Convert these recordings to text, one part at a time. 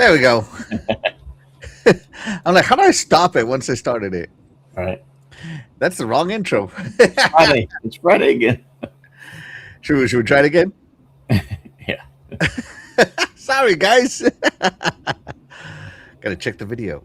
There we go. I'm like, how do I stop it once I started it? All right. That's the wrong intro. Friday. It's Friday again. Should we try it again? Yeah. Sorry, guys. Gotta check the video.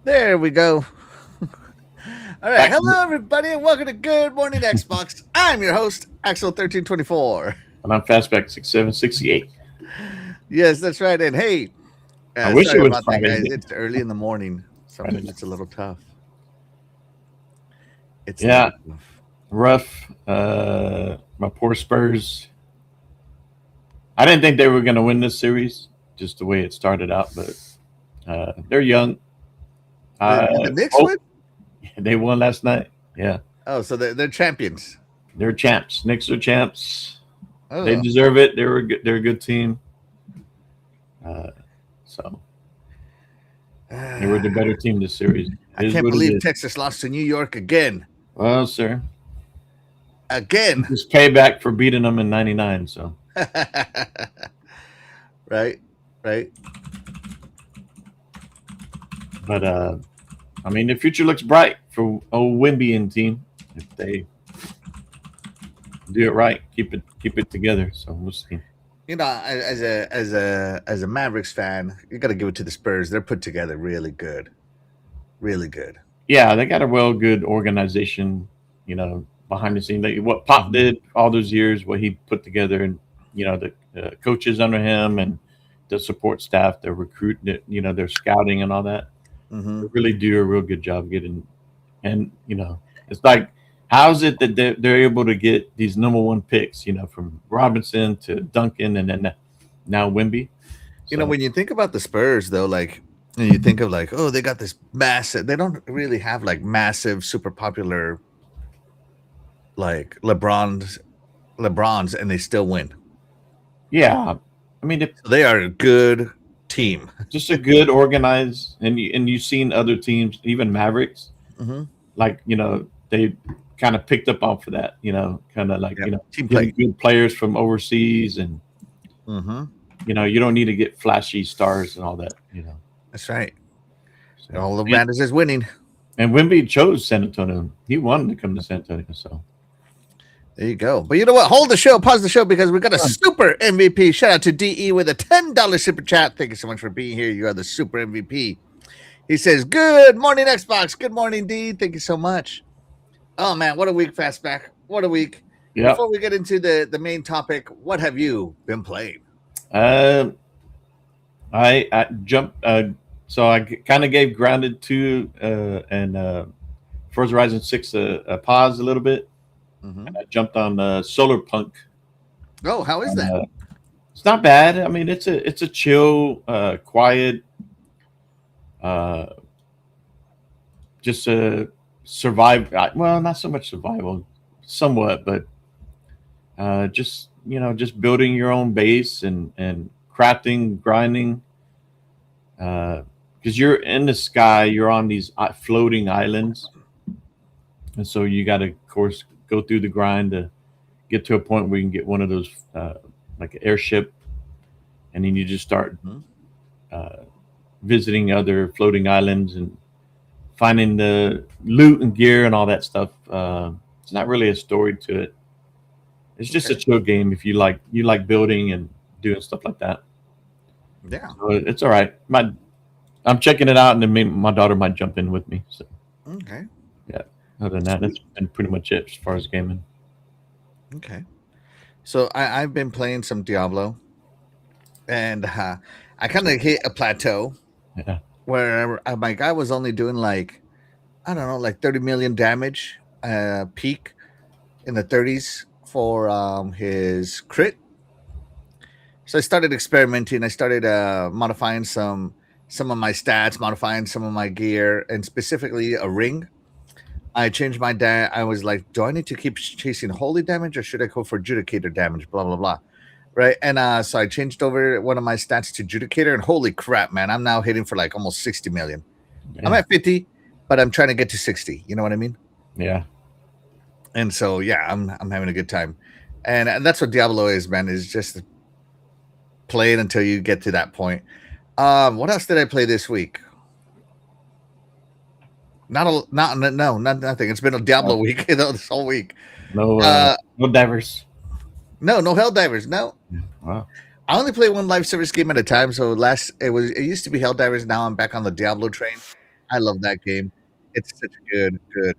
There we go. All right. Hello, everybody, and welcome to Good Morning Xbox. I'm your host, Axel1324. And I'm Fastback 6768. Yes, that's right. And hey, I wish it sorry was about that, Friday. guys. It's early in the morning. Sometimes it's a little tough. It's Yeah. a little tough. Rough. My poor Spurs. I didn't think they were going to win this series, just the way it started out, but they're young. Did the Knicks win? They won last night. Yeah. Oh, so they're champions. They're champs. Knicks are champs. Oh. They deserve it. They're a good team. So they were the better team this series. I can't believe Texas lost to New York again. Well, sir. Again. Just payback for beating them in '99. So. Right. But I mean, the future looks bright for old Wimby team if they do it right, keep it together. So we'll see. You know, as a Mavericks fan, you got to give it to the Spurs. They're put together really good, really good. Yeah, they got a good organization. You know, behind the scenes, what Pop did all those years, what he put together, and you know the coaches under him and the support staff, the recruit, you know, their scouting and all that. Mm-hmm. They really do a real good job getting, and you know, it's like, how is it that they're able to get these number one picks, you know, from Robinson to Duncan and then now Wimby? You know, when you think about the Spurs, though, like, and you think of like, oh, they got this massive. They don't really have like massive, super popular, like LeBrons, and they still win. Yeah, I mean, they are a good team, just a good organized, and you've seen other teams, even Mavericks, like, you know, they kind of picked up off of that, you know, kind of like, you know, team play, good players from overseas, and you know, you don't need to get flashy stars and all that, you know. That's right. So, all the matters is winning. And Wimby chose San Antonio. He wanted to come to San Antonio, so. There you go. But you know what? Hold the show, pause the show, because we got a super MVP. Shout out to DE with a $10 super chat. Thank you so much for being here. You are the super MVP. He says, good morning, Xbox. Good morning, D. Thank you so much. Oh, man, what a week, Fastback. What a week. Yeah. Before we get into the main topic, what have you been playing? I jumped. So I kind of gave Grounded 2 and Forza Horizon 6 a pause a little bit. And I jumped on Solar Punk. Oh, how is that? It's not bad. I mean, it's a chill, quiet, just a survive. Well, not so much survival, somewhat, but just, you know, just building your own base and crafting, grinding. Because you're in the sky, you're on these floating islands, and so you got to, of course, go through the grind to get to a point where you can get one of those like an airship, and then you just start Mhm. uh, visiting other floating islands and finding the loot and gear and all that stuff. It's not really a story to it. It's just a Okay. chill game if you like building and doing stuff like that. Yeah. So it's all right. I'm checking it out, and then my daughter might jump in with me. So Okay. yeah. Other than that, that's Sweet. been pretty much it as far as gaming. Okay. So I've been playing some Diablo, and I kind of hit a plateau Yeah. where my guy was only doing like, I don't know, like 30 million damage peak in the 30s for his crit. So I started experimenting. I started modifying some of my stats, modifying some of my gear, and specifically a ring. I changed my I was like, do I need to keep chasing holy damage or should I go for judicator damage? Blah blah blah. Right. And so I changed over one of my stats to judicator, and holy crap, man, I'm now hitting for like almost 60 million. I'm Yeah. at 50, but I'm trying to get to 60. You know what I mean? Yeah. And so yeah, I'm having a good time. And that's what Diablo is, man, is just play it until you get to that point. What else did I play this week? Not nothing. It's been a Diablo week, this whole week. No, Uh, no divers. no Helldivers. No, Wow. I only play one live service game at a time. So it used to be Helldivers. Now I'm back on the Diablo train. I love that game. It's such a good end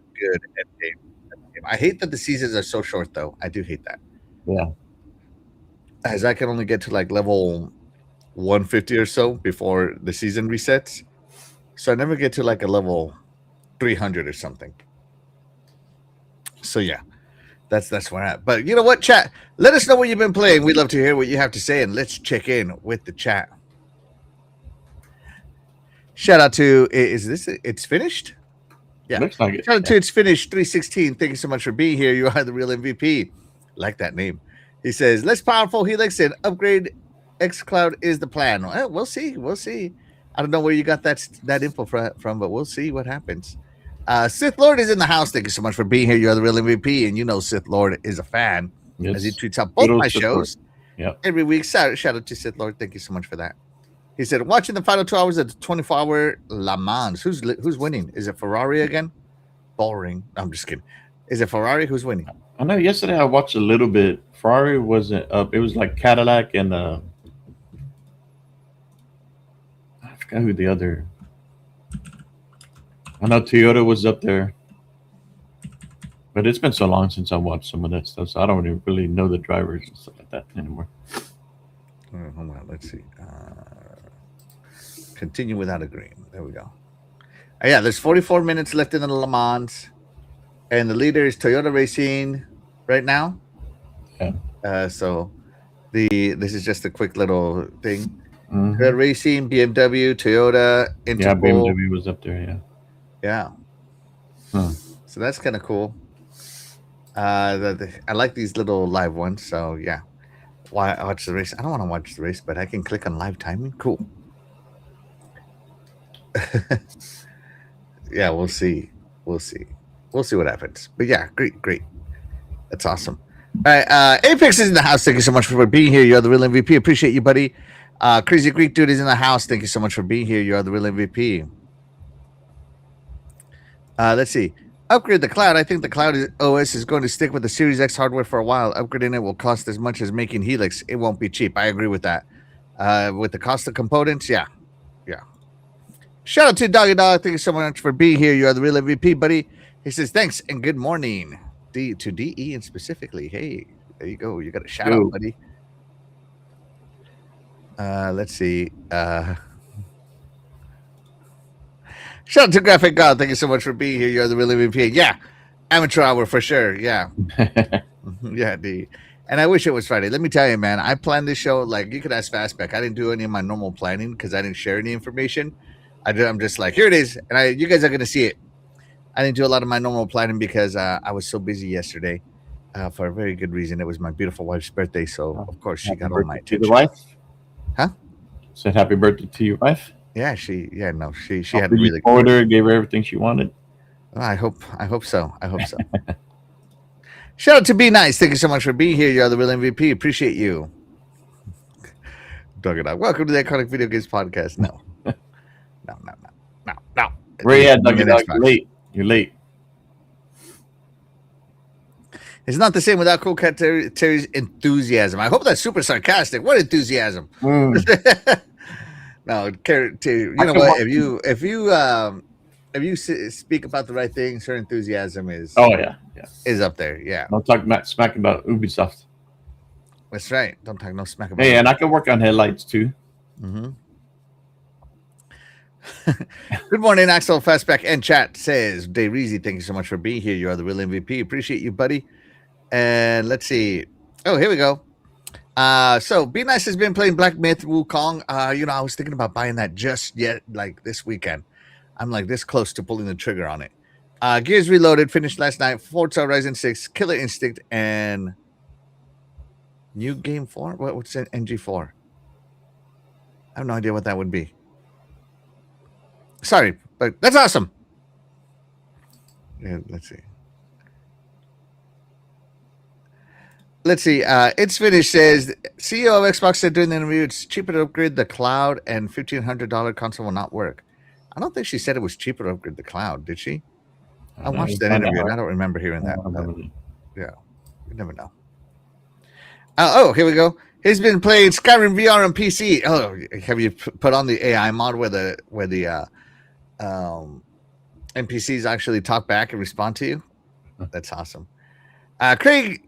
game. I hate that the seasons are so short, though. I do hate that, Yeah. as I can only get to like level 150 or so before the season resets. So I never get to like a level 300 or something. So yeah, that's where I'm at. But you know what, chat? Let us know what you've been playing. We'd love to hear what you have to say, and let's check in with the chat. Shout out to is this it's finished? Yeah. Looks like it. Shout out to It's Finished 316. Thank you so much for being here. You are the real MVP. Like that name. He says, less powerful Helix and upgrade xCloud is the plan. Well, we'll see. We'll see. I don't know where you got that info from, but we'll see what happens. Sith Lord is in the house. Thank you so much for being here. You're the real MVP. And you know Sith Lord is a fan as he Yes. tweets out Good both old my support. shows Yep. every week. Shout out to Sith Lord. Thank you so much for that. He said, watching the final 2 hours of the 24-hour Le Mans. Who's winning? Is it Ferrari again? Boring. I'm just kidding. Is it Ferrari? Who's winning? I know yesterday I watched a little bit. Ferrari wasn't up. It was like Cadillac and I forgot who the other. I know Toyota was up there, but it's been so long since I watched some of that stuff, so I don't even really know the drivers and stuff like that anymore. Hold on. Let's see. Continue without agreeing. There we go. Yeah, there's 44 minutes left in the Le Mans, and the leader is Toyota Racing right now. Yeah. So this is just a quick little thing. Mm-hmm. Toyota Racing, BMW, Toyota, Interpol. Yeah, BMW was up there. Yeah. Yeah. Huh. So that's kind of cool. I like these little live ones. So yeah, why watch the race? I don't want to watch the race, but I can click on live timing. Cool. Yeah, we'll see. We'll see what happens. But yeah, great. That's awesome. All right, Apex is in the house. Thank you so much for being here. You're the real MVP. Appreciate you, buddy. Crazy Greek Dude is in the house. Thank you so much for being here. You are the real MVP. Let's see. Upgrade the cloud. I think the cloud OS is going to stick with the Series X hardware for a while. Upgrading it will cost as much as making Helix. It won't be cheap. I agree with that. With the cost of components, yeah. Shout out to Doggy Dog. Thank you so much for being here. You are the real MVP, buddy. He says, thanks and good morning. To DE and specifically. Hey, there you go. You got a shout out, buddy. Let's see. Shout out to Graphic God. Thank you so much for being here. You're the real MVP. Yeah. Amateur hour for sure. Yeah. Yeah, D. And I wish it was Friday. Let me tell you, man, I planned this show like you could ask Fastback. I didn't do any of my normal planning because I didn't share any information. I'm just like, here it is. And you guys are going to see it. I didn't do a lot of my normal planning because I was so busy yesterday for a very good reason. It was my beautiful wife's birthday. So, of course, she got all my attention. To the wife? Huh? Said happy birthday to your wife? Yeah, she had really ordered her, gave her everything she wanted. I hope so. Shout out to Be Nice. Thank you so much for being here. You're the real MVP. Appreciate you. Dug it out. Welcome to the Iconic Video Games Podcast. No. Where you at, It's Dougie Dog? You're late. It's not the same without Cool Cat Terry's enthusiasm. I hope that's super sarcastic. What enthusiasm? No, Terry, you know what? If you speak about the right things, her enthusiasm is is up there. Yeah. Don't talk smack about Ubisoft. That's right. Don't talk no smack about. Hey, and I can work on headlights too. Mm-hmm. Good morning, Axel Fastback and chat says Dave Reezy. Thank you so much for being here. You are the real MVP. Appreciate you, buddy. And let's see. Oh, here we go. So Be Nice has been playing Black Myth Wukong. I was thinking about buying that just yet, like this weekend. I'm like this close to pulling the trigger on it. Gears Reloaded finished last night. Forza Horizon 6, Killer Instinct, and New Game 4. What's an NG4? I have no idea what that would be. Sorry, but that's awesome. Yeah, let's see. It's finished says CEO of Xbox said during the interview it's cheaper to upgrade the cloud and $1,500 console will not work. I don't think she said it was cheaper to upgrade the cloud, did she? I watched that interview and I don't remember hearing that. Yeah, you never know. Here we go. He's been playing Skyrim VR on PC. Oh, have you put on the AI mod where the NPCs actually talk back and respond to you? That's awesome. Craig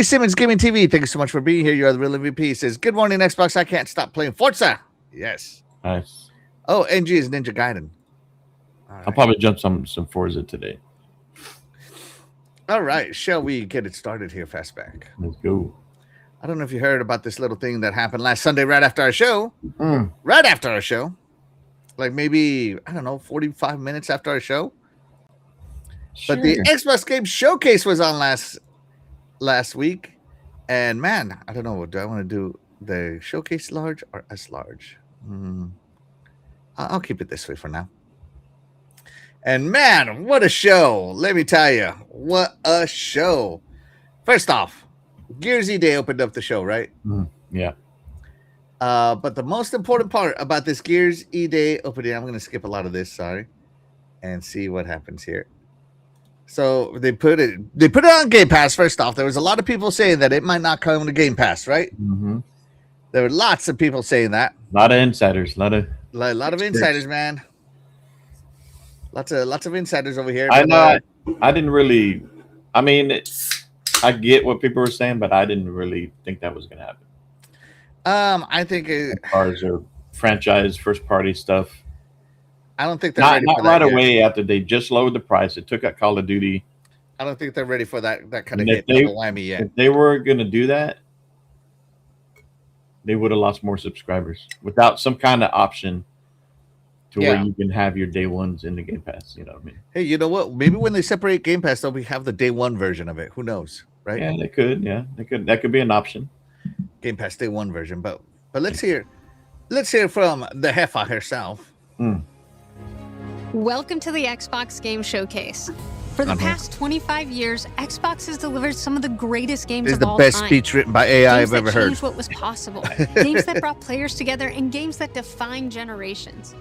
Simmons Gaming TV, thank you so much for being here. You are the real MVP. He says, good morning, Xbox. I can't stop playing Forza. Yes. Nice. Oh, NG is Ninja Gaiden. Right. I'll probably jump some Forza today. All right. Shall we get it started here, Fastback? Let's go. I don't know if you heard about this little thing that happened last Sunday right after our show. Right after our show. Like maybe, 45 minutes after our show. Sure. But the Xbox Game Showcase was on last week. And man, I don't know. Do I want to do the Showcase large or S large? I'll keep it this way for now. And man, what a show. Let me tell you. What a show. First off, Gears E-Day opened up the show, right? Yeah. But the most important part about this Gears E-Day opening, I'm going to skip a lot of this, sorry, and see what happens here. So they put it on Game Pass. First off, there was a lot of people saying that it might not come to Game Pass, right? Mm-hmm. There were lots of people saying that. A lot of insiders, a lot of insiders, man. Lots of insiders over here. I know. I didn't really. I mean, I get what people were saying, but I didn't really think that was going to happen. I think as far as their franchise first party stuff. I don't think they're ready for that right yet. away after they just lowered the price. It took out Call of Duty. I don't think they're ready for that kind of hit double whammy yet. If they were going to do that, they would have lost more subscribers without some kind of option to where you can have your day ones in the Game Pass. You know what I mean? Hey, you know what? Maybe when they separate Game Pass, they'll have the day one version of it. Who knows, right? Yeah, they could. Yeah, they could. That could be an option. Game Pass day one version, but let's hear from the Heffa herself. Welcome to the Xbox Game Showcase. For the past 25 years, Xbox has delivered some of the greatest games of all time. This is the best speech written by AI I've ever heard. Games that changed what was possible. Games that brought players together and games that defined generations.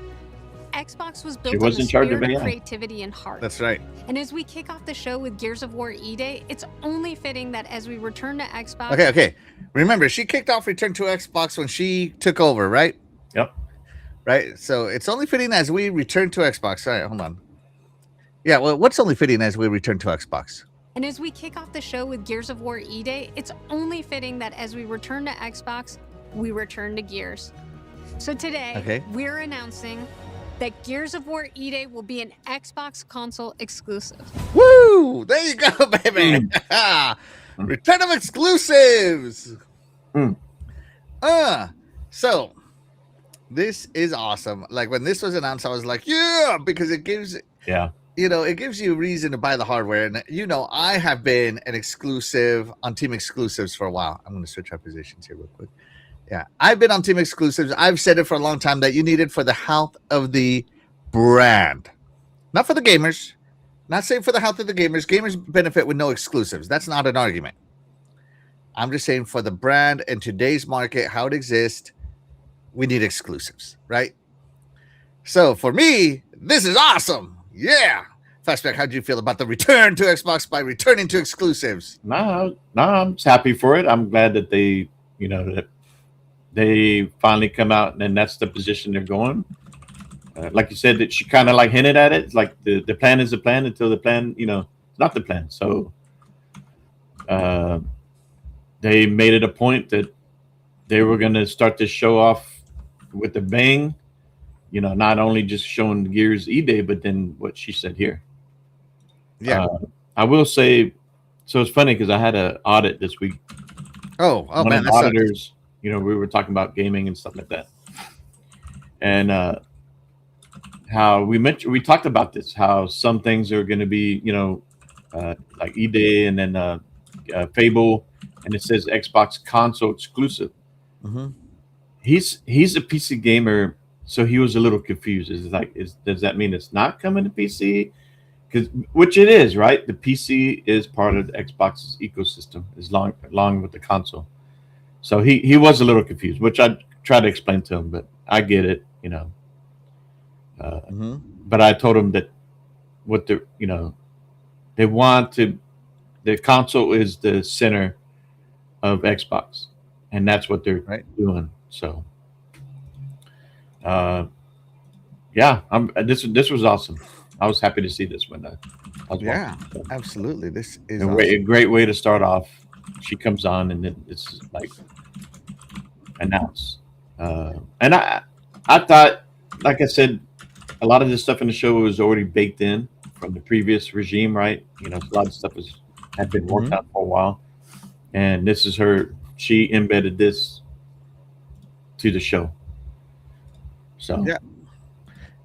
Xbox was built on the spirit of creativity and heart. That's right. And as we kick off the show with Gears of War E-Day, it's only fitting that as we return to Xbox... Okay. Remember, she kicked off Return to Xbox when she took over, right? Yep. Right? So it's only fitting as we return to Xbox. All right, hold on. Yeah, well, what's only fitting as we return to Xbox? And as we kick off the show with Gears of War E-Day, it's only fitting that as we return to Xbox, we return to Gears. So today, we're announcing that Gears of War E-Day will be an Xbox console exclusive. Woo! There you go, baby! Return of exclusives! So, this is awesome. Like, when this was announced, I was like, yeah! Because it gives... Yeah. It gives you a reason to buy the hardware. And, I have been an exclusive on Team Exclusives for a while. I'm going to switch our positions here real quick. Yeah, I've been on Team Exclusives. I've said it for a long time that you need it for the health of the brand. Not for the gamers. Not saying for the health of the gamers. Gamers benefit with no exclusives. That's not an argument. I'm just saying for the brand and today's market, how it exists, we need exclusives, right? So for me, this is awesome. Yeah. Fastback, how do you feel about the return to Xbox by returning to exclusives? No, I'm just happy for it. I'm glad that they, that they finally come out and that's the position they're going. Like you said, that she kind of like hinted at it. It's like the plan is the plan until the plan, it's not the plan. So they made it a point that they were going to start this show off with a bang. Not only just showing Gears E-Day, but then what she said here. Yeah. I will say, so it's funny because I had an audit this week. Oh One man, of the auditors, we were talking about gaming and stuff like that. And how we talked about this, how some things are going to be, like E-Day and then Fable, and it says Xbox console exclusive. Mm-hmm. He's a PC gamer, so he was a little confused. Does that mean it's not coming to PC? Which it is, right? The PC is part of the Xbox's ecosystem, along with the console. So he was a little confused, which I tried to explain to him, but I get it, But I told him that they want to. The console is the center of Xbox, and that's what they're doing. So, yeah, this was awesome. I was happy to see this one. Absolutely. This is a great way to start off. She comes on, and then it's like announced. And I thought, like I said, a lot of this stuff in the show was already baked in from the previous regime, right? A lot of stuff had been worked out for a while, and this is her. She embedded this to the show. So yeah,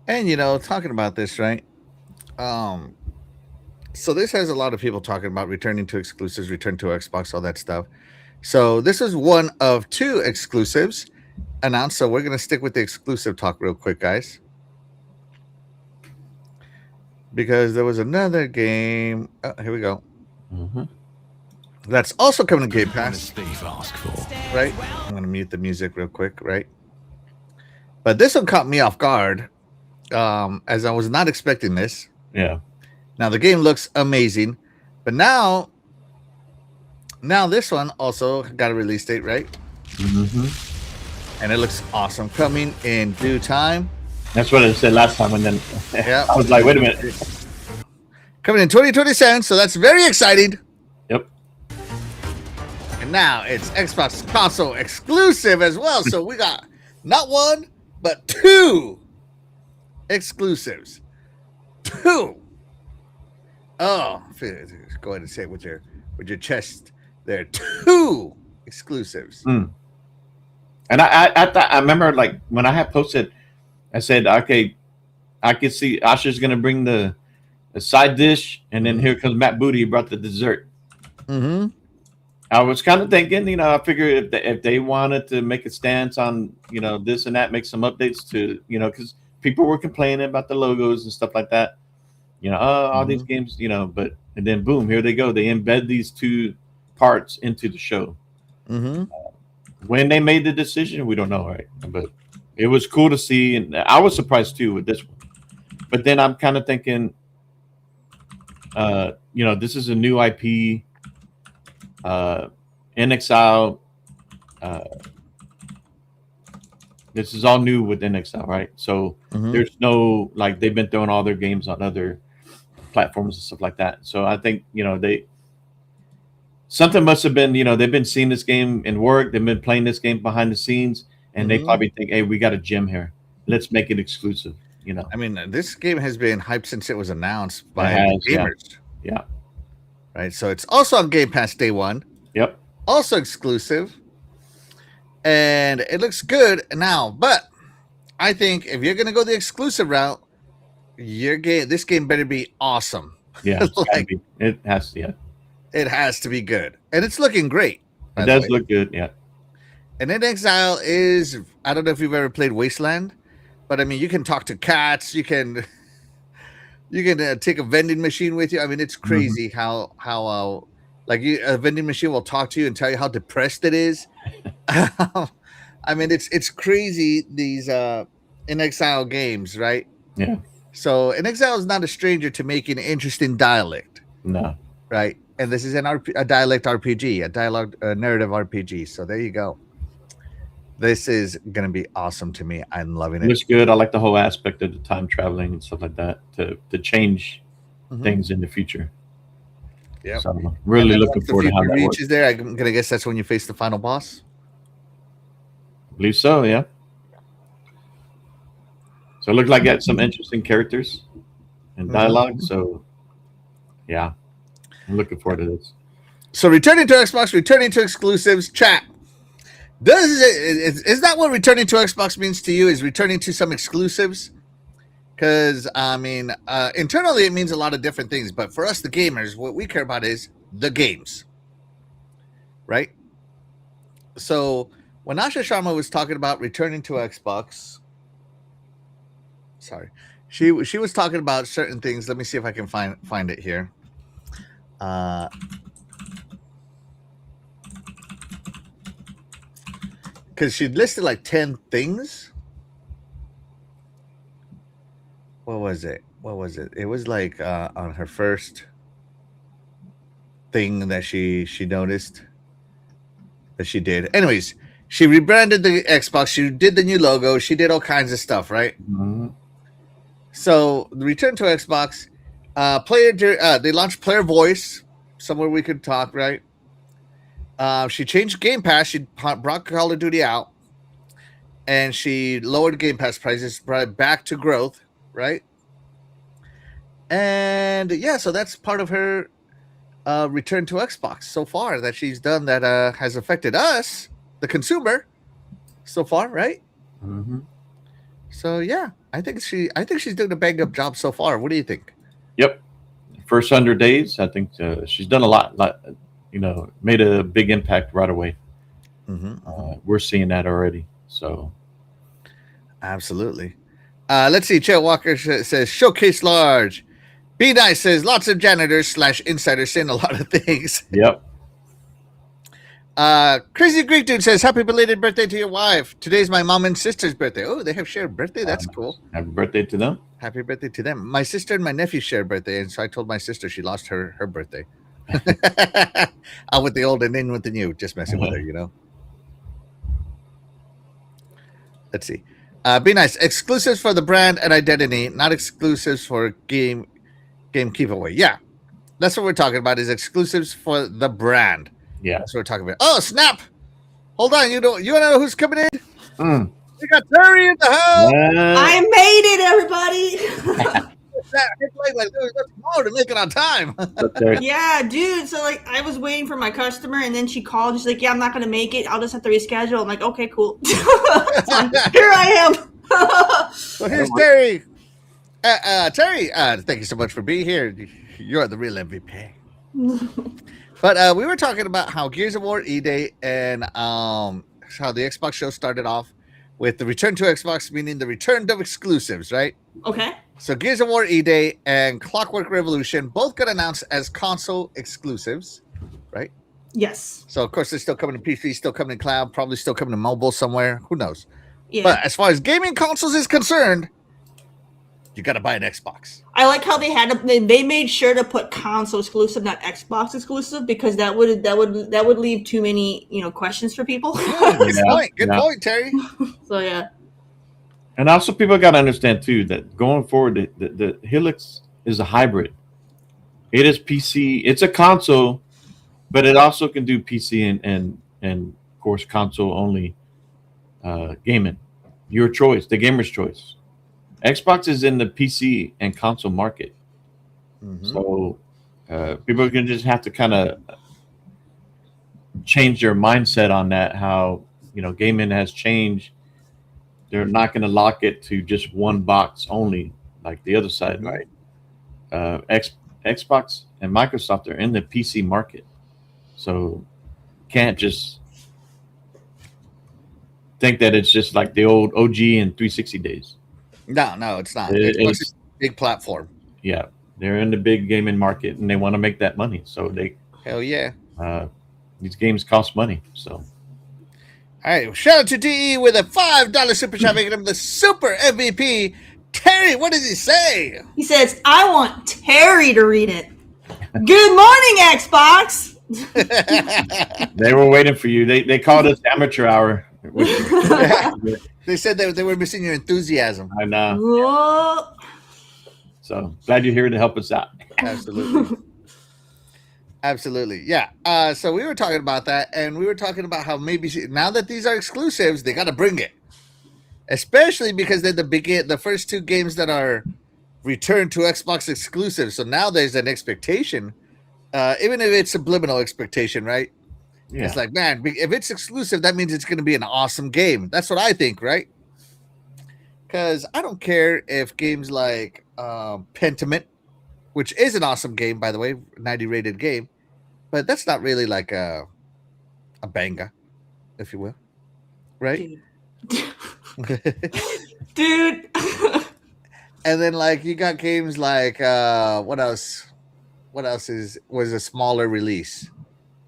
and talking about this, right? So this has a lot of people talking about returning to exclusives, return to Xbox, all that stuff. So this is one of 2 exclusives announced. So we're gonna stick with the exclusive talk real quick, guys, because there was another game. Oh, here we go. That's also coming to Game Pass. Right? I'm gonna mute the music real quick, right? But this one caught me off guard, as I was not expecting this. Yeah. Now the game looks amazing, but now this one also got a release date, right? And it looks awesome, coming in due time. That's what I said last time, and then I was like, wait a minute. Coming in 2027, so that's very exciting. Yep. And now it's Xbox console exclusive as well. So we got not 1, but 2 exclusives. 2. Oh, go ahead and say it with your chest there. 2 exclusives. And I remember, like, when I had posted, I said, okay, I could see Asha's gonna bring the side dish, and then here comes Matt Booty, brought the dessert. I was kind of thinking, I figured if they wanted to make a stance on, this and that, make some updates to, because people were complaining about the logos and stuff like that. All these games, and then boom, here they go. They embed these 2 parts into the show. When they made the decision, we don't know, right? But it was cool to see, and I was surprised too with this one. But then I'm kind of thinking, this is a new IP, In Exile. This is all new with In Exile, right? So there's no, like, they've been throwing all their games on other platforms and stuff like that. So I think, something must have been, they've been seeing this game in work. They've been playing this game behind the scenes, and they probably think, hey, we got a gem here. Let's make it exclusive. I mean, this game has been hyped since it was announced by gamers. Yeah. Right. So it's also on Game Pass day 1. Yep. Also exclusive. And it looks good now, but I think if you're gonna go the exclusive route, this game better be awesome. Yeah, it has to. Yeah, it has to be good, and it's looking great. It does look good. Yeah. And In Exile is, I don't know if you've ever played Wasteland, but I mean, you can talk to cats. You can take a vending machine with you. I mean, it's crazy how a vending machine will talk to you and tell you how depressed it is. I mean, it's crazy, these In Exile games, right? Yeah. So In Exile is not a stranger to making interesting dialect. No. Right. And this is a dialect RPG, a dialogue narrative RPG. So there you go. This is going to be awesome to me. I'm loving it. It looks good. I like the whole aspect of the time traveling and stuff like that to change things in the future. Yeah. So I'm really looking forward to how that works. There, I'm going to guess that's when you face the final boss. I believe so, yeah. So it looks like I got some interesting characters and dialogue. So, yeah, I'm looking forward to this. So returning to Xbox, returning to exclusives, chat. Is that what returning to Xbox means to you? Is returning to some exclusives? Because, I mean, internally it means a lot of different things. But for us, the gamers, what we care about is the games. Right? So when Asha Sharma was talking about returning to Xbox, sorry, she was talking about certain things. Let me see if I can find it here. Because she listed like 10 things. What was it? It was like on her first thing that she noticed that she did. Anyways, she rebranded the Xbox. She did the new logo. She did all kinds of stuff, right? Mm-hmm. So the return to Xbox, they launched Player Voice, somewhere we could talk, right? She changed Game Pass. She brought Call of Duty out, and she lowered Game Pass prices, brought it back to growth, right? And yeah, so that's part of her return to Xbox so far that she's done that has affected us, the consumer, so far, right? Mm-hmm. So yeah, I think she's doing a bang up job so far. What do you think? Yep, first 100 days, I think she's done a lot. Made a big impact right away. We're seeing that already. So, absolutely. Let's see. Chair Walker says showcase large. Be Nice says lots of janitors / insiders saying a lot of things. Yep. Crazy Greek Dude says happy belated birthday to your wife. Today's my mom and sister's birthday. Oh, they have shared birthday. That's cool. Happy birthday to them. Happy birthday to them. My sister and my nephew share birthday, and so I told my sister she lost her birthday. Out with the old and in with the new. Just messing with her, you know. Let's see. Be Nice. Exclusives for the brand and identity, not exclusives for game giveaway. Yeah, that's what we're talking about. Is exclusives for the brand. Yeah, that's what we're talking about. Oh snap! Hold on, you want to know who's coming in? We got Terry in the house. I made it, everybody. Like there was nothing more to make it on time. Yeah, dude. So like, I was waiting for my customer, and then she called. She's like, "Yeah, I'm not gonna make it. I'll just have to reschedule." I'm like, "Okay, cool." Here I am. So here's Terry. Terry, thank you so much for being here. You're the real MVP. But we were talking about how Gears of War E-Day and how the Xbox show started off with the return to Xbox, meaning the return of exclusives, right? Okay. So Gears of War E-Day and Clockwork Revolution both got announced as console exclusives, right? Yes. So of course they're still coming to PC, still coming to cloud, probably still coming to mobile somewhere. Who knows? Yeah. But as far as gaming consoles is concerned, you got to buy an Xbox. I like how they made sure to put console exclusive, not Xbox exclusive, because that would leave too many questions for people. Good point, Terry. So yeah. And also, people got to understand too that going forward, the Helix is a hybrid. It is PC. It's a console, but it also can do PC and of course console only gaming. Your choice, the gamer's choice. Xbox is in the PC and console market, so people can just have to kind of change their mindset on that. How gaming has changed. They're not going to lock it to just one box only, like the other side, right? Xbox and Microsoft are in the PC market, so can't just think that it's just like the old OG and 360 days. No, it's not. It's a big platform. Yeah, they're in the big gaming market, and they want to make that money. So hell yeah. These games cost money, so. All right, shout out to DE with a $5 super chat, making him the super MVP. Terry, what does he say? He says, I want Terry to read it. Good morning, Xbox. They were waiting for you. They called us amateur hour. They said they were missing your enthusiasm. I know. Whoa. So glad you're here to help us out. Absolutely. Absolutely. Yeah. So we were talking about that, and we were talking about how maybe now that these are exclusives, they got to bring it. Especially because they're the first two games that are returned to Xbox exclusive. So now there's an expectation, even if it's subliminal expectation, right? Yeah. It's like, man, if it's exclusive, that means it's going to be an awesome game. That's what I think, right? Because I don't care if games like Pentiment, which is an awesome game, by the way, 90 rated game, but that's not really like a banger, if you will, right? Dude. And then like you got games like what else was a smaller release?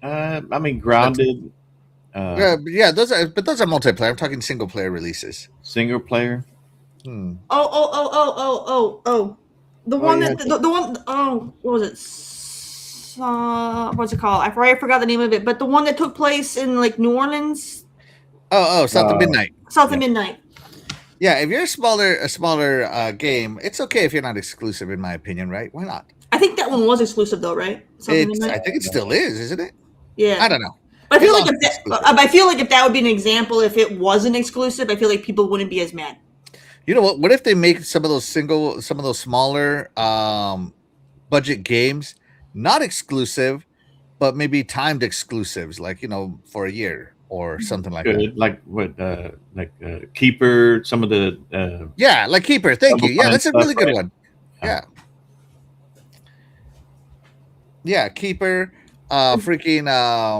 I mean, Grounded. Yeah, those are multiplayer. I'm talking single player releases. Single player. Oh. The one what was it? What's it called? I forgot the name of it, but the one that took place in like New Orleans. South of Midnight. South of Midnight. Yeah, if you're a smaller game, it's okay if you're not exclusive, in my opinion, right? Why not? I think that one was exclusive though, right? I think it still is, isn't it? Yeah. I don't know. But I feel like if that would be an example, if it wasn't exclusive, I feel like people wouldn't be as mad. You know what? What if they make some of those smaller budget games not exclusive, but maybe timed exclusives, like for a year or something like that. Like what? Like Keeper. Some of the. Yeah, like Keeper. Thank you. Yeah, that's a really good one. Yeah. Yeah, Keeper. Freaking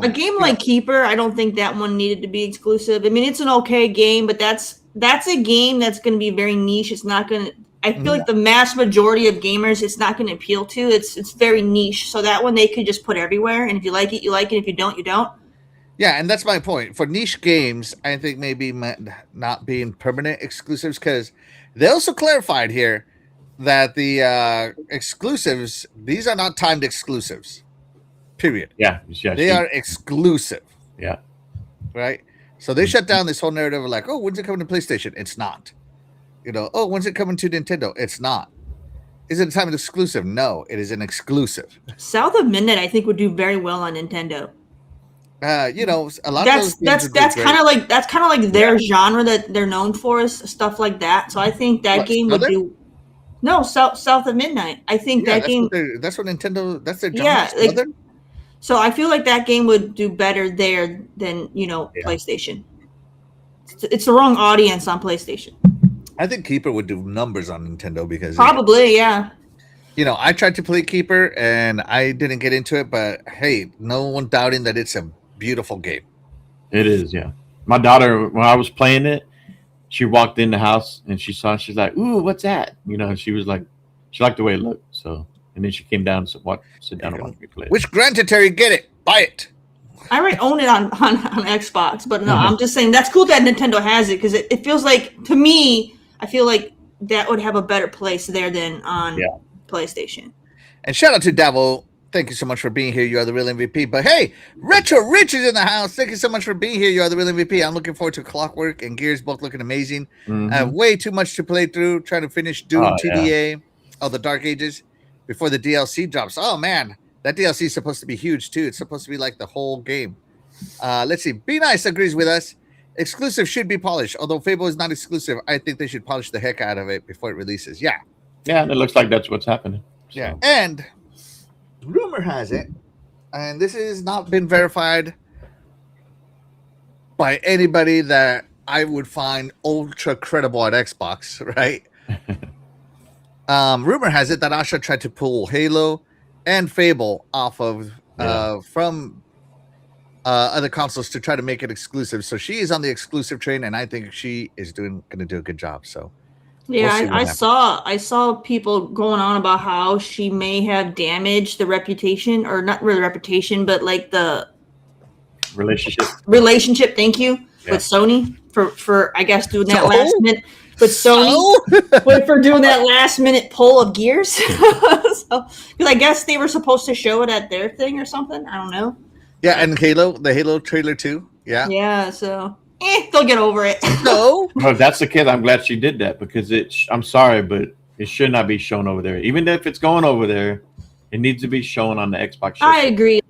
a game like Keeper, I don't think that one needed to be exclusive. I mean, it's an okay game, but that's a game that's going to be very niche. It's not going to. I feel like the mass majority of gamers, it's not going to appeal to. It's very niche. So that one they could just put everywhere, and if you like it, you like it. If you don't, you don't. Yeah, and that's my point. For niche games, I think maybe not being permanent exclusives, because they also clarified here that the exclusives, these are not timed exclusives. Period. Yeah. They are exclusive. Yeah. Right? So they shut down this whole narrative of like, oh, when's it coming to PlayStation? It's not. Oh, when's it coming to Nintendo? It's not. Is it a timed exclusive? No, it is an exclusive. South of Midnight, I think, would do very well on Nintendo. A lot of those that's kind of like their genre that they're known for is stuff like that. So I think that game would do. No, South of Midnight. I think that game. That's what Nintendo. That's their genre. Yeah. So I feel like that game would do better there than PlayStation. It's the wrong audience on PlayStation. I think Keeper would do numbers on Nintendo because probably, yeah. I tried to play Keeper and I didn't get into it, but hey, no one doubting that it's a beautiful game. It is, yeah. My daughter, when I was playing it, she walked in the house and she's like, "Ooh, what's that?" She was like, she liked the way it looked. So, and then she came down and sit down and watch me play. Which granted, Terry, get it, buy it. I already own it on Xbox, but no, I'm just saying that's cool that Nintendo has it because it feels like, to me, I feel like that would have a better place there than on PlayStation. And shout out to Davo. Thank you so much for being here. You are the real MVP. But hey, Retro Rich is in the house. Thank you so much for being here. You are the real MVP. I'm looking forward to Clockwork and Gears, both looking amazing. I have way too much to play through, trying to finish Doom TDA, the Dark Ages, before the DLC drops. Oh, man. That DLC is supposed to be huge, too. It's supposed to be like the whole game. Let's see. Be Nice agrees with us. Exclusive should be polished. Although Fable is not exclusive, I think they should polish the heck out of it before it releases. Yeah. Yeah, and it looks like that's what's happening. So. Yeah. And rumor has it, and this has not been verified by anybody that I would find ultra credible at Xbox, right? Rumor has it that Asha tried to pull Halo and Fable off of from other consoles to try to make it exclusive. So she is on the exclusive train, and I think she is going to do a good job. So yeah, I saw people going on about how she may have damaged the reputation, or not really reputation, but like the relationship. Thank you. with Sony for I guess doing that last minute. But Sony for doing that last minute pull of Gears. Because I guess they were supposed to show it at their thing or something. I don't know. Yeah, and the Halo trailer too. Yeah. Yeah, so they'll get over it. No. Well, if that's the case, I'm glad she did that because I'm sorry, but it should not be shown over there. Even if it's going over there, it needs to be shown on the Xbox show. I agree.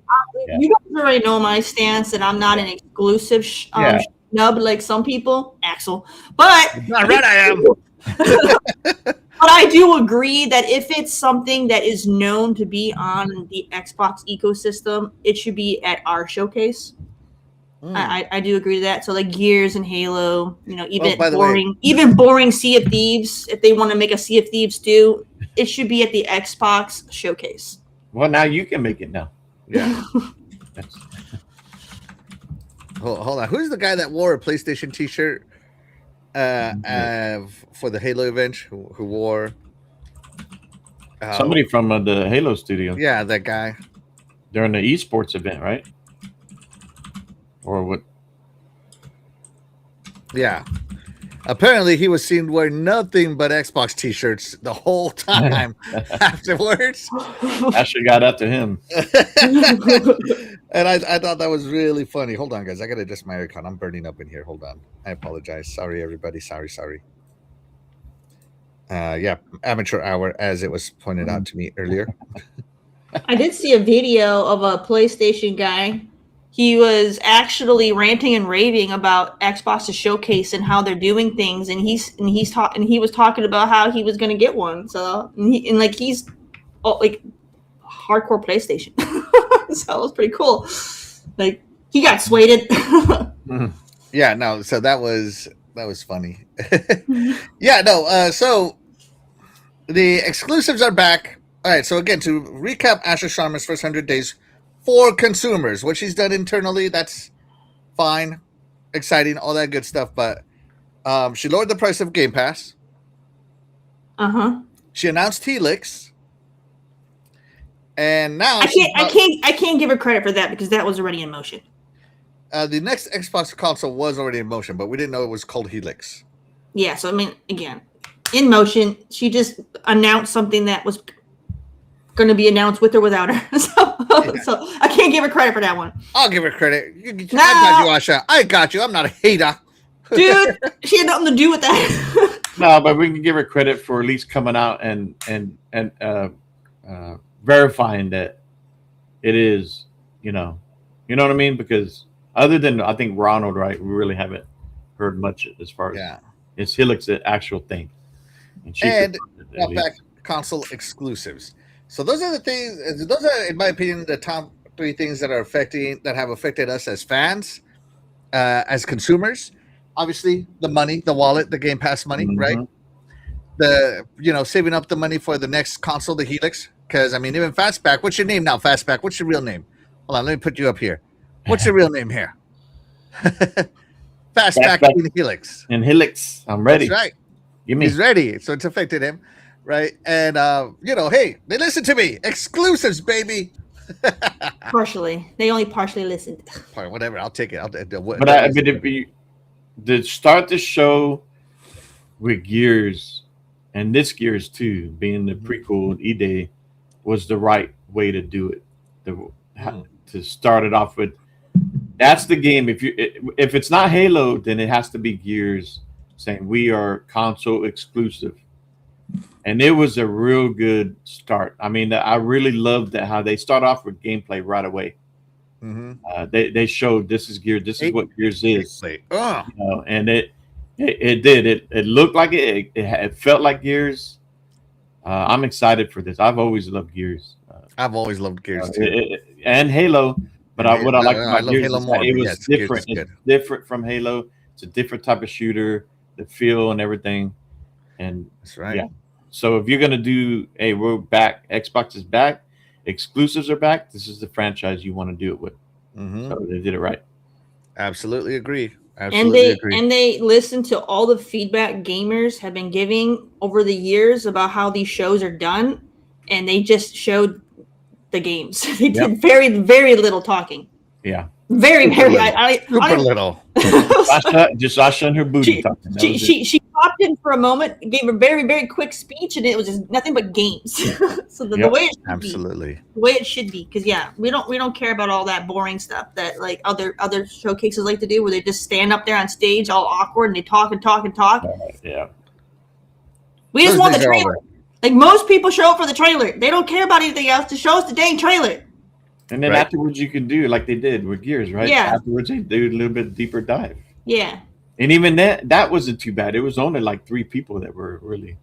You guys already know my stance that I'm not an exclusive snub like some people, Axel. But not right, I am. But I do agree that if it's something that is known to be on the Xbox ecosystem, it should be at our showcase. I do agree to that. So like Gears and Halo, even boring Sea of Thieves, if they want to make a Sea of Thieves too, it should be at the Xbox showcase. Well, now you can make it now. Yeah. Hold on. Who's the guy that wore a PlayStation T-shirt for the Halo event? Who wore somebody from the Halo studio? Yeah, that guy. During the esports event, right? Or what? Yeah. Apparently, he was seen wearing nothing but Xbox T-shirts the whole time afterwards. Asha got up to him. And I thought that was really funny. Hold on, guys. I got to adjust my aircon. I'm burning up in here. Hold on. I apologize. Sorry, everybody. Sorry. Yeah, amateur hour, as it was pointed out to me earlier. I did see a video of a PlayStation guy. He was actually ranting and raving about Xbox's showcase and how they're doing things, and he was talking about how he was going to get one. So he's like hardcore PlayStation. So it was pretty cool. Like he got swayed. Yeah, no. So that was funny. Yeah, no. So the exclusives are back. All right. So again, to recap, Asha Sharma's first 100 days. For consumers, what she's done internally, that's fine, exciting, all that good stuff. But she lowered the price of Game Pass. She announced Helix, and now I can't give her credit for that because that was already in motion. The next Xbox console was already in motion, but we didn't know it was called Helix. Yeah, so I mean, again, in motion. She just announced something that was going to be announced with or without her. So I can't give her credit for that one. I'll give her credit. I got you, Asha. I got you. I'm not a hater. Dude, she had nothing to do with that. No, but we can give her credit for at least coming out and verifying that it is, you know what I mean? Because other than, I think, Ronald, right, we really haven't heard much as far as it's Helix, the actual thing. And back console exclusives. So those are the things. Those are, in my opinion, the top 3 things that have affected us as fans, as consumers. Obviously, the money, the wallet, the Game Pass money, right? The saving up the money for the next console, the Helix. Because I mean, even Fastback. What's your name now, Fastback? What's your real name? Hold on, let me put you up here. What's your real name here? Fastback in Helix. In Helix, I'm ready. That's right. He's ready, so it's affected him. Right, and hey, they listen to me. Exclusives, baby. Partially, they only partially listened. Whatever, I'll take it. But I mean, to start the show with Gears, and this Gears too, being the prequel E-Day, was the right way to do it. To start it off with, that's the game. If it's not Halo, then it has to be Gears, saying we are console exclusive. And it was a real good start. I mean, I really loved that how they start off with gameplay right away. They showed this is Gears. This is what Gears is. And it did. It looked like it. It felt like Gears. I'm excited for this. I've always loved Gears. I've always loved Gears too, and Halo. But what I like about Gears Halo is more, it was different. It's different from Halo. It's a different type of shooter. The feel and everything. And that's right. Yeah. So if you're gonna do, hey, we're back. Xbox is back. Exclusives are back. This is the franchise you want to do it with. So they did it right. Absolutely agree. And they listened to all the feedback gamers have been giving over the years about how these shows are done, and they just showed the games. They did very, very little talking. Yeah. Very. Super little. Asha and her booty talking. She popped in for a moment, gave a very, very quick speech, and it was just nothing but games. So the way it should be, the way it should be, because we don't care about all that boring stuff that like other showcases like to do, where they just stand up there on stage all awkward and they talk and talk and talk. Yeah. We just want the trailer. Like most people show up for the trailer. They don't care about anything else. Just show us the dang trailer. And then afterwards, you can do like they did with Gears, right? Yeah. Afterwards, they do a little bit deeper dive. Yeah. And even that wasn't too bad. It was only like 3 people that were really.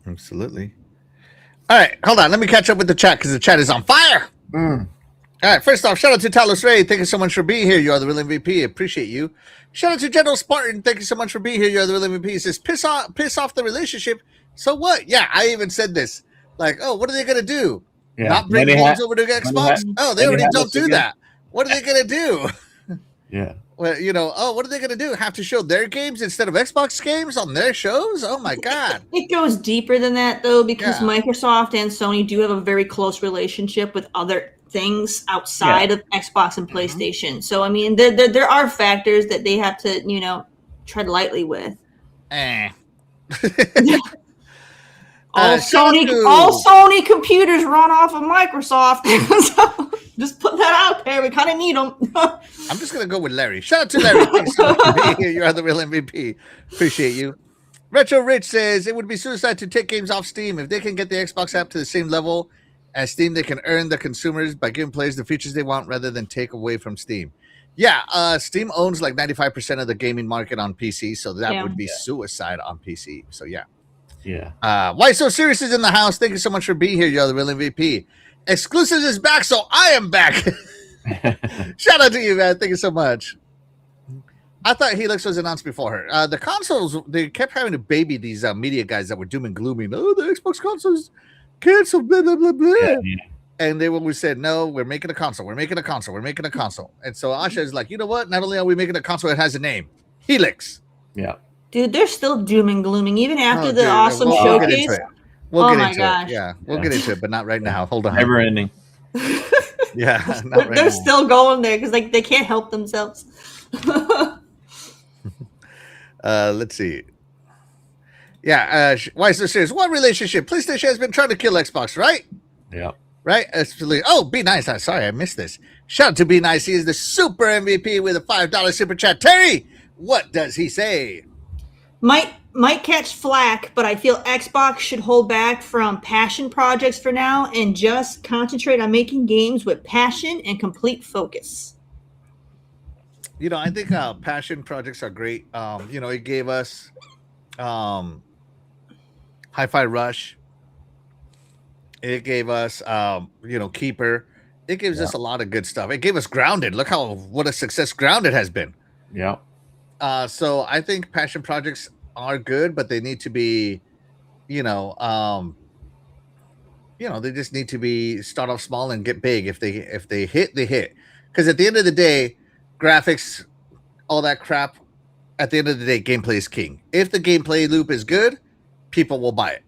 Absolutely. All right, hold on. Let me catch up with the chat because the chat is on fire. All right, first off, shout out to Talos Ray. Thank you so much for being here. You are the real MVP. Appreciate you. Shout out to General Spartan. Thank you so much for being here. You are the real MVP. He says, piss off the relationship. So what? Yeah, I even said this. Like, oh, what are they going to do? Yeah. Not bring games over to Xbox? They already don't do that. What are they going to do? Yeah. Well, what are they going to do? Have to show their games instead of Xbox games on their shows? Oh, my God. It goes deeper than that, though, because Microsoft and Sony do have a very close relationship with other things outside of Xbox and PlayStation. So, I mean, there are factors that they have to, tread lightly with. All Sony computers run off of Microsoft. So just put that out there. We kind of need them. I'm just going to go with Larry. Shout out to Larry. Thanks so much for being here. You are the real MVP. Appreciate you. Retro Rich says, it would be suicide to take games off Steam. If they can get the Xbox app to the same level as Steam, they can earn the consumers by giving players the features they want rather than take away from Steam. Yeah, Steam owns like 95% of the gaming market on PC, so that would be suicide on PC. So, yeah. Yeah. Why So Serious is in the house. Thank you so much for being here. You're the real MVP. Exclusives is back, so I am back. Shout out to you, man. Thank you so much. I thought Helix was announced before her. The consoles, they kept having to baby these media guys that were doom and glooming. Oh, the Xbox consoles canceled, blah, blah, blah, blah. Yeah. And they always said, no, we're making a console. We're making a console. We're making a console. And so Asha is like, you know what? Not only are we making a console, it has a name. Helix. Yeah. Dude, they're still doom and glooming even after the awesome showcase. We'll get into it. Yeah, we'll get into it, but not right now. Hold on. Never ending. Yeah, they're still going there because they can't help themselves. Let's see. Yeah, why so serious? What relationship? PlayStation has been trying to kill Xbox, right? Yeah. Right? Oh, Be Nice. I'm sorry, I missed this. Shout out to Be Nice. He is the super MVP with a $5 super chat. Terry, what does he say? Might catch flack, but I feel Xbox should hold back from passion projects for now and just concentrate on making games with passion and complete focus. I think passion projects are great. It gave us Hi-Fi Rush. It gave us Keeper. It gives us a lot of good stuff. It gave us Grounded. Look what a success Grounded has been. Yeah. So I think passion projects are good, but they need to be, they just need to be start off small and get big. If they hit, they hit. Because at the end of the day, graphics, all that crap. At the end of the day, gameplay is king. If the gameplay loop is good, people will buy it,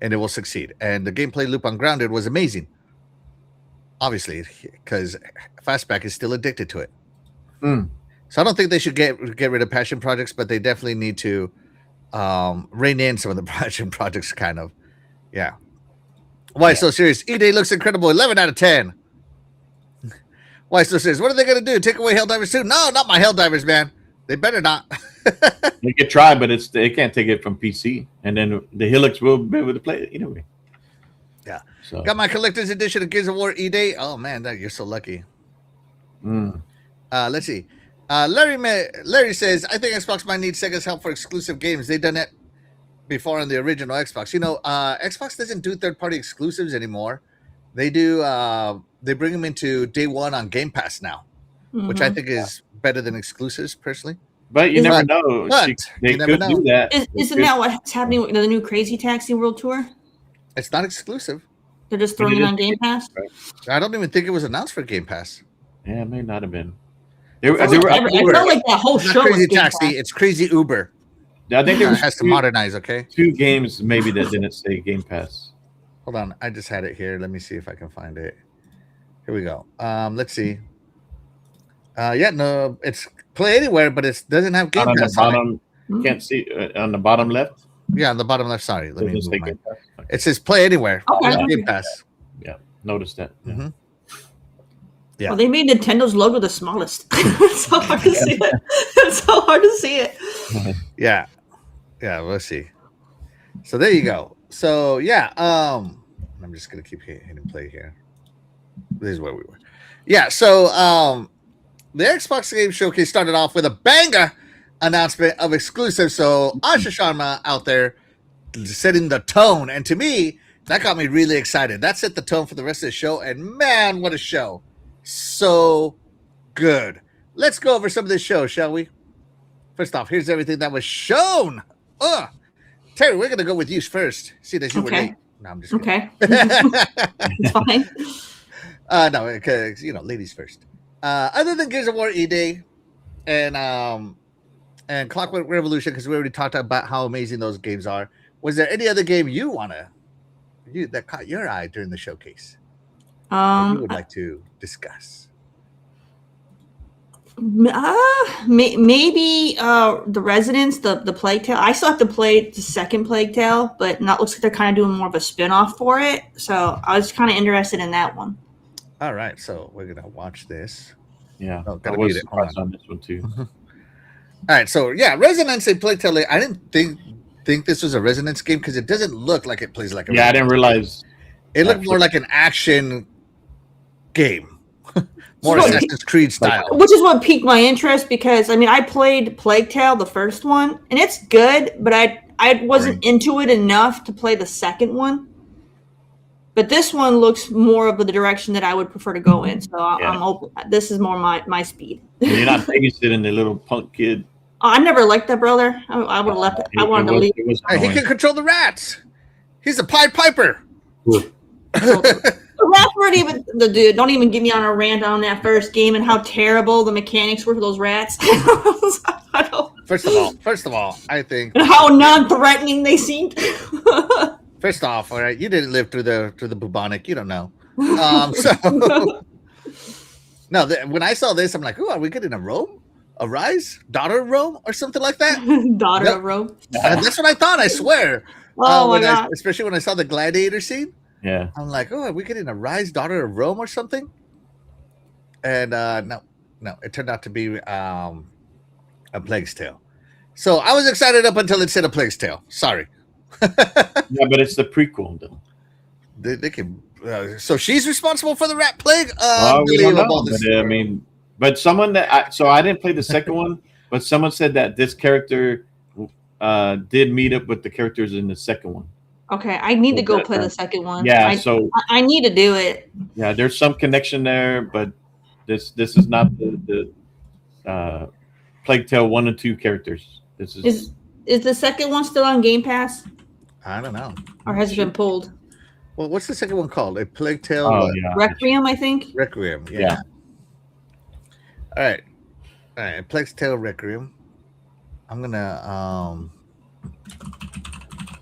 and it will succeed. And the gameplay loop on Grounded was amazing. Obviously, because Fastback is still addicted to it. So I don't think they should get rid of passion projects, but they definitely need to rein in some of the passion projects, kind of. Yeah. Why so serious? E-Day looks incredible. 11 out of 10. Why so serious? What are they going to do? Take away Helldivers 2? No, not my Helldivers, man. They better not. They could try, but they can't take it from PC. And then the Helix will be able to play it anyway. Yeah. So. Got my collector's edition of Gears of War E-Day. Oh, man, you're so lucky. Let's see. Larry says, I think Xbox might need Sega's help for exclusive games. They've done it before on the original Xbox. Xbox doesn't do third-party exclusives anymore. They do. They bring them into day one on Game Pass now, which I think is better than exclusives, personally. But you never know. They could do that. Isn't that what's happening with the new Crazy Taxi World Tour? It's not exclusive. They're just throwing it on Game Pass? Right. I don't even think it was announced for Game Pass. Yeah, it may not have been. I felt like that whole show Crazy Taxi. It's Crazy Uber. I think there has to modernize, okay? 2 games maybe that didn't say Game Pass. Hold on. I just had it here. Let me see if I can find it. Here we go. Let's see. Yeah, no, it's play anywhere, but it doesn't have Game on Pass the on it. bottom. Can't see on the bottom left. Yeah, on the bottom left. Sorry, let me Does it move say mine. Game Pass? Okay. It says play anywhere. Okay. Not Game Pass. Yeah, notice that. Yeah. Mm-hmm. Yeah. Well, they made Nintendo's logo the smallest. It's so hard to see it. It's so hard to see it. Yeah. Yeah, we'll see. So there you go. So yeah, I'm just gonna keep hitting play here. This is where we were. Yeah, so the Xbox Game Showcase started off with a banger announcement of exclusives. So Asha Sharma out there setting the tone, and to me, that got me really excited. That set the tone for the rest of the show, and man, what a show! So good. Let's go over some of this show, shall we? First off, here's everything that was shown. Terry, we're gonna go with you first. See that you were late. No, I'm just kidding. It's fine. No, because ladies first. Other than Gears of War E-Day and Clockwork Revolution, because we already talked about how amazing those games are. Was there any other game that caught your eye during the showcase? That you would like to discuss? Maybe the Residents, the Plague Tale. I still have to play the second Plague Tale, but looks like they're kind of doing more of a spin-off for it. So I was kind of interested in that one. All right, so we're gonna watch this. Yeah, I was surprised on this one too. All right, so yeah, Resonance and Plague Tale. I didn't think this was a Resonance game because it doesn't look like it plays like a. Yeah, I didn't realize. It looked more like an action game. More Assassin's Creed style. Which is what piqued my interest because, I played Plague Tale, the first one, and it's good, but I wasn't into it enough to play the second one. But this one looks more of the direction that I would prefer to go in. So I'm open. This is more my speed. You're not babysitting the little punk kid. I never liked that brother. I would have left it. I wanted to leave. He can control the rats. He's a Pied Piper. The rats weren't even the dude. Don't even get me on a rant on that first game and how terrible the mechanics were for those rats. First of all, I think and how non-threatening they seemed. First off, all right, you didn't live through the bubonic. You don't know. No, when I saw this, I'm like, "Oh, are we getting a Rome, a Rise, Daughter of Rome, or something like that?" Daughter of Rome. That's what I thought. I swear. Oh my god! Especially when I saw the gladiator scene. Yeah. I'm like, "Oh, are we getting a Rise, Daughter of Rome, or something?" And no, it turned out to be a Plague's Tale. So I was excited up until it said a Plague's Tale. Sorry. Yeah, but it's the prequel though. They can. So she's responsible for the rat plague. We don't know, but someone that I didn't play the second one, but someone said that this character did meet up with the characters in the second one. Okay, I need to go play the second one. Yeah, I need to do it. Yeah, there's some connection there, but this is not the Plague Tale 1 and 2 characters. This is the second one still on Game Pass? I don't know. Or has it been pulled? Well, what's the second one called? A Plague Tale? Requiem, I think. Requiem, yeah. All right. Plague Tale Requiem. I'm gonna.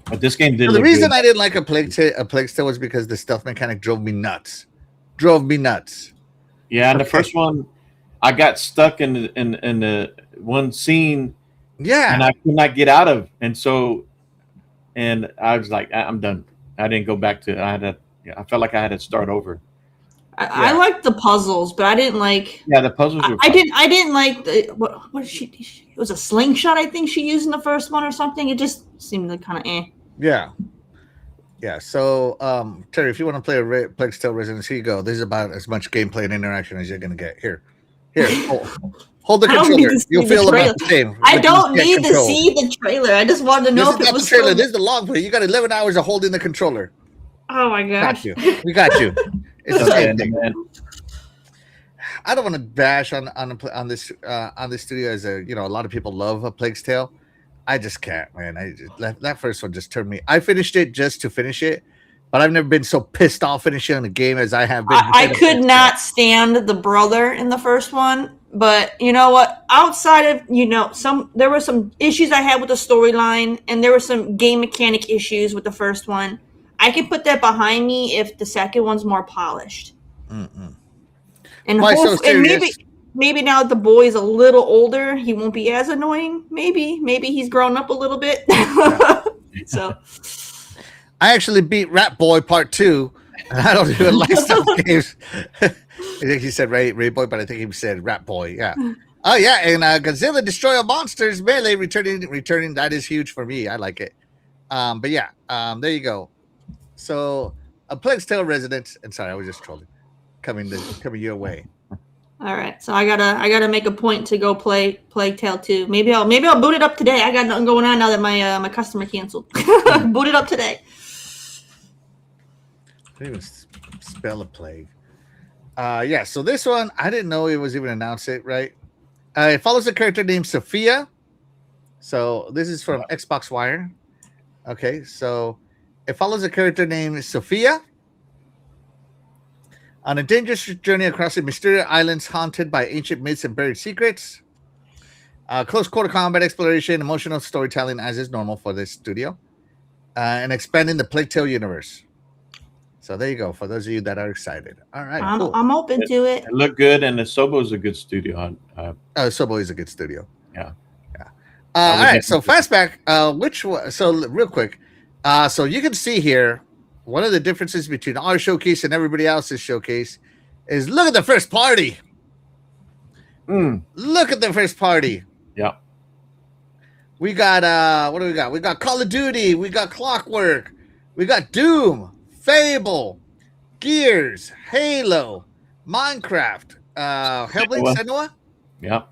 But this game did. The reason I didn't like a Plague Tale was because the stealth mechanic drove me nuts. Yeah, and the first one, I got stuck in the one scene. Yeah, and I could not get out of, and I was like, I'm done. I didn't go back to. I felt like I had to start over. I liked the puzzles, but I didn't like. Yeah, the puzzles were. I didn't like the what she. It was a slingshot, I think she used in the first one or something. It just seemed like kind of eh. Yeah. So, Terry, if you want to play a Plague Tale Resonance, here you go. This is about as much gameplay and interaction as you're gonna get. Here. Hold the controller. You'll feel about the same. I don't need to see the trailer. I just wanted to know if it was the trailer. This is the long play. You got 11 hours of holding the controller. Oh my gosh. We got you. It's the same thing. I don't want to bash on this studio as a lot of people love a Plague's Tale. I just can't, man. That first one just turned me. I finished it just to finish it, but I've never been so pissed off finishing a game as I have been. I could not stand the brother in the first one, but you know what? Outside of there were some issues I had with the storyline, and there were some game mechanic issues with the first one. I can put that behind me if the second one's more polished. Mm-mm. And why so serious? maybe now that the boy is a little older, he won't be as annoying. Maybe he's grown up a little bit. So, I actually beat Rat Boy Part 2, and I don't even like some games. I think he said Ray Boy, but I think he said Rat Boy. Yeah. Oh yeah, and Godzilla Destroy All Monsters Melee returning. That is huge for me. I like it. But yeah, there you go. So a Plague's Tale resident, and sorry, I was just trolling. Coming your way. All right, so I gotta make a point to go play Plague Tale 2. Maybe I'll boot it up today. I got nothing going on now that my customer canceled. Boot it up today. I didn't even spell a plague. Yeah, so this one I didn't know it was even announced it right. It follows a character named Sophia. So this is from Xbox Wire. Okay, so it follows a character named Sophia on a dangerous journey across the mysterious islands haunted by ancient myths and buried secrets. Close quarter combat exploration, emotional storytelling as is normal for this studio. And expanding the Plague Tale universe. So there you go. For those of you that are excited. All right, cool. I'm open to it. It looked good, and the Sobo is a good studio. Sobo is a good studio. Yeah. All right, so Fastback, which one? So real quick, so you can see here, one of the differences between our showcase and everybody else's showcase is look at the first party. Look at the first party. Yeah. We got what do we got? We got Call of Duty, we got Clockwork, we got Doom, Fable, Gears, Halo, Minecraft, Hellblade Senua. Yeah.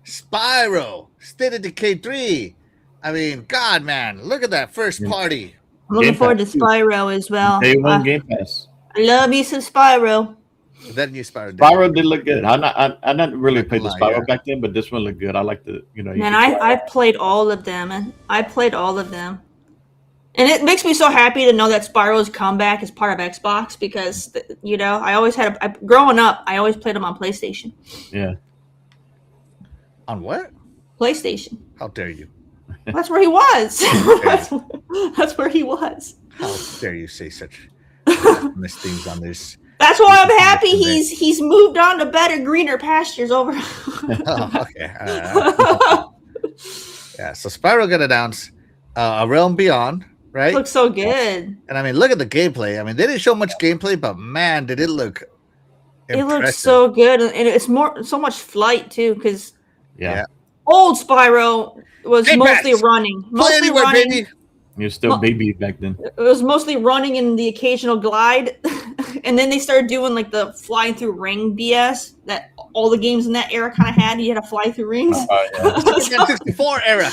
Spyro, State of Decay 3. I mean, God, man, look at that first party. I'm looking forward to Spyro as well. Day one Game Pass. I love me some Spyro. That new Spyro. Spyro did look good. I not really played the Spyro back then, but this one looked good. I like the Man, I played all of them, and it makes me so happy to know that Spyro's comeback is part of Xbox because I always growing up, I always played them on PlayStation. Yeah. On what? PlayStation. How dare you? That's where he was. That's where he was. How dare you say such miss things on this? That's why I'm happy he's moved on to better, greener pastures over. Oh, okay. Yeah, so Spyro got announced. A Realm Beyond, right? Looks so good. And I mean, look at the gameplay. I mean, they didn't show much gameplay, but man, did it look impressive. It looks so good, and it's so much flight too, because yeah. Old Spyro was mostly running. Baby. You were still baby back then. It was mostly running and the occasional glide. And then they started doing like the flying through ring BS that all the games in that era kind of had. You had to fly through rings. Yeah. 64 era.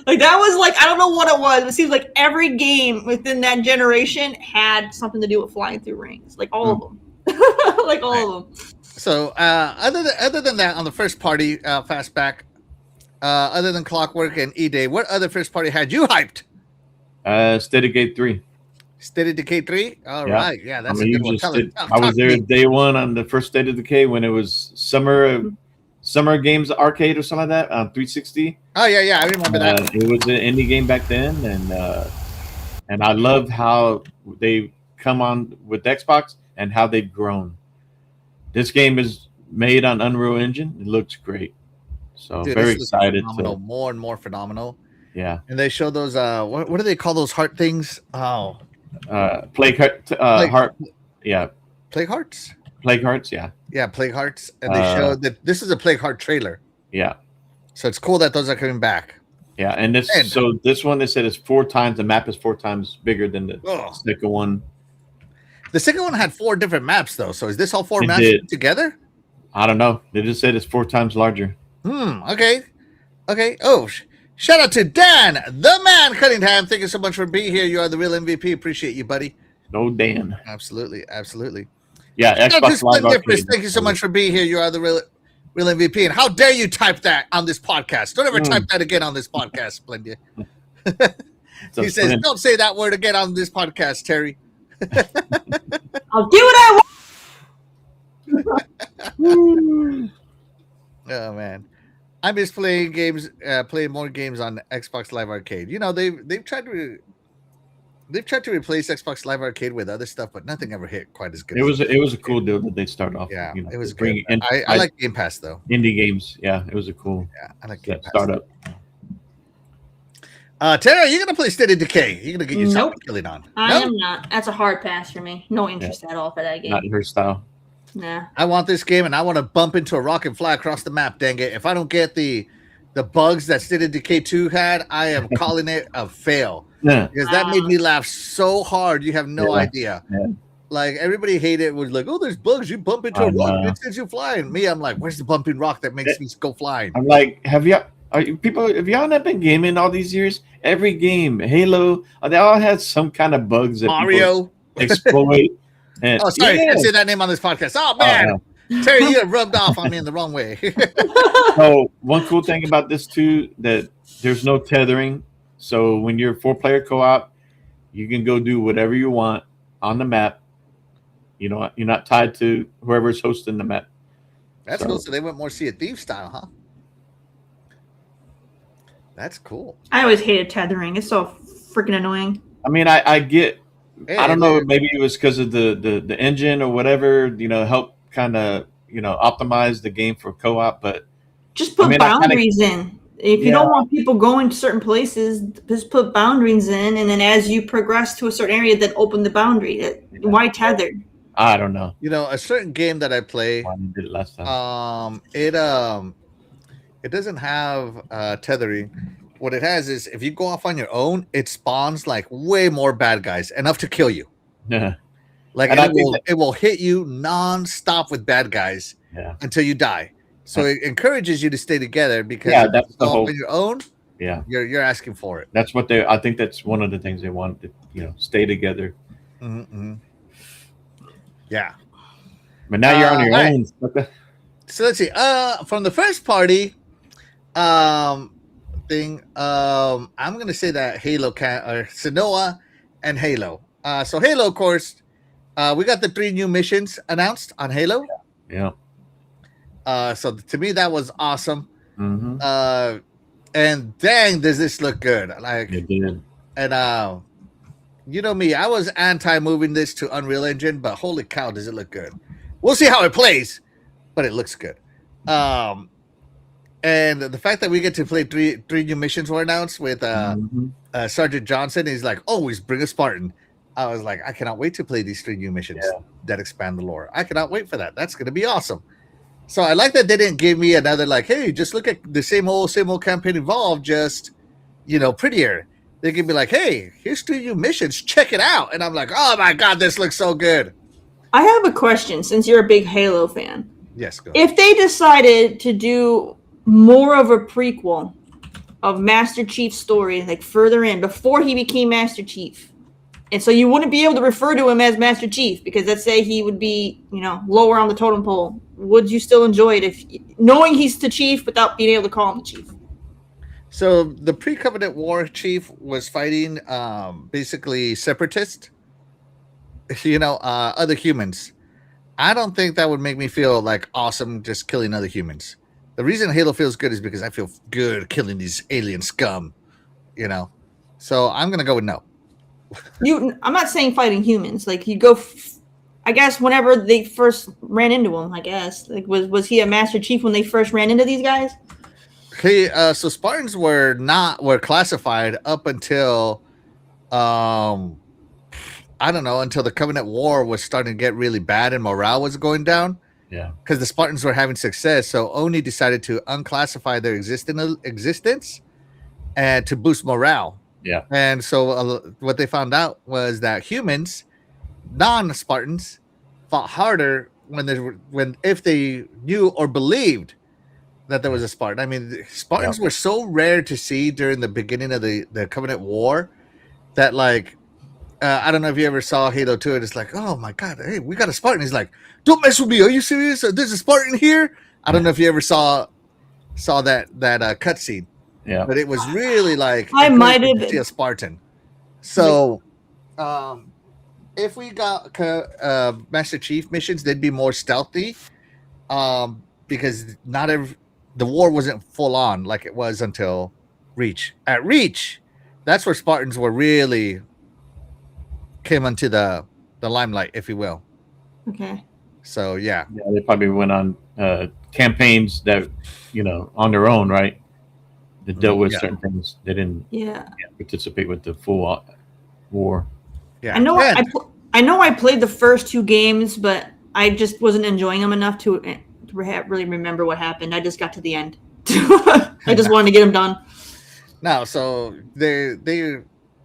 Like that was like, I don't know what it was. It seems like every game within that generation had something to do with flying through rings. Like all of them. Like all of them. So other than that, on the first party, Fastback, other than Clockwork and E-Day, what other first party had you hyped? State of Decay 3. State of Decay 3? All right. Yeah, that's a good one. I was there day one on the first State of Decay when it was Summer Games Arcade or something like that on 360. Oh, yeah. I remember that. It was an indie game back then. And I love how they come on with Xbox and how they've grown. This game is made on Unreal Engine. It looks great. So very excited. More and more phenomenal. Yeah. And they show those what do they call those heart things? Oh. Plague Heart. Yeah. Plague Hearts? Plague Hearts, yeah. Yeah, Plague Hearts. And they showed that this is a Plague Heart trailer. Yeah. So it's cool that those are coming back. Yeah, and this one they said is 4 times, the map is 4 times bigger than the second one. The second one had 4 different maps though. So is this all 4 maps together? I don't know. They just said it's 4 times larger. Okay. Oh, shout out to Dan, the man Cunningham. Thank you so much for being here. You are the real MVP. Appreciate you, buddy. No, Dan. Absolutely. Yeah, Xbox Live Arcade. Thank you so much for being here. You are the real MVP. And how dare you type that on this podcast? Don't ever type that again on this podcast, Splendia. He says, don't say that word again on this podcast, Terry. I'll do what I want. Oh man, I miss playing games, playing more games on Xbox Live Arcade. You know, they've tried to They've tried to replace Xbox Live Arcade with other stuff, but nothing ever hit quite as good. It was a cool deal that they started off. Yeah, you know, it was bringing good. I like Game Pass though. Indie games, yeah, it was a cool. Yeah, I like Game Pass. Startup. Tara, you're gonna play State of Decay. You're gonna get your zombie killing on. I am not. That's a hard pass for me. No interest at all for that game. Not her style. Nah. I want this game, and I want to bump into a rock and fly across the map. Dang it! If I don't get the bugs that State of Decay 2 had, I am calling it a fail. Yeah. Because that made me laugh so hard. You have no idea. Yeah. Like everybody hated it. Was like, oh, there's bugs. You bump into a rock, it sends you flying. Me, I'm like, where's the bumping rock that makes me go flying? I'm like, have y'all not been gaming all these years? Every game, Halo, they all had some kind of bugs that Mario exploit. And, oh, sorry, I can't say that name on this podcast. Oh man, Terry, you rubbed off on me in the wrong way. So one cool thing about this too, that there's no tethering. So when you're 4-player co-op, you can go do whatever you want on the map. You know, you're not tied to whoever's hosting the map. That's cool. So they went more Sea of Thieves style, huh? That's cool. I always hated tethering. It's so freaking annoying. I mean, I get. Hey, I don't know. Maybe it was because of the engine or whatever. You know, help kind of optimize the game for co-op. But just put boundaries in. If you don't want people going to certain places, just put boundaries in, and then as you progress to a certain area, then open the boundary. Why tethered? I don't know. A certain game that I play. I did it last time. It doesn't have tethering. What it has is if you go off on your own, it spawns like way more bad guys, enough to kill you. Yeah. Like it will hit you non-stop with bad guys until you die. So it encourages you to stay together because that's the whole on your own. Yeah, you're asking for it. That's what I think that's one of the things they want to stay together. Mm-hmm. Yeah, but now you're on your own. Right. So let's see. From the first party, thing, I'm gonna say that Halo Sanoa and Halo. So Halo, of course, we got the 3 new missions announced on Halo. Yeah. So to me that was awesome. Mm-hmm. And dang, does this look good? Like it did. And you know me, I was anti moving this to Unreal Engine, but holy cow, does it look good? We'll see how it plays, but it looks good. And the fact that we get to play three new missions were announced with Sergeant Johnson. He's like, always bring a Spartan. I was like, I cannot wait to play these 3 new missions that expand the lore. I cannot wait for that. That's going to be awesome. So I like that they didn't give me another like, hey, just look at the same old campaign involved, just prettier. They can be like, hey, here's 3 new missions. Check it out. And I'm like, oh my God, this looks so good. I have a question since you're a big Halo fan. Yes, go ahead. If they decided to do more of a prequel of Master Chief's story, like further in, before he became Master Chief, and so you wouldn't be able to refer to him as Master Chief because let's say he would be, lower on the totem pole. Would you still enjoy it if knowing he's the Chief without being able to call him the Chief? So the pre-Covenant War Chief was fighting basically separatists, other humans. I don't think that would make me feel like awesome just killing other humans. The reason Halo feels good is because I feel good killing these alien scum, So I'm gonna go with no. I'm not saying fighting humans. Like you go, I guess whenever they first ran into him, I guess like was he a Master Chief when they first ran into these guys? Okay, so Spartans were classified up until, I don't know, until the Covenant War was starting to get really bad and morale was going down. Yeah, because the Spartans were having success, so Oni decided to unclassify their existence and to boost morale. Yeah, and so what they found out was that humans, non-Spartans, fought harder if they knew or believed that there was a Spartan. I mean, Spartans were so rare to see during the beginning of the Covenant War that like. I don't know if you ever saw Halo 2. And it's like, oh my God, hey, we got a Spartan. He's like, don't mess with me. Are you serious? There's a Spartan here. I don't know if you ever saw that cutscene. Yeah, but it was really like I might have see a Spartan. So, if we got Master Chief missions, they'd be more stealthy, because the war wasn't full on like it was until Reach. At Reach, that's where Spartans were really came into the limelight, if you will. Okay. So yeah, they probably went on campaigns that on their own, right? That dealt with certain things. They didn't participate with the full war. Yeah, I know I played the first 2 games, but I just wasn't enjoying them enough to really remember what happened. I just got to the end. I just wanted to get them done. No, so the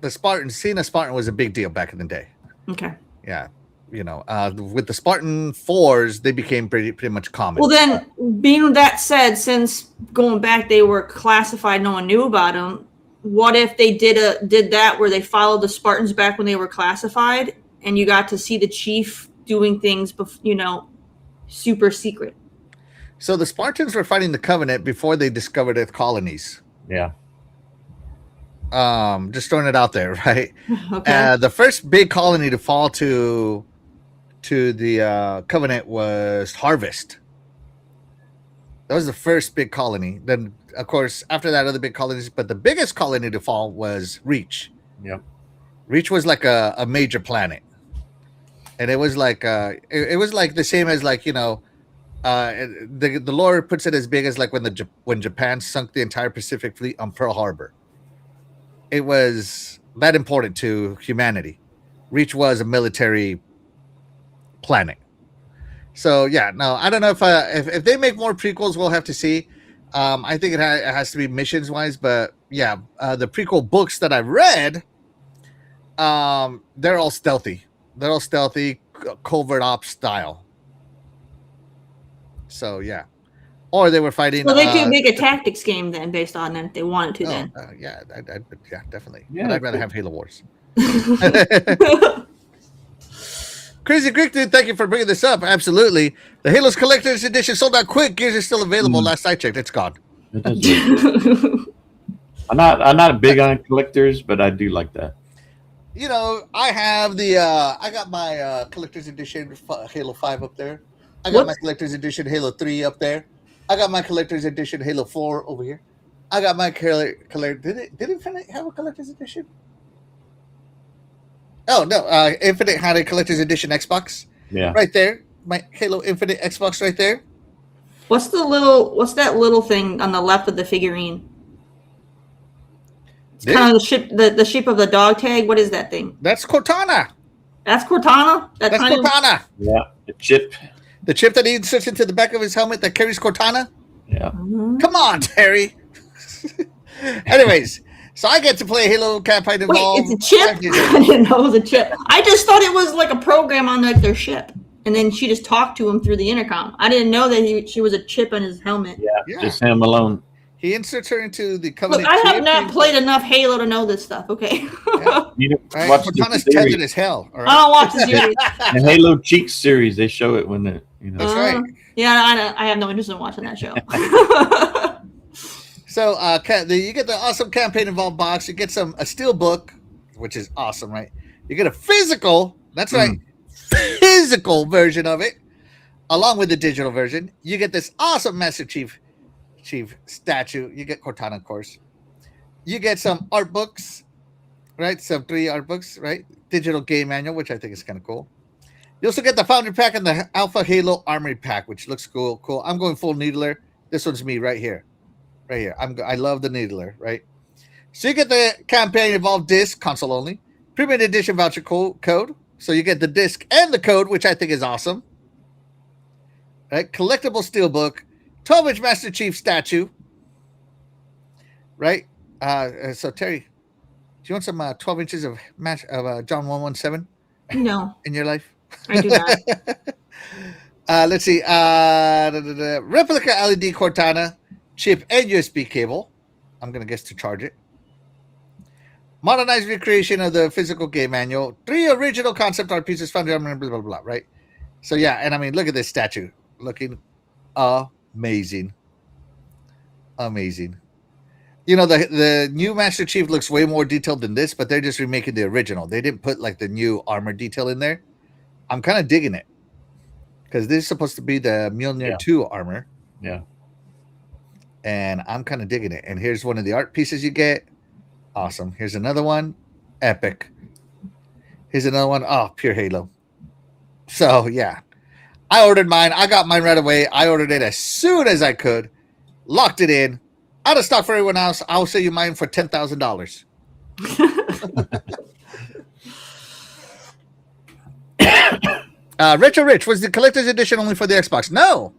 Spartans, seeing a Spartan was a big deal back in the day. Okay. Yeah. With the Spartan 4s, they became pretty much common. Well, then, being that said, since going back, they were classified, no one knew about them. What if they did that where they followed the Spartans back when they were classified, and you got to see the chief doing things, super secret? So the Spartans were fighting the Covenant before they discovered Earth colonies. Yeah. Just throwing it out there, right? Okay. The first big colony to fall to the Covenant was Harvest. That was the first big colony. Then, of course, after that, other big colonies. But the biggest colony to fall was Reach. Yep. Reach was like a major planet, and it was like it was like the same as the lore puts it as big as like when Japan sunk the entire Pacific Fleet on Pearl Harbor. It was that important to humanity. Reach was a military planet. So yeah, no, I don't know if they make more prequels, we'll have to see. I think it has to be missions wise, but yeah, the prequel books that I've read, they're all stealthy. They're all stealthy, covert ops style. So yeah, or they were fighting. Well, they could make a tactics game then, based on that if they wanted to. Then yeah, definitely. Yeah, but I'd rather have Halo Wars. Crazy Greek dude, thank you for bringing this up. Absolutely. The Halo's Collector's Edition sold out quick. Gears is still available. Last I checked, it's gone. I'm not big on collectors, but I do like that. I have I got my Collector's Edition Halo 5 up there. I got my Collector's Edition Halo 3 up there. I got my Collector's Edition Halo 4 over here. I got my Did Infinite have a Collector's Edition? Oh no, Infinite had a Collector's Edition Xbox. Yeah, right there, my Halo Infinite Xbox right there. What's that little thing on the left of the figurine? It's kind of the shape of the dog tag. What is that thing? That's Cortana. That's Cortana. That's Cortana. Yeah, the chip that he inserts into the back of his helmet that carries Cortana. Yeah. Mm-hmm. Come on, Terry. Anyways. So I get to play Halo campaign involved. Wait, it's a chip? I didn't know it was a chip. I just thought it was like a program on their ship. And then she just talked to him through the intercom. I didn't know that she was a chip on his helmet. Yeah. Just him alone. He inserts her into the Covenant. Look, I have not played enough Halo to know this stuff, okay? Yeah. Cortana's tempted as hell. All right? I don't watch the series. The Halo Cheeks series, they show it when That's right. Yeah, I have no interest in watching that show. So you get the awesome campaign involved box. You get a steel book, which is awesome, right? You get a physical, that's right, physical version of it, along with the digital version. You get this awesome Master Chief statue. You get Cortana, of course. You get some art books, right? Some 3 art books, right? Digital game manual, which I think is kind of cool. You also get the Foundry Pack and the Alpha Halo Armory Pack, which looks cool. I'm going full Needler. This one's me right here. Right here. I love the Needler, right? So you get the campaign involved disc, console only, premium edition voucher code. So you get the disc and the code, which I think is awesome. Right? Collectible steelbook, 12-inch Master Chief statue. Right? So Terry, do you want some 12 inches of John 117? No. In your life? I do not. Let's see. Replica LED Cortana. Chip and USB cable. I'm going to guess to charge it. Modernized recreation of the physical game manual. 3 original concept art pieces found in blah, blah, blah, right? So, yeah, and I mean, look at this statue. Looking amazing. Amazing. The new Master Chief looks way more detailed than this, but they're just remaking the original. They didn't put, like, the new armor detail in there. I'm kind of digging it. Because this is supposed to be the Mjolnir 2 armor. Yeah. And I'm kind of digging it. And here's one of the art pieces you get. Awesome. Here's another one. Epic. Here's another one. Oh, pure Halo. So yeah, I ordered mine. I got mine right away. I ordered it as soon as I could. Locked it in. Out of stock for everyone else. I'll sell you mine for $10,000. Retro Rich, was the collector's edition only for the Xbox? No,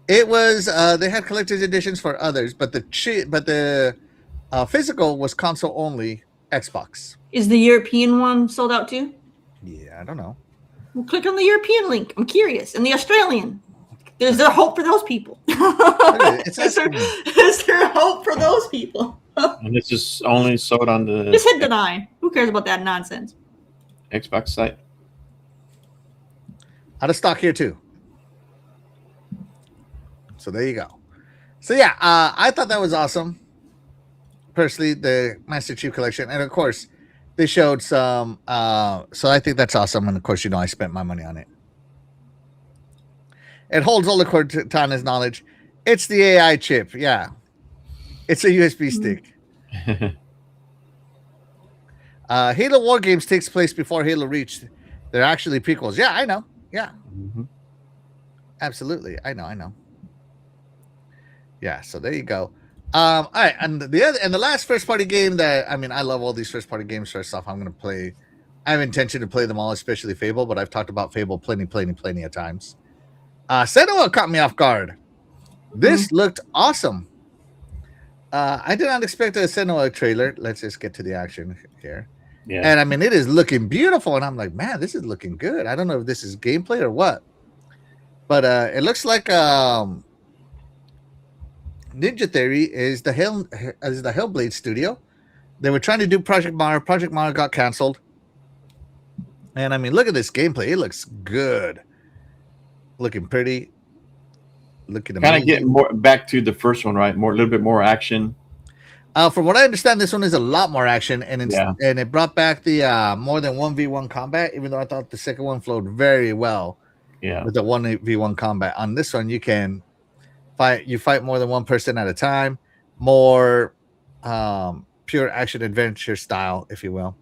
it was. They had collector's editions for others, but the physical was console only Xbox. Is the European one sold out too? Yeah, I don't know. Well, click on the European link. I'm curious. And the Australian. Is there hope for those people? Is there hope for those people? And it's just only sold on the... Just hit deny. Who cares about that nonsense? Xbox site. Out of stock here too. So there you go. So yeah, I thought that was awesome. Personally, the Master Chief Collection. And of course, they showed some... so I think that's awesome. And of course, I spent my money on it. It holds all the Cortana's knowledge. It's the AI chip. Yeah. It's a USB stick. Halo War Games takes place before Halo Reach. They're actually prequels. Yeah, I know. Yeah. Mm-hmm. Absolutely. I know. Yeah, so there you go. All right, and the last first party game that I love all these first party games. First off, I'm gonna play. I have intention to play them all, especially Fable, but I've talked about Fable plenty of times. Senua caught me off guard. This looked awesome. I did not expect a Senua trailer. Let's just get to the action here. Yeah. And it is looking beautiful. And I'm like, man, this is looking good. I don't know if this is gameplay or what. But it looks like Ninja Theory is the Hellblade studio. They were trying to do Project Mara. Project Mara got canceled. And look at this gameplay. It looks good. Looking pretty. Looking amazing. Kind of getting more back to the first one, right? A little bit more action. From what I understand, this one is a lot more action, and it brought back the more than 1v1 combat. Even though I thought the second one flowed very well, with the 1v1 combat. On this one, you can fight more than one person at a time, more pure action adventure style, if you will.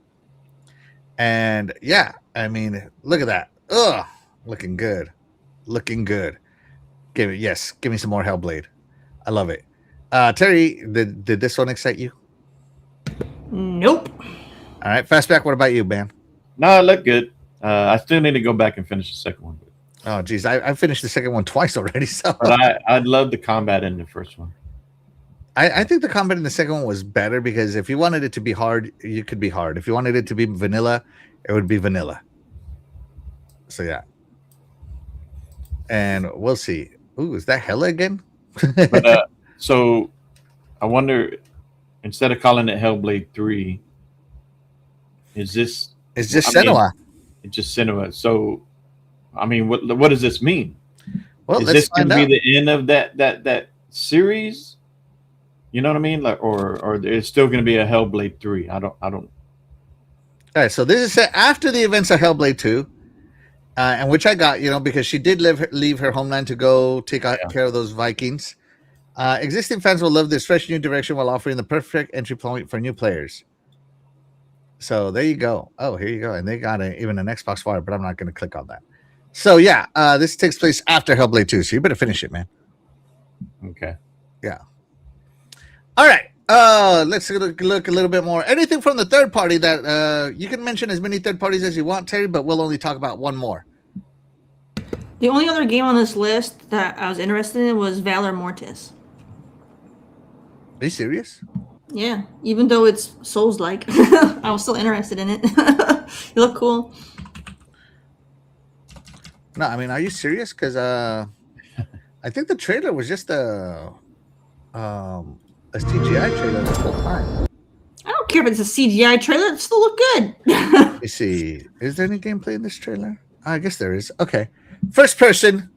And yeah, look at that. Ugh, looking good. Give me some more Hellblade. I love it. Terry, did this one excite you? Nope. All right, Fastback, what about you, man? No, it looked good. I still need to go back and finish the second one. Oh, geez, I finished the second one twice already. So, but I love the combat in the first one. I think the combat in the second one was better because if you wanted it to be hard, you could be hard. If you wanted it to be vanilla, it would be vanilla. So yeah. And we'll see. Ooh, is that Hella again? But, so I wonder, instead of calling it Hellblade 3, is this Senua? It's just Senua. So, what does this mean? Well, is this going to be the end of that series? You know what I mean? Like, or there's still going to be a Hellblade 3? I don't. All right. So this is set after the events of Hellblade 2. And which I got, because she did leave her homeland to go take care of those Vikings. Existing fans will love this fresh new direction while offering the perfect entry point for new players. So there you go. Oh, here you go. And they got even an Xbox Fire, but I'm not going to click on that. So yeah, this takes place after Hellblade 2, so you better finish it, man. Okay. Yeah. All right. Let's look a little bit more. Anything from the third party that you can mention as many third parties as you want, Terry, but we'll only talk about one more. The only other game on this list that I was interested in was Valor Mortis. Are you serious? Yeah, even though it's Souls-like, I was still interested in it. It looked cool. No, are you serious? Because I think the trailer was just a CGI trailer the whole time. I don't care if it's a CGI trailer; it still look good. Let me see. Is there any gameplay in this trailer? I guess there is. Okay, first person,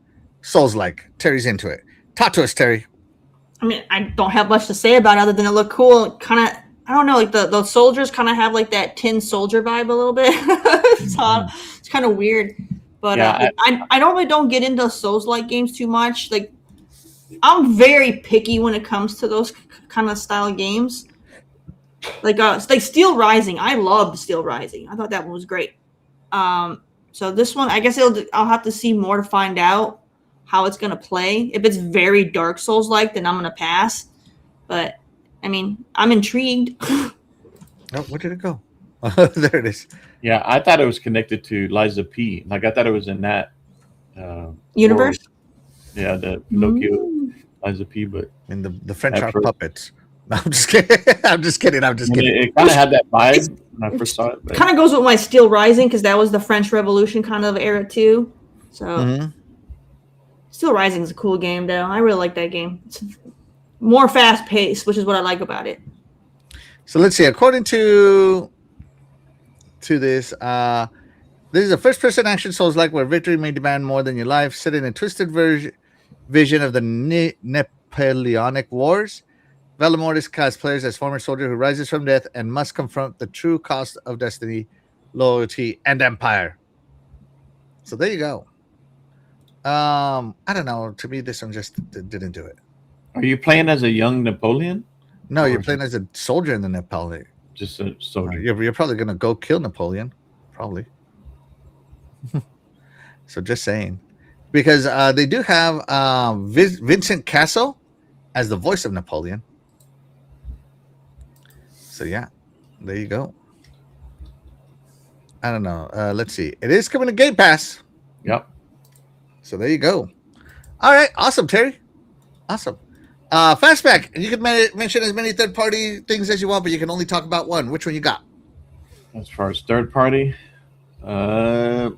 Souls-like. Terry's into it. Talk to us, Terry. I don't have much to say about it other than it looked cool. Kind of, I don't know, like the soldiers kind of have like that Tin Soldier vibe a little bit. It's kind of weird, but yeah, I normally don't get into Souls-like games too much. Like, I'm very picky when it comes to those kind of style games. Like Steel Rising. I loved Steel Rising. I thought that one was great. So this one, I guess I'll have to see more to find out how it's gonna play. If it's very Dark Souls like, then I'm gonna pass. But I mean, I'm intrigued. Oh, where did it go? There it is. Yeah, I thought it was connected to Liza P. Like I thought it was in that universe. World. Yeah, the Pinocchio Liza P. But in the French are puppets. No, I'm just kidding. I'm just kidding. It kind of had that vibe when I first saw it. Kind of goes with my Steel Rising because that was the French Revolution kind of era too. So Steel Rising is a cool game, though. I really like that game. It's more fast paced, which is what I like about it. So let's see. According to this, this is a first-person action Souls-like where victory may demand more than your life, set in a twisted vision of the Napoleonic Wars. Velamortis casts players as former soldier who rises from death and must confront the true cost of destiny, loyalty, and empire. So there you go. I don't know. To me, this one just didn't do it. Are you playing as a young Napoleon? No, you're playing as a soldier in the Napoleon. Just a soldier. You're probably going to go kill Napoleon. Probably. So just saying. Because they do have Vincent Cassel as the voice of Napoleon. So yeah, there you go. I don't know. Let's see. It is coming to Game Pass. Yep. So there you go. All right. Awesome, Terry. Awesome. Fastback. You can mention as many third-party things as you want, but you can only talk about one. Which one you got? As far as third-party, I'm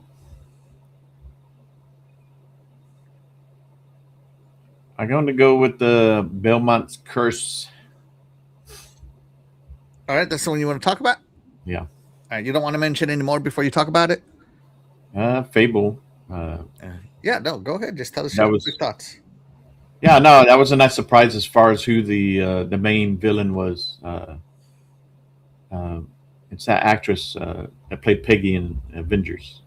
going to go with the Belmont's Curse. All right, that's the one you want to talk about? Yeah. All right, you don't want to mention any more before you talk about it? Fable. Yeah, no, go ahead. Just tell us your thoughts. Yeah, no, that was a nice surprise as far as who the main villain was. It's that actress that played Peggy in Avengers.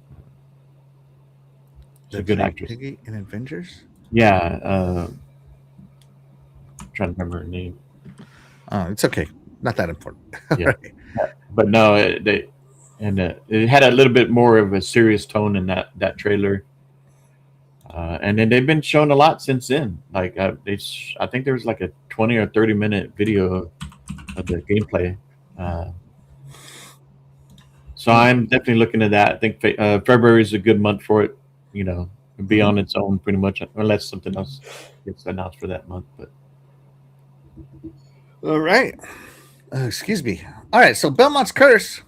She's a good actress. Peggy in Avengers? Yeah. I'm trying to remember her name. Oh, it's okay. Not that important. Yeah. Right. But no, it had a little bit more of a serious tone in that trailer. And then they've been shown a lot since then. Like I think there was like a 20 or 30 minute video of the gameplay. So I'm definitely looking at that. I think February is a good month for it. You know, it'll be on its own pretty much, unless something else gets announced for that month. But all right. Excuse me. All right. So Belmont's Curse,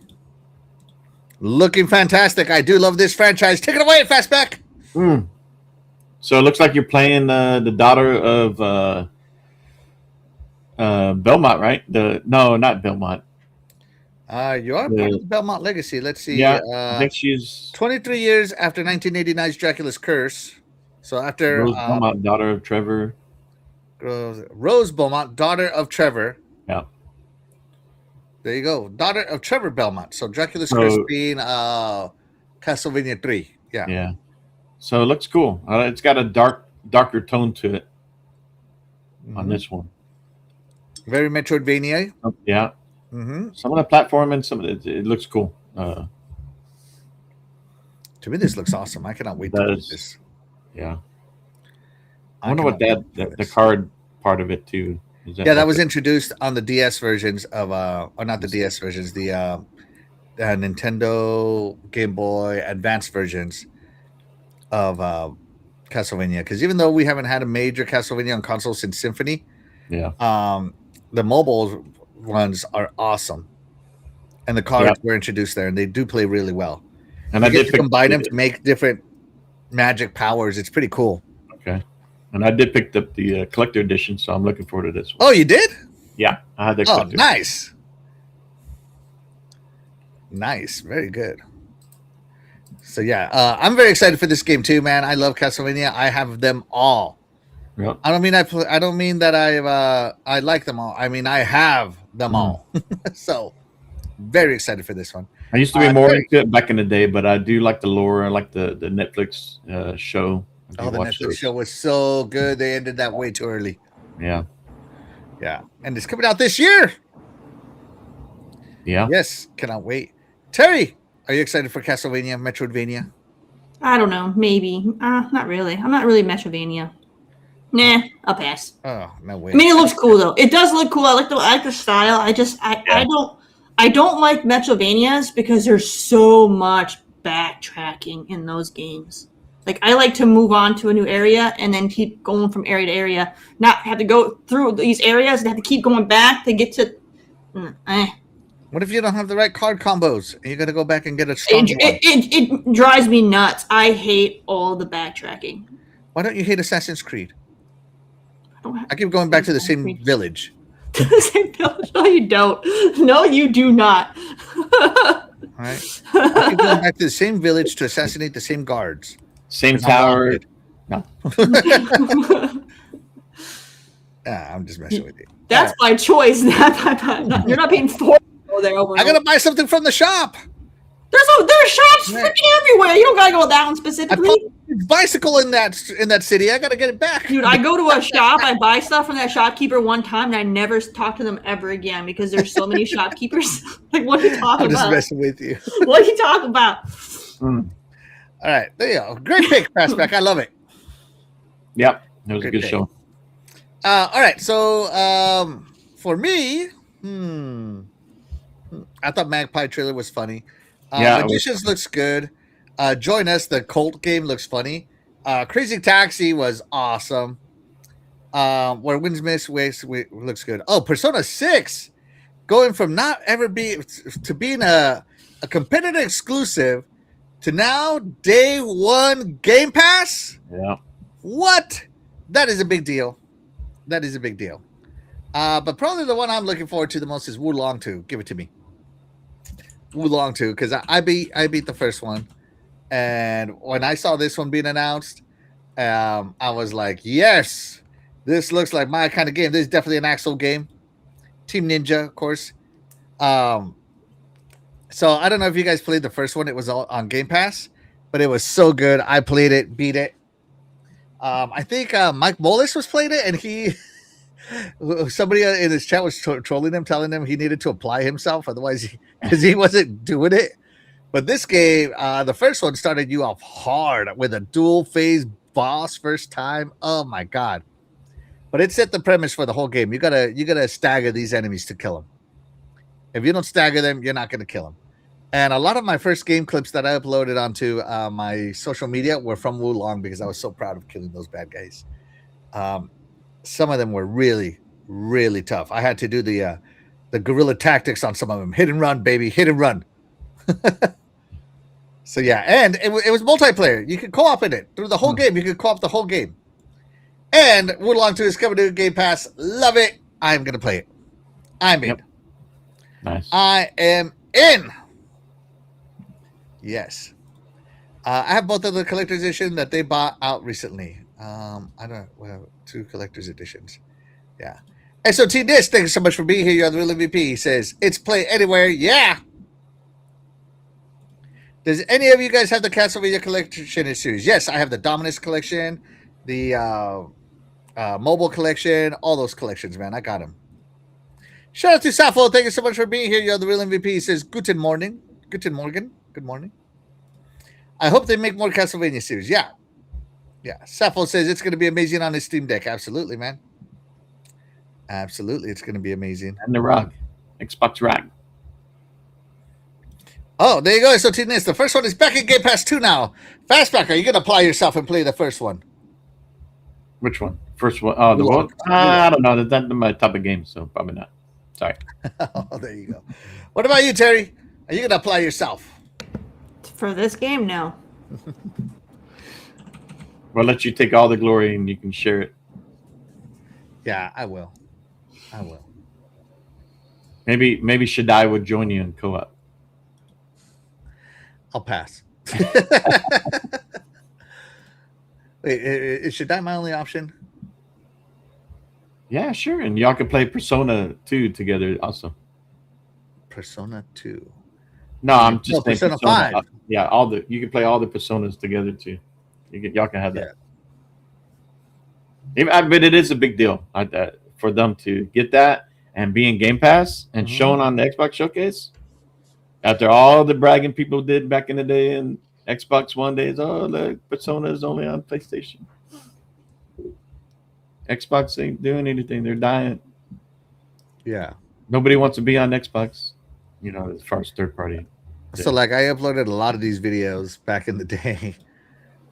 looking fantastic. I do love this franchise. Take it away, Fastback. So it looks like you're playing the daughter of Belmont, right? No, not Belmont. You are part of the Belmont legacy. Let's see. Yeah, I think she's 23 years after 1989's Dracula's Curse. So after Rose Beaumont, daughter of Trevor. Rose Beaumont, daughter of Trevor. Yeah. There you go. Daughter of Trevor Belmont. So Dracula's Curse being Castlevania 3. Yeah. Yeah. So it looks cool. It's got a darker tone to it on this one. Very Metroidvania. Yeah. Some of the platform and some of it looks cool. To me, this looks awesome. I cannot wait to play this. Yeah. I wonder what the card part of it too. That was introduced on the DS versions of or not the DS versions, the Nintendo Game Boy Advanced versions of Castlevania. Because even though we haven't had a major Castlevania on console since Symphony, the mobile ones are awesome, and the cards were introduced there, and they do play really well. And I did combine them to make different magic powers. It's pretty cool. Okay. And I did pick up the collector edition, so I'm looking forward to this one. Oh, you did? Yeah, I had the collector. Nice. Nice. Very good. So, yeah, I'm very excited for this game, too, man. I love Castlevania. I have them all. Yep. I don't mean that I like them all. I mean, I have them all. So, very excited for this one. I used to be more into it back in the day, but I do like the lore. I like the Netflix show. The Netflix show was so good. They ended that way too early. Yeah. Yeah. And it's coming out this year. Yeah. Yes. Cannot wait. Terry, Are you excited for Castlevania, Metroidvania? I don't know. Maybe. Not really. I'm not really Metrovania. Nah, I'll pass. Oh, no way. I mean, it looks cool though. It does look cool. I like the style. I don't like Metrovanias because there's so much backtracking in those games. Like, I like to move on to a new area and then keep going from area to area, not have to go through these areas and have to keep going back to get to. What if you don't have the right card combos and you got to go back and get a strong one? It drives me nuts. I hate all the backtracking. Why don't you hate Assassin's Creed? I keep going back to the same village. The same village? No, you don't. No, you do not. All right. I keep going back to the same village to assassinate the same guards. Same tower. No. I'm just messing with you. That's my choice. You're not being forced to go there. I gotta buy something from the shop. There's shops freaking everywhere. You don't gotta go to that one specifically. I put a bicycle in that city. I gotta get it back. Dude, I go to a shop, I buy stuff from that shopkeeper one time, and I never talk to them ever again because there's so many shopkeepers. Like, what are you talking about? I'm just messing with you. What are you talking about? All right, there you go. Great pick, Fastback. I love it. Yep, it was a good show. All right, so for me, I thought Magpie trailer was funny. Magicians looks good. Join Us, the cult game, looks funny. Crazy Taxi was awesome. Where Winds Miss Waste looks good. Oh, Persona 6, going from not ever being to being a competitive exclusive to now day one Game Pass. Yeah. What? That is a big deal. That is a big deal. But probably the one I'm looking forward to the most is Wulong 2. Give it to me. Wulong 2, because I beat the first one. And when I saw this one being announced, I was like, yes, this looks like my kind of game. This is definitely an Axel game. Team Ninja, of course. So I don't know if you guys played the first one. It was all on Game Pass, but it was so good. I played it, beat it. I think Mike Molis was playing it, and somebody in his chat was trolling him, telling him he needed to apply himself, otherwise, because he wasn't doing it. But this game, the first one started you off hard with a dual phase boss first time. Oh my god! But it set the premise for the whole game. You gotta stagger these enemies to kill them. If you don't stagger them, you're not gonna kill them. And a lot of my first game clips that I uploaded onto my social media were from Wulong because I was so proud of killing those bad guys. Some of them were really, really tough. I had to do the guerrilla tactics on some of them. Hit and run, baby. Hit and run. So, yeah. And it was multiplayer. You could co-op in it. Through the whole game, you could co-op the whole game. And Wulong 2 is coming to Game Pass. Love it. I'm going to play it. I'm in. Yep. Nice. I am in. Yes. I have both of the collector's edition that they bought out recently. I don't well, 2 collector's editions. Yeah. SOT Dish, thank you so much for being here. You're the real MVP. He says, it's play anywhere. Yeah. Does any of you guys have the Castlevania collection series? Yes, I have the Dominus collection, the mobile collection, all those collections, man. I got them. Shout out to Safo. Thank you so much for being here. You're the real MVP. He says, Guten Morgen. Guten Morgen. Good morning. I hope they make more Castlevania series. Yeah. Yeah. Safo says it's going to be amazing on his Steam Deck. Absolutely, man. Absolutely. It's going to be amazing. And the rug. Xbox Rag. Oh, there you go. So, T-Nis, the first one is back in Game Pass 2 now. Fastback, are you going to apply yourself and play the first one? Which one? First one? Oh, the one? I don't know. That's not my type of game, so probably not. Sorry. Oh, there you go. What about you, Terry? Are you going to apply yourself? For this game, no. We'll let you take all the glory and you can share it. Yeah, I will. I will. Maybe Shaddai would join you in co-op. I'll pass. Wait, is Shaddai my only option? Yeah, sure. And y'all can play Persona 2 together also. Persona 2. No, I'm just saying Persona 5. Yeah, you can play all the Personas together too. Y'all can have that. Yeah. But it is a big deal for them to get that and be in Game Pass and shown on the Xbox Showcase. After all the bragging people did back in the day in Xbox One days, oh, the Persona is only on PlayStation. Xbox ain't doing anything. They're dying. Yeah. Nobody wants to be on Xbox, as far as third party. So, like, I uploaded a lot of these videos back in the day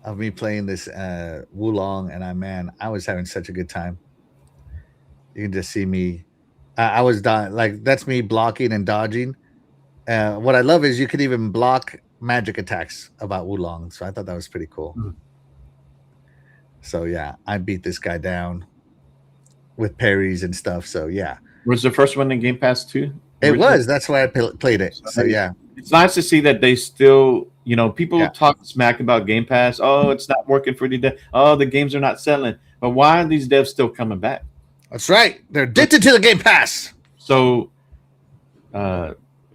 of me playing this Wulong, and I was having such a good time. You can just see me. I was dying. Like, that's me blocking and dodging. What I love is you could even block magic attacks about Wulong. So I thought that was pretty cool. So yeah, I beat this guy down with parries and stuff. So yeah. Was the first one in Game Pass too? It was. That's why I played it. So yeah. It's nice to see that they still, people talk smack about Game Pass. Oh, it's not working for the devs. Oh, the games are not selling. But why are these devs still coming back? That's right. They're addicted to the Game Pass. So,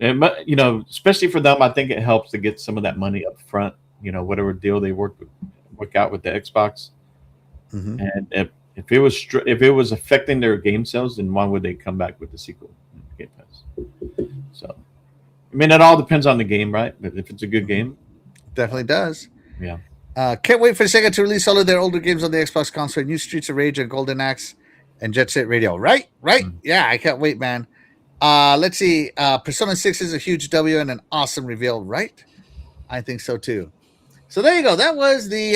especially for them, I think it helps to get some of that money up front. Whatever deal they work out with the Xbox. Mm-hmm. And if it was affecting their game sales, then why would they come back with the sequel? Game Pass. So, it all depends on the game, right? But if it's a good game, definitely does. Yeah. Can't wait for Sega to release all of their older games on the Xbox console. New Streets of Rage and Golden Axe and Jet Set Radio. Right? Mm-hmm. Yeah, I can't wait, man. Let's see. Persona 6 is a huge W and an awesome reveal, right? I think so too. So there you go. That was the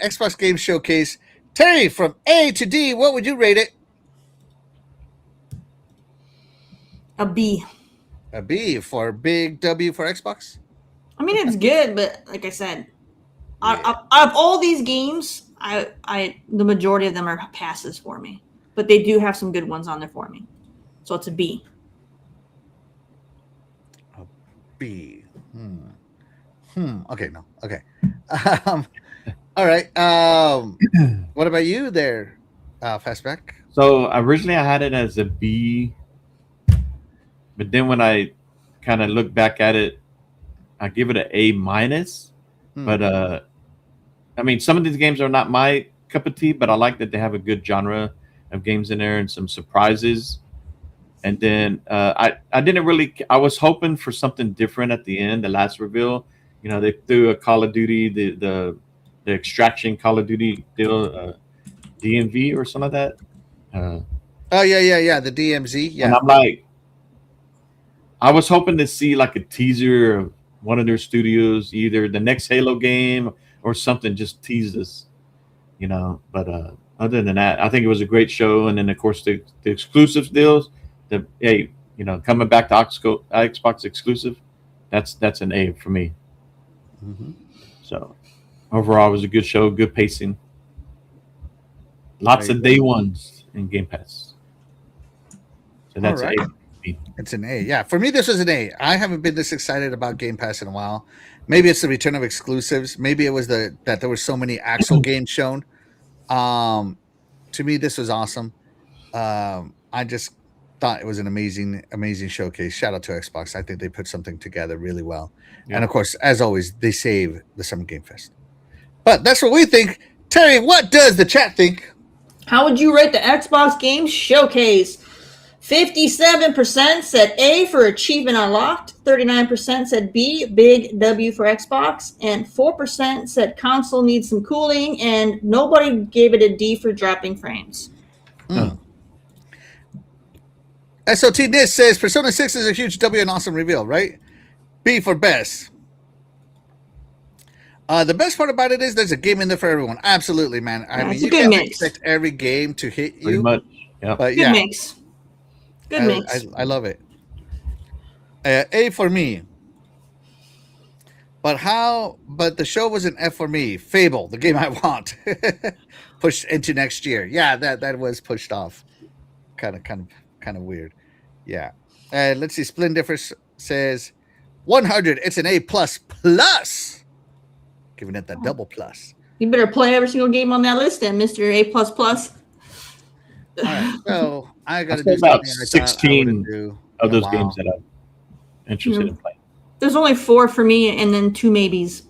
Xbox Game Showcase. Terry, from A to D, what would you rate it? A B. A B for big W for Xbox? It's good, but like I said, out of all these games, the majority of them are passes for me. But they do have some good ones on there for me. So it's a B. A B. Okay, no. Okay. All right. What about you there, Fastback? So originally I had it as a B, but then when I kind of look back at it, I give it an A minus. But some of these games are not my cup of tea, but I like that they have a good genre of games in there and some surprises. And then I didn't really. I was hoping for something different at the end. The last reveal, they threw a Call of Duty, the Extraction Call of Duty deal, DMV or something like that. The DMZ. Yeah. And I'm like, I was hoping to see like a teaser of one of their studios, either the next Halo game or something, just teased us, But other than that, I think it was a great show. And then of course the exclusive deals, coming back to Xbox exclusive, that's an A for me. Mm-hmm. So overall, it was a good show, good pacing. Lots of day ones in Game Pass. So that's right. A. It's an A. Yeah, for me, this was an A. I haven't been this excited about Game Pass in a while. Maybe it's the return of exclusives. Maybe it was that there were so many actual games shown. To me, this was awesome. I just thought it was an amazing showcase. Shout out to Xbox. I think they put something together really well. Yeah. And of course, as always, they save the Summer Game Fest. But that's what we think. Terry, what does the chat think? How would you rate the Xbox Game Showcase? 57% said A for achievement unlocked, 39% said B, big W for Xbox, and 4% said console needs some cooling, and nobody gave it a D for dropping frames. SOT Nis says Persona 6 is a huge W and awesome reveal, right? B for best. The best part about it is there's a game in there for everyone. Absolutely, man. You can't expect every game to hit you. Pretty much. Yeah. But good mix. Good mix. I love it. A for me. But the show was an F for me. Fable, the game I want. Pushed into next year. Yeah, that was pushed off. Kind of weird. Yeah. And let's see. Splendifer says 100. It's an A plus. Giving it that double plus. You better play every single game on that list then, Mr. A++. All right. So I got to do about 16 of those games that I'm interested in playing. There's only 4 for me and then 2 maybes.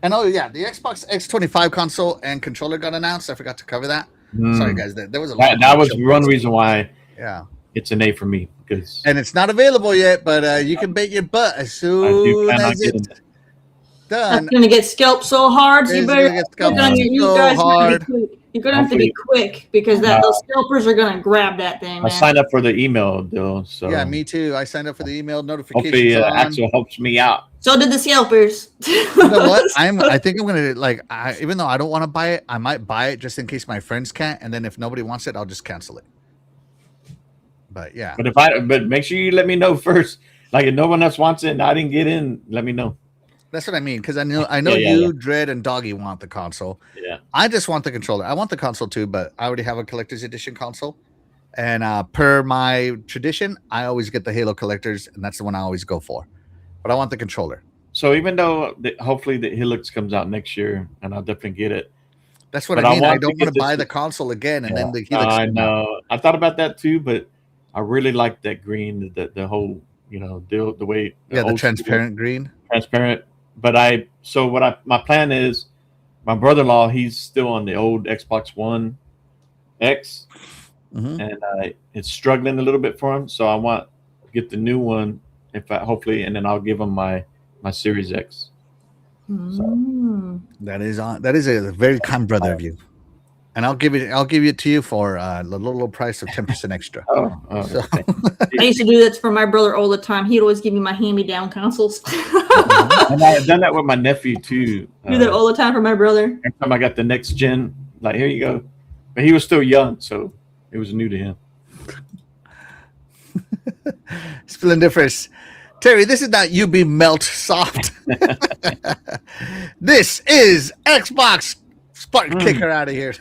And the Xbox X25 console and controller got announced. I forgot to cover that. Sorry, guys. There was a lot. That was one reason why. Yeah. it's an A for me because and it's not available yet, but you can bet your butt as soon as it's done. That's gonna get scalped so hard. So you better get scalped you guys hard. You're gonna have to be quick because those scalpers are gonna grab that thing. I signed up for the email though, so yeah, me too. I signed up for the email notifications. Hopefully, Axel helps me out. So did the scalpers. You know what? I think I'm gonna even though I don't want to buy it, I might buy it just in case my friends can't, and then if nobody wants it, I'll just cancel it. But yeah. But make sure you let me know first. Like if no one else wants it and I didn't get in, let me know. That's what I mean, because I know you, Dread, and Doggy want the console. Yeah. I just want the controller. I want the console too, but I already have a collector's edition console. And per my tradition, I always get the Halo collectors, and that's the one I always go for. But I want the controller. So even though hopefully the Helix comes out next year, and I'll definitely get it. That's what I mean. I don't want to buy the console again, and then the Helix. I know. I thought about that too, but I really like that green, the whole deal, the way. The transparent green. Transparent. But my plan is, my brother-in-law, he's still on the old Xbox One X, and it's struggling a little bit for him. So I want to get the new one, hopefully, and then I'll give him my Series X. So. That is a very kind brother of you, and I'll give it to you for a little price of 10% extra. Okay. I used to do that for my brother all the time. He'd always give me my hand-me-down consoles. And I've done that with my nephew too. Do that all the time for my brother. Every time I got the next gen, like, here you go. But he was still young, so it was new to him. Splendiferous. Terry, this is not you be melt soft. This is Xbox Spark Kicker out of here.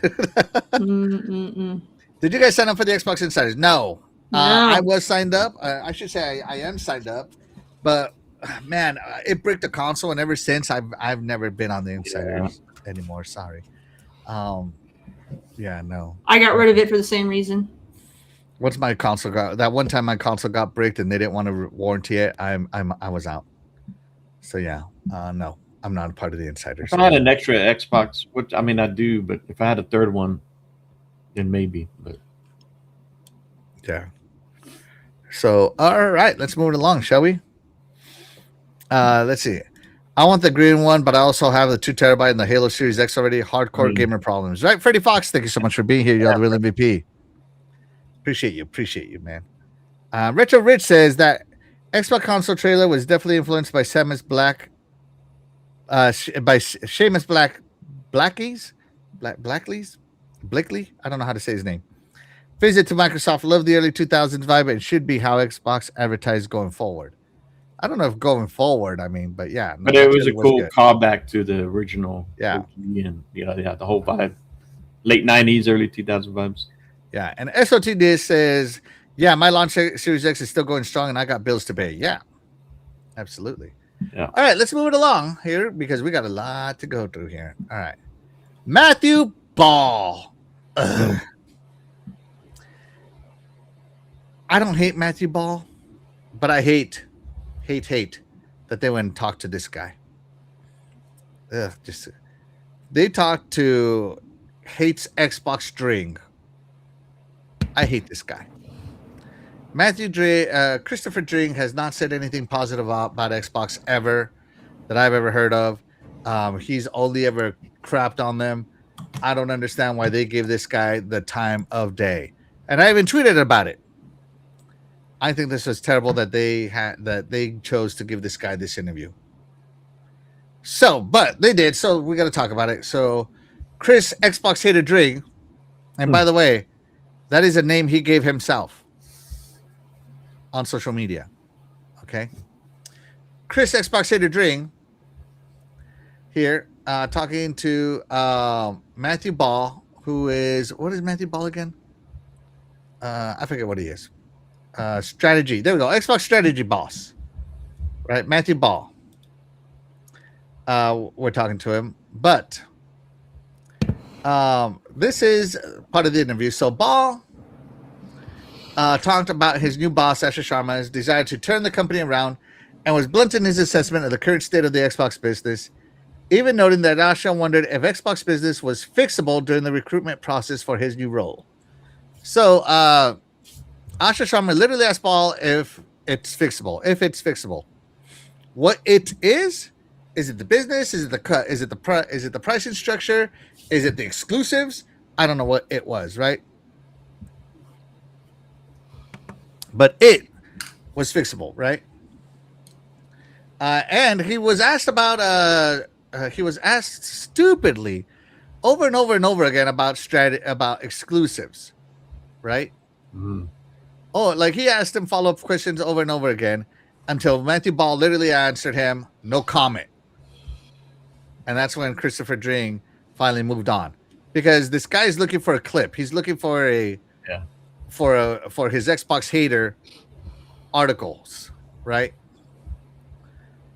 Did you guys sign up for the Xbox Insiders? No. I was signed up. I should say I am signed up, but man, it bricked the console, and ever since I've never been on the Insiders anymore. Sorry. Yeah, no. I got rid of it for the same reason. Once my console that one time my console got bricked and they didn't want to warranty it, I was out. So yeah, no, I'm not a part of the Insiders. If I had an extra Xbox, which I mean I do, but if I had a third one, then maybe. But yeah. So all right, let's move it along, shall we? Let's see. I want the green one, but I also have the 2 terabyte and the Halo Series X already. Hardcore gamer problems, right? Freddie Fox, thank you so much for being here. You're the real MVP. Appreciate you, man. Retro Rich says that Xbox console trailer was definitely influenced by Seamus Black, by Seamus Blackley. I don't know how to say his name. Visit to Microsoft. Love the early 2000s vibe. It should be how Xbox advertised going forward. I don't know if going forward, I mean, but yeah. But it was a cool callback to the original. Yeah. And the whole vibe. Late 90s, early 2000s vibes. Yeah. And SOTD says, yeah, my launch Series X is still going strong and I got bills to pay. Yeah. Absolutely. Yeah. All right, let's move it along here because we got a lot to go through here. All right. Matthew Ball. I don't hate Matthew Ball, but I hate that they went and talked to this guy. They talked to hates Xbox String. I hate this guy. Christopher Dring has not said anything positive about Xbox ever that I've ever heard of. He's only ever crapped on them. I don't understand why they give this guy the time of day. And I even tweeted about it. I think this was terrible that they chose to give this guy this interview. So, but they did. So we got to talk about it. So, Chris Xbox Hater Dring, and by the way, that is a name he gave himself on social media. Okay, Chris Xbox Hater Dring here talking to Matthew Ball, who is what is Matthew Ball again? I forget what he is. Strategy. There we go. Xbox strategy boss. Right? Matthew Ball. We're talking to him. But this is part of the interview. So Ball talked about his new boss, Asha Sharma's desire to turn the company around and was blunt in his assessment of the current state of the Xbox business, even noting that Asha wondered if Xbox business was fixable during the recruitment process for his new role. So Asha Sharma literally asked Paul if it's fixable. If it's fixable, what it is it the business? Is it the cut? Is it the pricing structure? Is it the exclusives? I don't know what it was, right? But it was fixable, right? And he was asked about he was asked stupidly over and over and over again about exclusives, right? Mm-hmm. Oh, like he asked him follow-up questions over and over again until Matthew Ball literally answered him, no comment. And that's when Christopher Dring finally moved on. Because this guy's looking for a clip. He's looking for for his Xbox hater articles, right?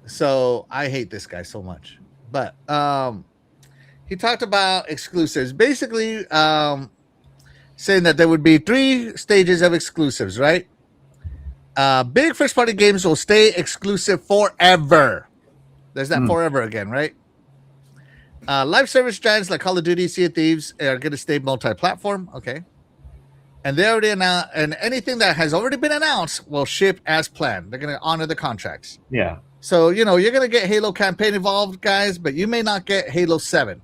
So I hate this guy so much. But he talked about exclusives. Basically, saying that there would be 3 stages of exclusives, right? Big first party games will stay exclusive forever. There's that forever again, right? Live service giants like Call of Duty, Sea of Thieves are going to stay multi-platform. Okay. And they already announced, and anything that has already been announced will ship as planned. They're going to honor the contracts. Yeah. So, you're going to get Halo campaign involved, guys, but you may not get Halo 7.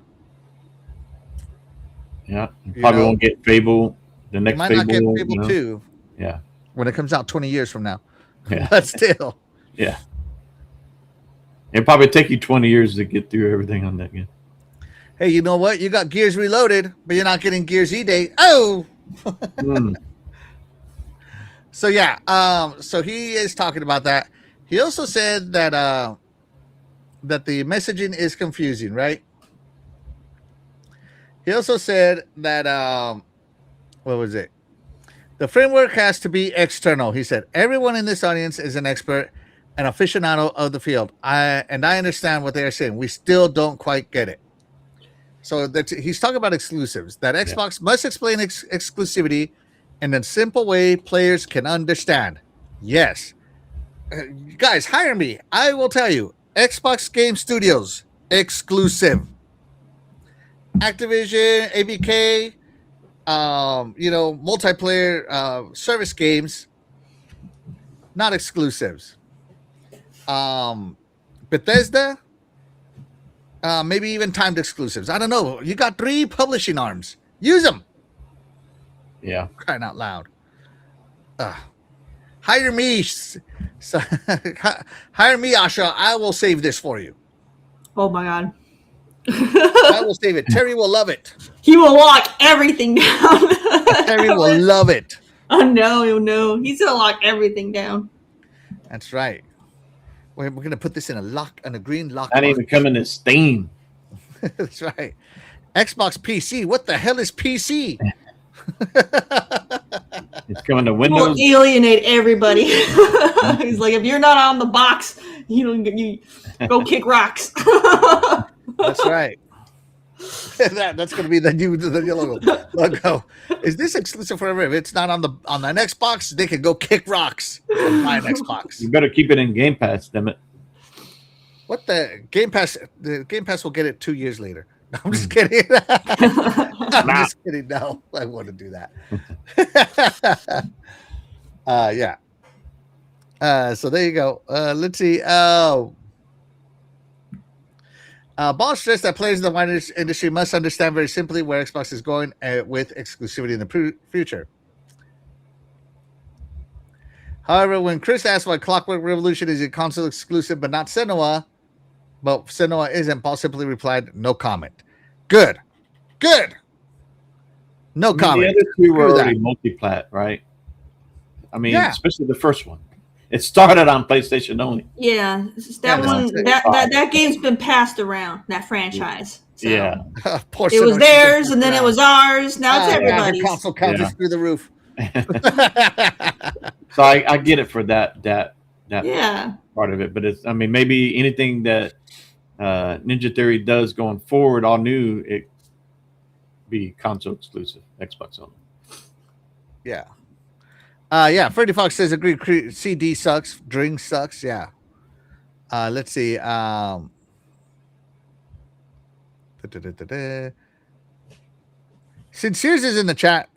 Yeah. You probably won't get Fable. The next Fable. You might not get Fable 2. Yeah. When it comes out 20 years from now. Yeah. But still. Yeah. It'll probably take you 20 years to get through everything on that game. Hey, you know what? You got Gears Reloaded, but you're not getting Gears E-Day. Oh! So, yeah. So he is talking about that. He also said that that the messaging is confusing, right? He also said that what was it? The framework has to be external. He said everyone in this audience is an expert, an aficionado of the field. I understand what they are saying. We still don't quite get it. So he's talking about exclusives. That Xbox must explain exclusivity in a simple way players can understand. Yes. Guys, hire me. I will tell you. Xbox Game Studios, exclusive. Activision, ABK, multiplayer service games, not exclusives. Bethesda, maybe even timed exclusives. I don't know. You got 3 publishing arms. Use them. Yeah. Crying out loud. Hire me. Hire me, Asha. I will save this for you. Oh my God. I will save it. Terry will love it. He will lock everything down. Terry will love it. Oh no. He's gonna lock everything down. That's right. We're gonna put this in a green lock. Not even coming to Steam. That's right. Xbox PC. What the hell is PC? It's coming to Windows. He'll alienate everybody. He's like, if you're not on the box, you go kick rocks. That's right. That's going to be the new logo. Is this exclusive forever? If it's not on an Xbox, they can go kick rocks and buy an Xbox. You better keep it in Game Pass, damn it. What the Game Pass? The Game Pass will get it 2 years later. No, I'm just kidding. I'm just kidding. No, I want to do that. Yeah. So there you go. Let's see. Ball stressed that players in the wine industry must understand very simply where Xbox is going with exclusivity in the future. However, when Chris asked why Clockwork Revolution is a console exclusive but not Senua, but Senua isn't, Paul simply replied, no comment. Good. No comment. The other 2 were already multi-plat, right? I mean, especially the first one. It started on PlayStation only. Yeah, that game's been passed around, that franchise. So. Yeah. It was theirs, and then it was ours. Now it's everybody's. Console count is through the roof. So I get it for that yeah. part of it, but it's, I mean, maybe anything that Ninja Theory does going forward, all new, it be console exclusive, Xbox only. Yeah. Freddie Fox says agree. CD sucks. Drink sucks. Yeah. Let's see. Since Sears is in the chat,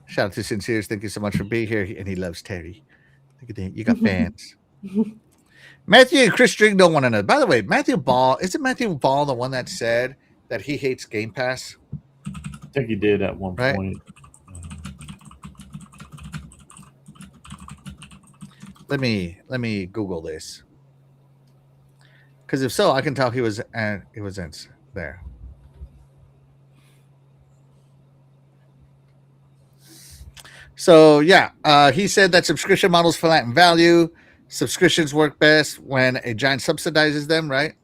Shout out to Sinceres. Thank you so much for being here. And he loves Terry. Look at that. You got fans. Matthew and Chris String don't want to know. By the way, Matthew Ball, isn't Matthew Ball the one that said that he hates Game Pass? I think he did at one point. Let me Google this. Because if so, I can tell he was there. So yeah, he said that subscription models flatten value. Subscriptions work best when a giant subsidizes them, right?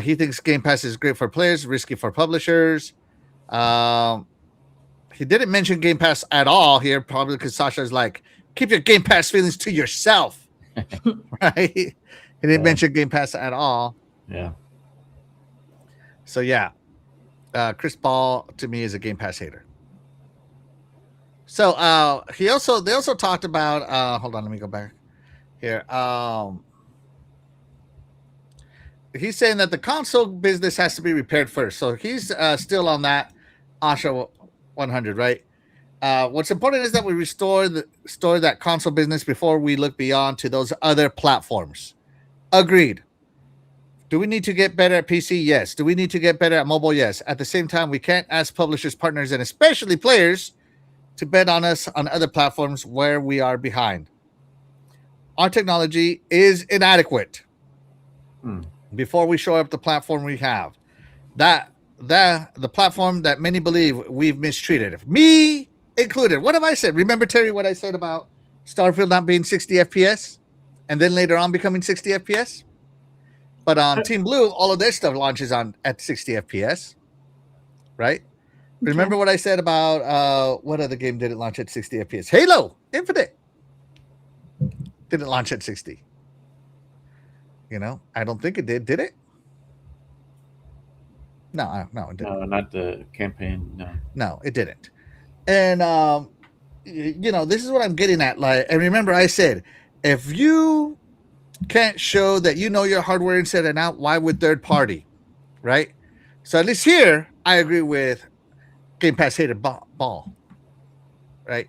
He thinks Game Pass is great for players, risky for publishers. He didn't mention Game Pass at all here, probably because Sasha's like, keep your Game Pass feelings to yourself, right? He didn't mention Game Pass at all. Yeah. So yeah, Chris Ball to me is a Game Pass hater. So they also talked about hold on, let me go back here. He's saying that the console business has to be repaired first. So he's still on that Asha 100, right? What's important is that we restore that console business before we look beyond to those other platforms. Agreed. Do we need to get better at PC? Yes. Do we need to get better at mobile? Yes. At the same time, we can't ask publishers, partners, and especially players to bet on us on other platforms where we are behind. Our technology is inadequate. Before we show up the platform we have, the platform that many believe we've mistreated, me included. What have I said? Remember, Terry, what I said about Starfield not being 60 FPS and then later on becoming 60 FPS? But on Team Blue, all of their stuff launches at 60 FPS, right? Okay. Remember what I said about what other game didn't launch at 60 FPS? Halo Infinite didn't launch at 60. You know, I don't think it did. Did it? No, it didn't. No, not the campaign. No, it didn't. And you know, this is what I'm getting at. Like, and remember, I said, if you can't show that you know your hardware inside and out, why would third party, right? So at least here, I agree with Game Pass hater Ball, right?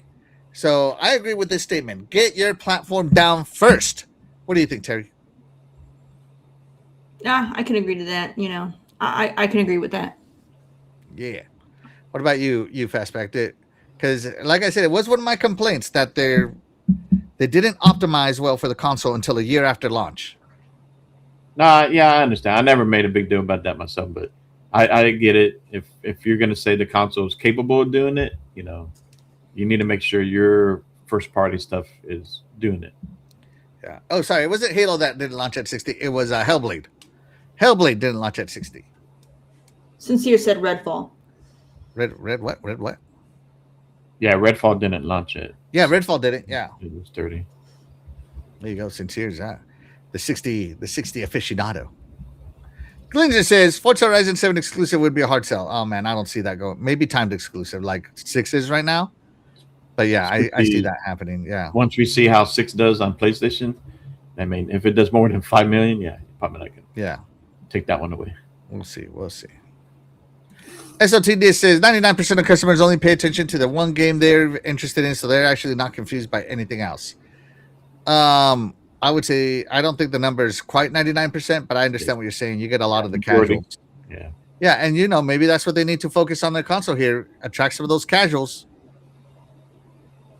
So I agree with this statement. Get your platform down first. What do you think, Terry? Yeah, I can agree to that. You know, I can agree with that. Yeah. What about you, Fastback? Because, like I said, it was one of my complaints that they didn't optimize well for the console until a year after launch. Nah, yeah, I understand. I never made a big deal about that myself, but I get it. If you're going to say the console is capable of doing it, you know, you need to make sure your first party stuff is doing it. Yeah. Oh, sorry. It wasn't Halo that didn't launch at 60. It was Hellblade. Hellblade didn't launch at 60. Sincere said Redfall. Red what? Red what? Yeah, Redfall didn't launch it. Yeah, Redfall didn't. Yeah. It was 30. There you go. Sincere's the 60 aficionado. Glinger says Forza Horizon 7 exclusive would be a hard sell. Oh man, I don't see that going. Maybe timed exclusive, like 6 is right now. But yeah, I see that happening. Yeah. Once we see how 6 does on PlayStation, I mean, if it does more than 5 million, yeah, probably not gonna take that one away. We'll see. SOTD says 99% of customers only pay attention to the one game they're interested in, so they're actually not confused by anything else. I would say I don't think the number is quite 99%, but I understand what you're saying. You get a lot of the casuals. Yeah. Yeah, and you know, maybe that's what they need to focus on their console here. Attract some of those casuals.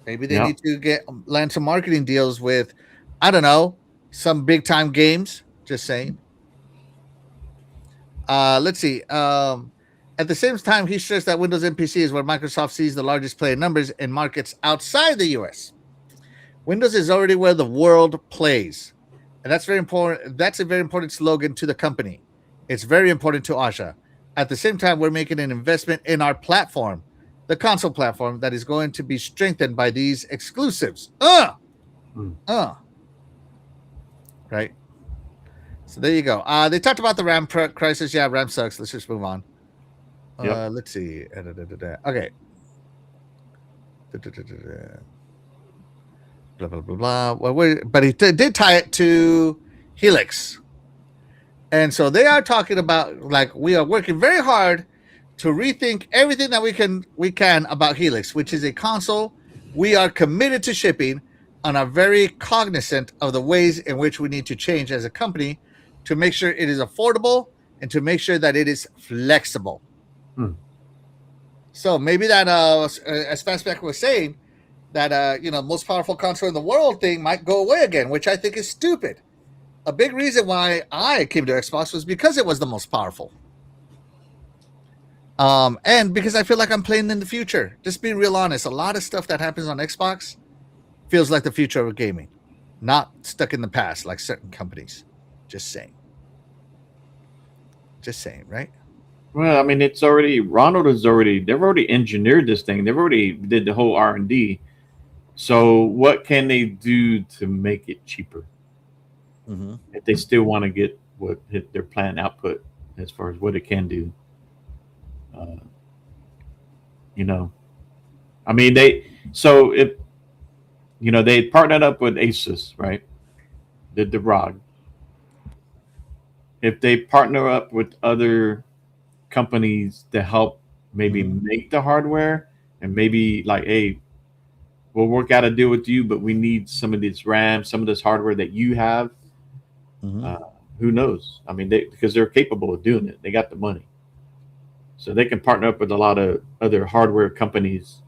Maybe they need to land some marketing deals with, I don't know, some big time games. Just saying. Let's see. At the same time, he stressed that Windows and PC is where Microsoft sees the largest player numbers in markets outside the US. Windows is already where the world plays. And that's very important. That's a very important slogan to the company. It's very important to Asha. At the same time, we're making an investment in our platform, the console platform, that is going to be strengthened by these exclusives. Right. So there you go. They talked about the RAM crisis. Yeah, RAM sucks. Let's just move on. Let's see. Okay. Blah, blah, blah, blah. Well, but he did tie it to Helix. And so they are talking about, like, we are working very hard to rethink everything that we can about Helix, which is a console we are committed to shipping and are very cognizant of the ways in which we need to change as a company to make sure it is affordable and to make sure that it is flexible. So maybe that, as Fastback was saying, that most powerful console in the world thing might go away again, which I think is stupid. A big reason why I came to Xbox was because it was the most powerful. And because I feel like I'm playing in the future. Just being real honest, a lot of stuff that happens on Xbox feels like the future of gaming, not stuck in the past like certain companies. Just saying, right? Well, I mean, they've already engineered this thing. They've already did the whole R&D. So what can they do to make it cheaper? If they still want to get what hit their planned output as far as what it can do. I mean, they partnered up with Asus, right? Did the ROG. If they partner up with other companies to help maybe make the hardware and maybe like, hey, we'll work out a deal with you, but we need some of this RAM, some of this hardware that you have. Who knows? I mean, because they're capable of doing it. They got the money. So they can partner up with a lot of other hardware companies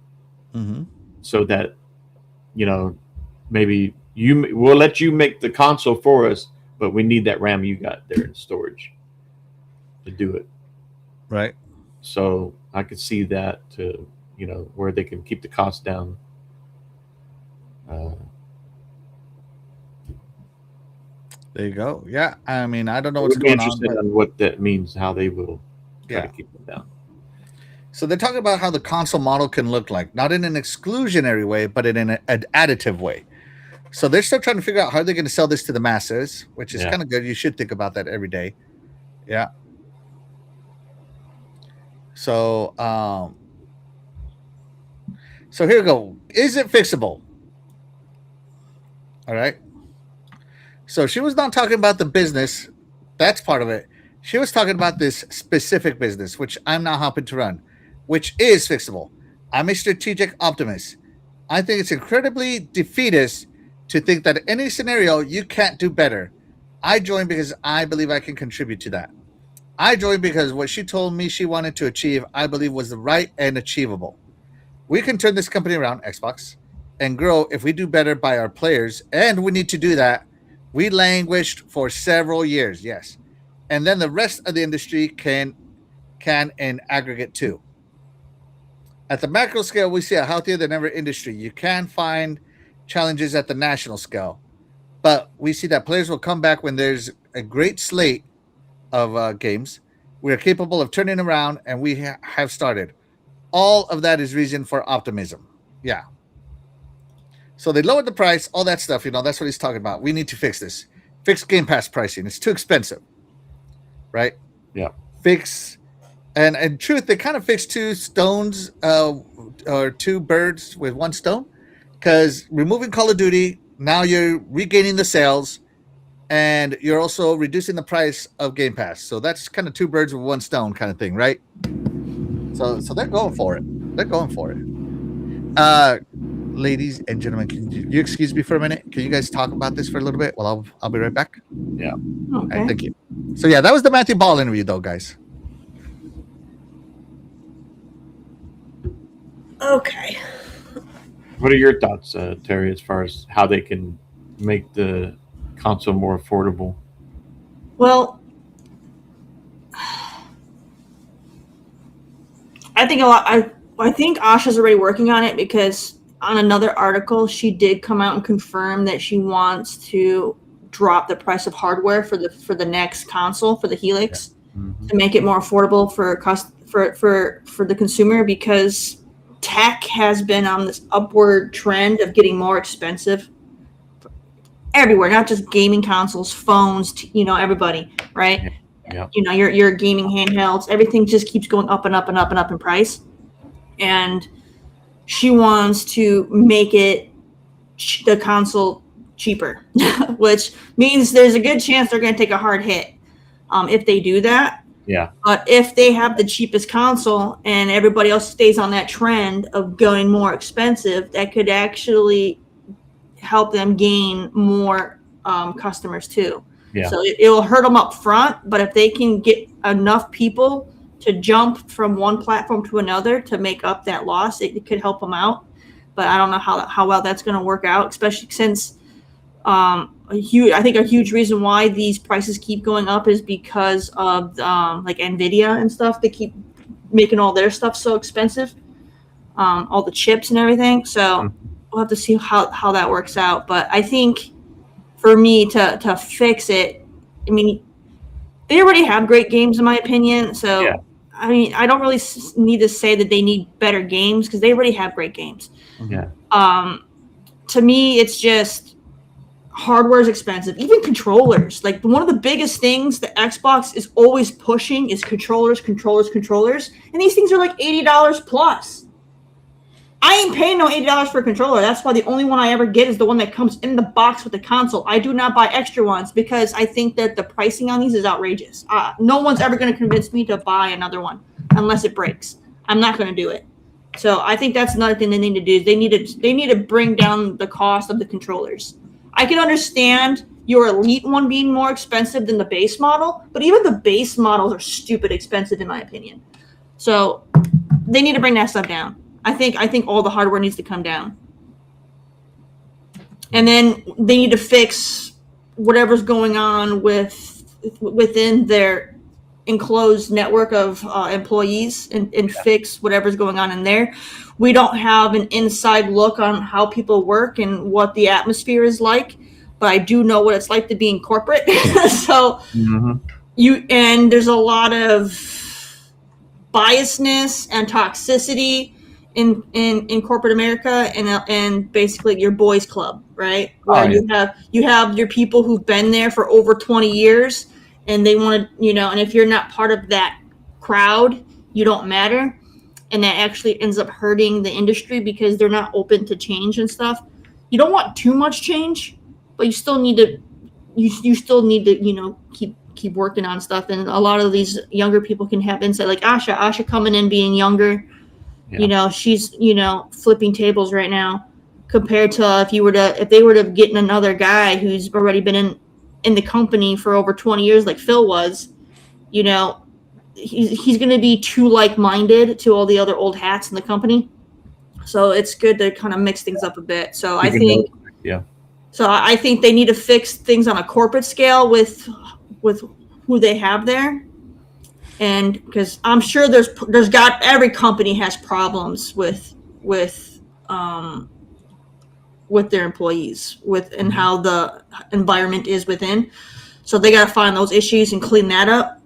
so that, maybe we'll let you make the console for us, but we need that RAM you got there in storage to do it. Right. So I could see that to, where they can keep the cost down. There you go. Yeah. I mean, I don't know what's going on. But what that means, how they will try to keep it down. So they're talking about how the console model can look like, not in an exclusionary way, but in an additive way. So they're still trying to figure out how they're going to sell this to the masses, which is kind of good. You should think about that every day. Yeah. So, so here we go. Is it fixable? All right. So she was not talking about the business. That's part of it. She was talking about this specific business, which I'm now helping to run, which is fixable. I'm a strategic optimist. I think it's incredibly defeatist to think that in any scenario you can't do better. I joined because I believe I can contribute to that. I joined because what she told me she wanted to achieve, I believe was the right and achievable. We can turn this company around, Xbox, and grow if we do better by our players, and we need to do that. We languished for several years, yes. And then the rest of the industry can in aggregate too. At the macro scale, we see a healthier than ever industry. You can find challenges at the national scale, but we see that players will come back when there's a great slate of games. We are capable of turning around, and we have started. All of that is reason for optimism. Yeah. So they lowered the price, all that stuff. That's what he's talking about. We need to fix this. Fix Game Pass pricing. It's too expensive. Right? Yeah. Fix, and in truth, they kind of fixed two stones or two birds with one stone, because removing Call of Duty, now you're regaining the sales, and you're also reducing the price of Game Pass. So that's kind of two birds with one stone kind of thing, right? So they're going for it. Ladies and gentlemen, can you excuse me for a minute? Can you guys talk about this for a little bit? Well, I'll be right back. Yeah. Okay. All right, thank you. So yeah, that was the Matthew Ball interview, though, guys. Okay. What are your thoughts, Terry, as far as how they can make the console more affordable? Well, I think I think Asha's already working on it, because on another article, she did come out and confirm that she wants to drop the price of hardware for the next console, for the Helix, to make it more affordable for the consumer, because tech has been on this upward trend of getting more expensive everywhere, not just gaming consoles, phones, everybody, right? Yeah. Your gaming handhelds, everything just keeps going up and up and up and up in price. And she wants to make the console cheaper, which means there's a good chance they're going to take a hard hit if they do that. Yeah. But if they have the cheapest console and everybody else stays on that trend of going more expensive, that could actually help them gain more customers too. Yeah. So it will hurt them up front, but if they can get enough people to jump from one platform to another to make up that loss, it could help them out. But I don't know how well that's going to work out, especially since I think a huge reason why these prices keep going up is because of like Nvidia and stuff. They keep making all their stuff so expensive, all the chips and everything. So we'll have to see how that works out. But I think for me to fix it, I mean, they already have great games in my opinion. So yeah. I mean, I don't really need to say that they need better games because they already have great games. Yeah. To me, it's just hardware is expensive. Even controllers. Like one of the biggest things that Xbox is always pushing is controllers. And these things are like $80 plus. I ain't paying no $80 for a controller. That's why the only one I ever get is the one that comes in the box with the console. I do not buy extra ones because I think that the pricing on these is outrageous. No one's ever going to convince me to buy another one unless it breaks. I'm not going to do it. So I think that's another thing they need to do. They need to bring down the cost of the controllers. I can understand your elite one being more expensive than the base model, but even the base models are stupid expensive in my opinion. So they need to bring that stuff down. I think all the hardware needs to come down. And then they need to fix whatever's going on within their enclosed network of employees and fix whatever's going on in there. We don't have an inside look on how people work and what the atmosphere is like, but I do know what it's like to be in corporate. So there's a lot of biasness and toxicity in corporate America and basically your boys club, right? Where you have your people who've been there for over 20 years and they want to, and if you're not part of that crowd, you don't matter. And that actually ends up hurting the industry because they're not open to change and stuff. You don't want too much change, but you still need to, keep working on stuff. And a lot of these younger people can have insight, like Asha coming in being younger. Yeah. She's, flipping tables right now compared to if they were to get another guy who's already been in the company for over 20 years, like Phil was, he's going to be too like-minded to all the other old hats in the company. So it's good to kind of mix things up a bit. So I think they need to fix things on a corporate scale with who they have there. And because I'm sure every company has problems with their employees and how the environment is within. So they got to find those issues and clean that up.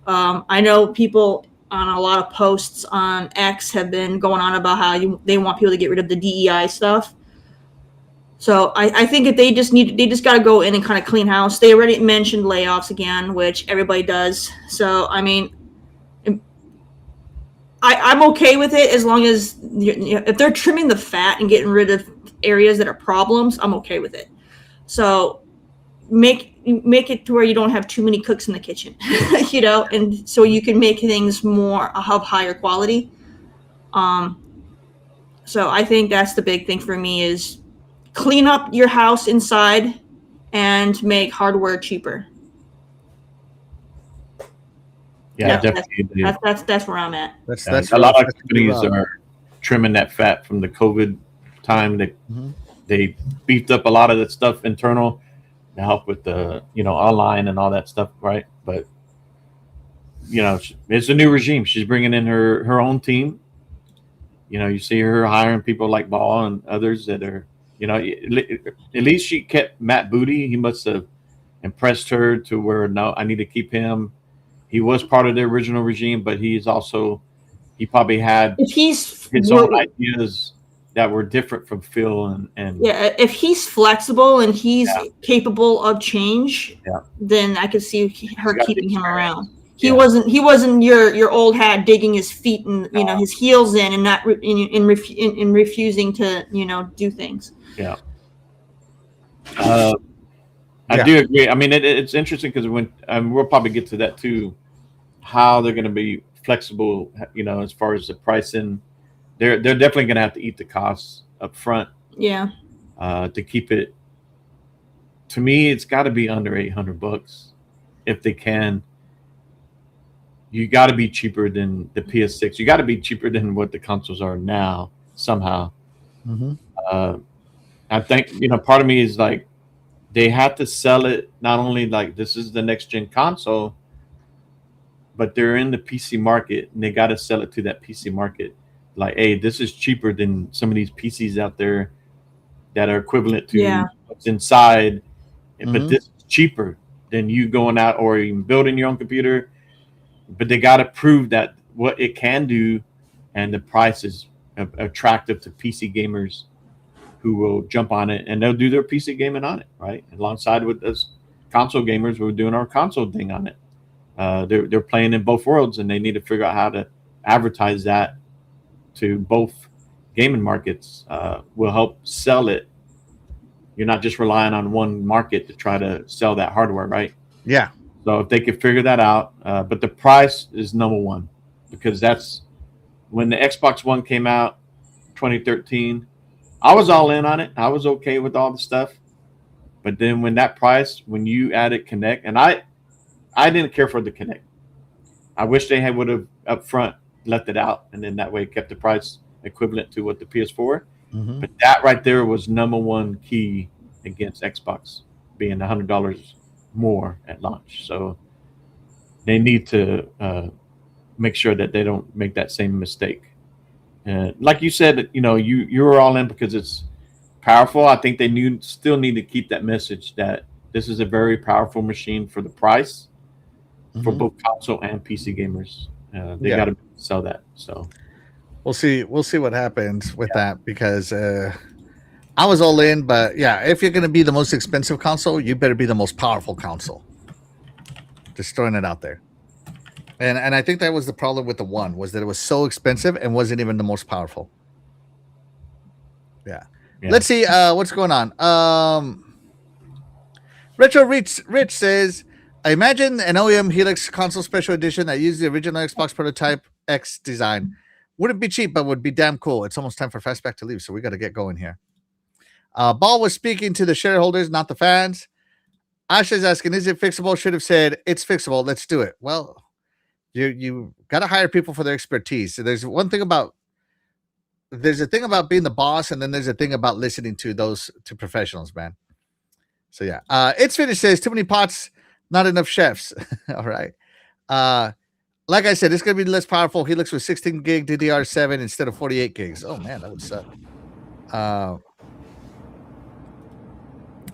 I know people on a lot of posts on X have been going on about how they want people to get rid of the DEI stuff. So I think that they just got to go in and kind of clean house. They already mentioned layoffs again, which everybody does. So, I mean, I'm okay with it as long as if they're trimming the fat and getting rid of areas that are problems, I'm okay with it. So make it to where you don't have too many cooks in the kitchen, and so you can make things more of higher quality. So I think that's the big thing for me is clean up your house inside and make hardware cheaper. Yeah, definitely. That's where I'm at. That's a lot of companies are trimming that fat from the COVID time. That they beefed up a lot of that stuff internal to help with the online and all that stuff, right? But it's a new regime. She's bringing in her own team. You see her hiring people like Ball and others that are. At least she kept Matt Booty. He must have impressed her to where, no, I need to keep him. He was part of the original regime, but he probably had his own ideas that were different from Phil. And yeah, if he's flexible and he's capable of change, then I could see her keeping him around. He wasn't your old hat digging his feet and his heels in and not in refusing to do things. Yeah. I do agree. I mean, it's interesting because when we'll probably get to that too how they're going to be flexible, as far as the pricing. They're definitely going to have to eat the costs up front. Yeah. To keep it, to me, it's got to be under $800 if they can. You got to be cheaper than the PS6. You got to be cheaper than what the consoles are now somehow. Mm-hmm. I think, part of me is like, they have to sell it not only like this is the next gen console, but they're in the PC market and they got to sell it to that PC market. Like, hey, this is cheaper than some of these PCs out there that are equivalent to what's inside, but this is cheaper than you going out or even building your own computer. But they got to prove that what it can do, and the price is attractive to PC gamers who will jump on it, and they'll do their PC gaming on it, right? Alongside with us console gamers, we're doing our console thing on it. They're playing in both worlds, and they need to figure out how to advertise that to both gaming markets. Will help sell it. You're not just relying on one market to try to sell that hardware, right? Yeah. So if they could figure that out, but the price is number one, because that's when the Xbox One came out, 2013. I was all in on it. I was okay with all the stuff, but then when that price, when you added Kinect, and I didn't care for the Kinect. I wish they would have up front left it out, and then that way kept the price equivalent to what the PS4. Mm-hmm. But that right there was number one key against Xbox being $100 more at launch. So they need to make sure that they don't make that same mistake. Like you said, you were all in because it's powerful. I think they still need to keep that message that this is a very powerful machine for the price for both console and PC gamers. They got to sell that. So we'll see what happens with that, because I was all in, but yeah, if you're going to be the most expensive console, you better be the most powerful console. Just throwing it out there. And I think that was the problem with the One, was that it was so expensive and wasn't even the most powerful. Yeah. Let's see what's going on. Retro Rich says, I imagine an OEM Helix console special edition that used the original Xbox prototype X design. Wouldn't be cheap, but would be damn cool. It's almost time for Fastback to leave, so we got to get going here. Ball was speaking to the shareholders, not the fans. Asha's asking, is it fixable? Should have said, it's fixable. Let's do it. Well, you got to hire people for their expertise. So there's a thing about being the boss, and then there's a thing about listening to professionals, man. So yeah, it's finished. Says too many pots, not enough chefs. All right. Like I said, it's gonna be less powerful. Helix with 16 gig DDR7 instead of 48 gigs. Oh man, that would suck.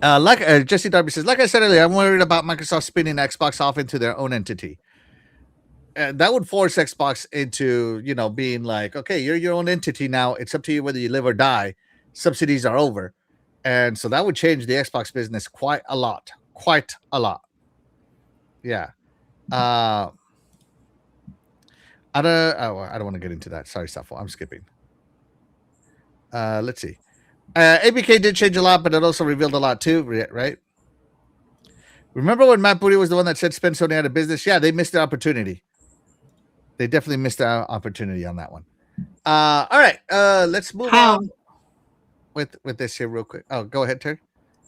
Like Jesse Darby says, like I said earlier, I'm worried about Microsoft spinning Xbox off into their own entity. And that would force Xbox into, being like, okay, you're your own entity now. It's up to you whether you live or die. Subsidies are over. And so that would change the Xbox business quite a lot. Yeah. I don't want to get into that. Sorry, Safo. I'm skipping. Let's see. ABK did change a lot, but it also revealed a lot too, right? Remember when Matt Booty was the one that said spend Sony out of business? Yeah, they missed the opportunity. They definitely missed the opportunity on that one. All right, let's move on with this here real quick. Oh, go ahead, Terry.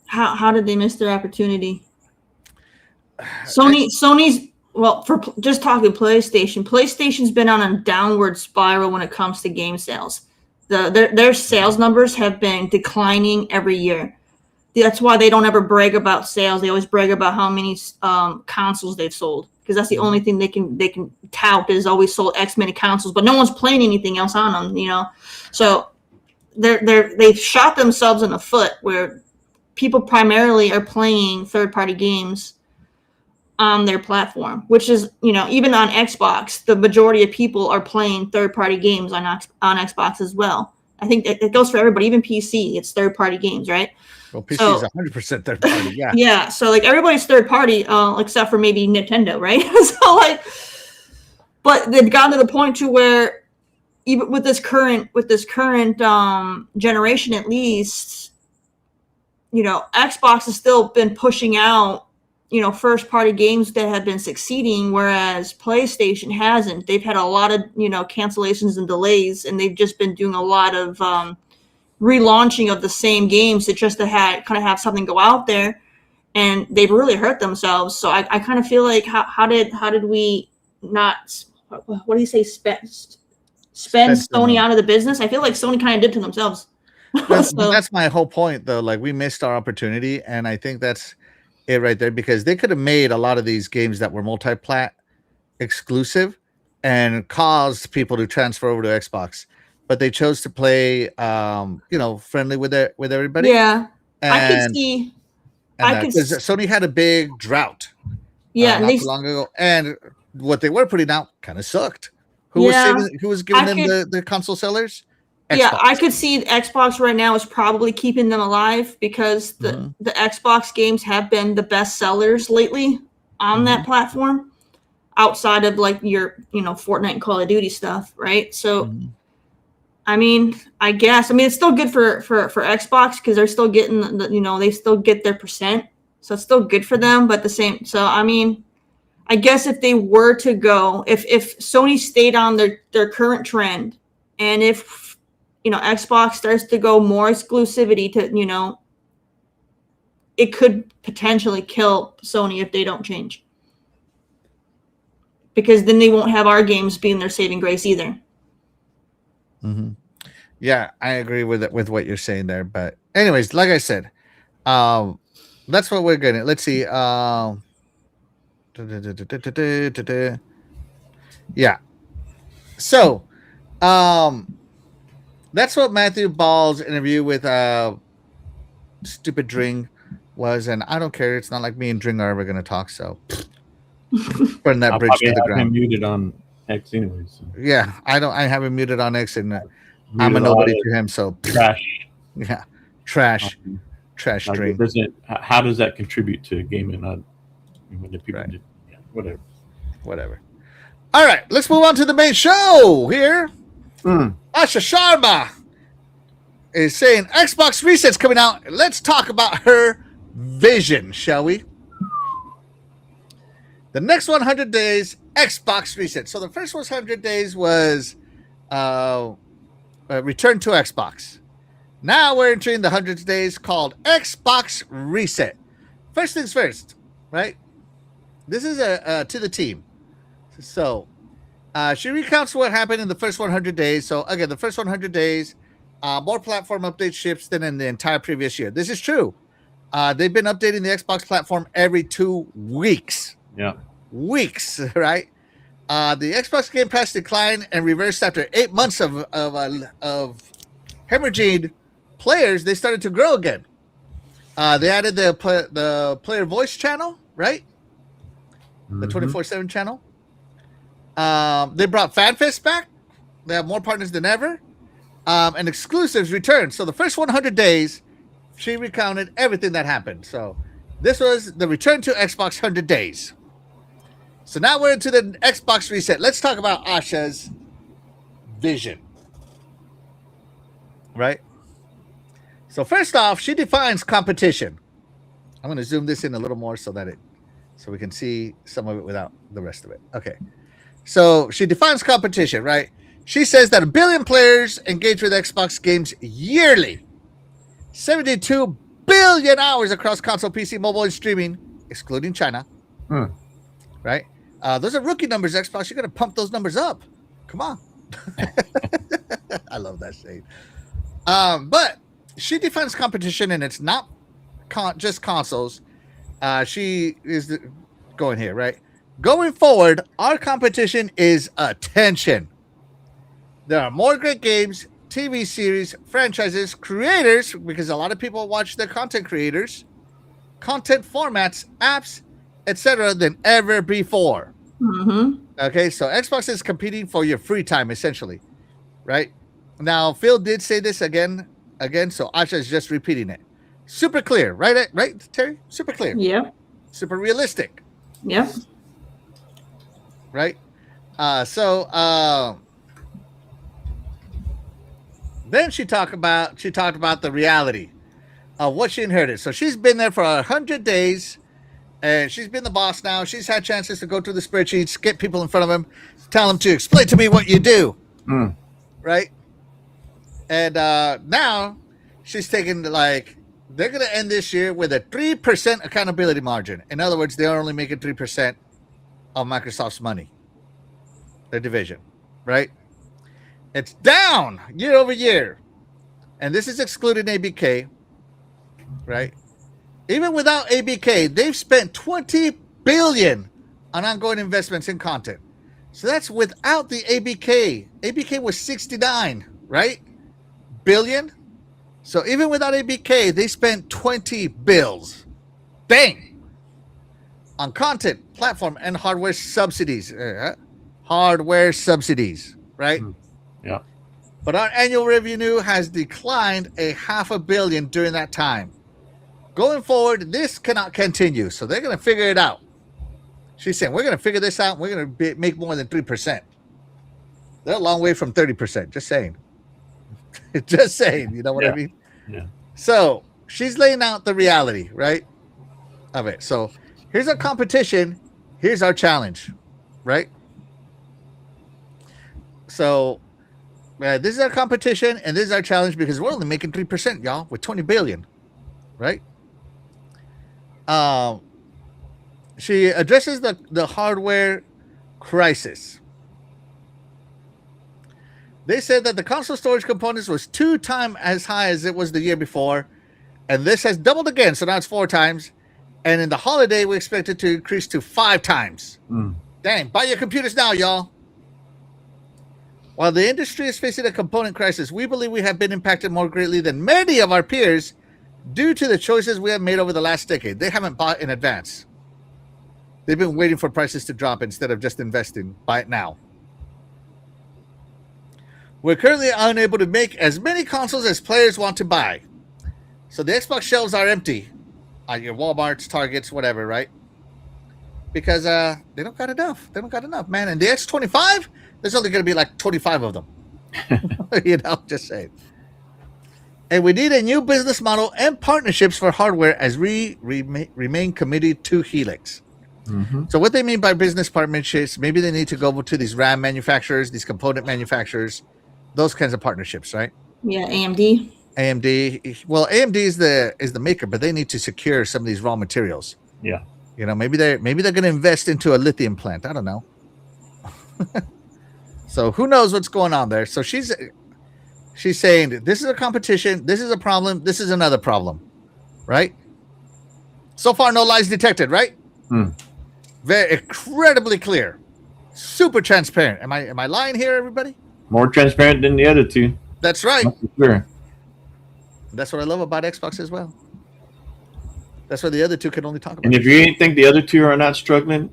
How did they miss their opportunity? Sony's for just talking PlayStation. PlayStation's been on a downward spiral when it comes to game sales. Their sales numbers have been declining every year. That's why they don't ever brag about sales. They always brag about how many consoles they've sold, because that's the only thing they can tout is always sold X many consoles, but no one's playing anything else on them, So they've shot themselves in the foot where people primarily are playing third-party games on their platform, which is, even on Xbox, the majority of people are playing third-party games on Xbox as well. I think it goes for everybody, even PC. It's third-party games, right? Well, PC is 100% third-party, yeah. Yeah, so everybody's third-party, except for maybe Nintendo, right? But they've gotten to the point to where even with this current generation, at least, Xbox has still been pushing out first party games that have been succeeding, whereas PlayStation hasn't. They've had a lot of, cancellations and delays, and they've just been doing a lot of relaunching of the same games to just to kind of have something go out there, and they've really hurt themselves. So I kind of feel like how did we not, what do you say, spend Sony out of the business? I feel like Sony kind of did to themselves. That's my whole point, though. Like, we missed our opportunity, and I think that's it right there, because they could have made a lot of these games that were multi-plat exclusive and caused people to transfer over to Xbox, but they chose to play friendly with everybody. Yeah. I could see Sony had a big drought not too long ago, and what they were putting out kind of sucked. Who was giving them the console sellers? Xbox. Yeah, I could see Xbox right now is probably keeping them alive, because the Xbox games have been the best sellers lately on that platform, outside of like your, Fortnite and Call of Duty stuff, right? So, I mean, I guess, it's still good for Xbox, because they're still getting they still get their percent, so it's still good for them. But the same, so I guess if they were to go, if Sony stayed on their current trend, and if Xbox starts to go more exclusivity to, it could potentially kill Sony if they don't change. Because then they won't have our games being their saving grace either. Mm-hmm. Yeah, I agree with what you're saying there. But anyways, like I said, that's what we're getting. Let's see. Yeah. So, that's what Matthew Ball's interview with Stupid Dring was, and I don't care. It's not like me and Dring are ever going to talk, so burn that bridge to the ground. I'm muted on X anyways. So. Yeah, I have him muted on X, and I'm a nobody to him, so trash. Yeah, trash Dring. How does that contribute to gaming? When the people whatever. All right, let's move on to the main show here. Asha Sharma is saying Xbox Reset's coming out. Let's talk about her vision, shall we? The next 100 days, Xbox Reset. So the first 100 days was return to Xbox. Now we're entering the 100 days called Xbox Reset. First things first, right? This is to the team. So she recounts what happened in the first 100 days. So again, the first 100 days, more platform update ships than in the entire previous year. This is true. They've been updating the Xbox platform every 2 weeks. Yeah. Weeks, right? The Xbox Game Pass declined and reversed after 8 months of hemorrhaging players. They started to grow again. They added the player voice channel, right? The 24/7 channel. They brought FanFest back. They have more partners than ever. And exclusives returned. So the first 100 days, she recounted everything that happened. So this was the return to Xbox 100 days. So now we're into the Xbox Reset. Let's talk about Asha's vision. Right? So first off, she defines competition. I'm going to zoom this in a little more so we can see some of it without the rest of it. Okay. So she defines competition, right? She says that 1 billion players engage with Xbox games yearly. 72 billion hours across console, PC, mobile, and streaming, excluding China. Right? Those are rookie numbers, Xbox. You got to pump those numbers up. Come on. I love that shade. But she defines competition, and it's not just consoles. She is going here, right? Going forward, our competition is attention. There are more great games, TV series, franchises, creators, because a lot of people watch their content creators, content formats, apps, etc. than ever before. Okay, so Xbox is competing for your free time, essentially, right? Now, Phil did say this again, so Asha is just repeating it. Super clear, right, Terry? Super clear. Yeah. Super realistic. Yeah. Right? Then she talked about the reality of what she inherited. So she's been there for 100 days, And she's been the boss now. She's had chances to go through the spreadsheets, get people in front of him, tell them to explain to me what you do. Right? And now she's taking they're going to end this year with a 3% accountability margin. In other words, they're only making 3% of Microsoft's money, their division, right? It's down year over year. And this is excluding ABK, right? Even without ABK, they've spent $20 billion on ongoing investments in content. So that's without the ABK. ABK was 69, right? Billion. So even without ABK, they spent 20 bills. Dang. On content, platform, and hardware subsidies. Hardware subsidies, right? Yeah. But our annual revenue has declined $500 million during that time. Going forward, this cannot continue. So they're going to figure it out. She's saying, we're going to figure this out. We're going to make more than 3%. They're a long way from 30%. Just saying. Just saying. You know what I mean? Yeah. So she's laying out the reality, right, of it. So here's our competition. Here's our challenge, right? So this is our competition, and this is our challenge because we're only making 3%, y'all, with $20 billion, right? She addresses the hardware crisis. They said that the console storage components was 2 times as high as it was the year before, and this has doubled again, so now it's 4 times. And in the holiday, we expect it to increase to 5 times. Dang, buy your computers now, y'all. While the industry is facing a component crisis, we believe we have been impacted more greatly than many of our peers due to the choices we have made over the last decade. They haven't bought in advance. They've been waiting for prices to drop instead of just investing. Buy it now. We're currently unable to make as many consoles as players want to buy. So the Xbox shelves are empty on your Walmarts, Targets, whatever, right? Because they don't got enough. They don't got enough, man. And the X25, there's only going to be like 25 of them. You know, just saying. And we need a new business model and partnerships for hardware as we remain committed to Helix. So what they mean by business partnerships, maybe they need to go to these RAM manufacturers, these component manufacturers, those kinds of partnerships, right? Yeah, AMD. Well, AMD is the maker, but they need to secure some of these raw materials. Yeah. You know, maybe they're going to invest into a lithium plant. I don't know. So who knows what's going on there? So she's saying this is a competition, this is a problem, this is another problem, right? So far, no lies detected, right? Very incredibly clear, super transparent. Am I lying here, everybody? More transparent than the other two. That's right. Sure. That's what I love about Xbox as well. That's what the other two can only talk about. And if you ain't think the other two are not struggling,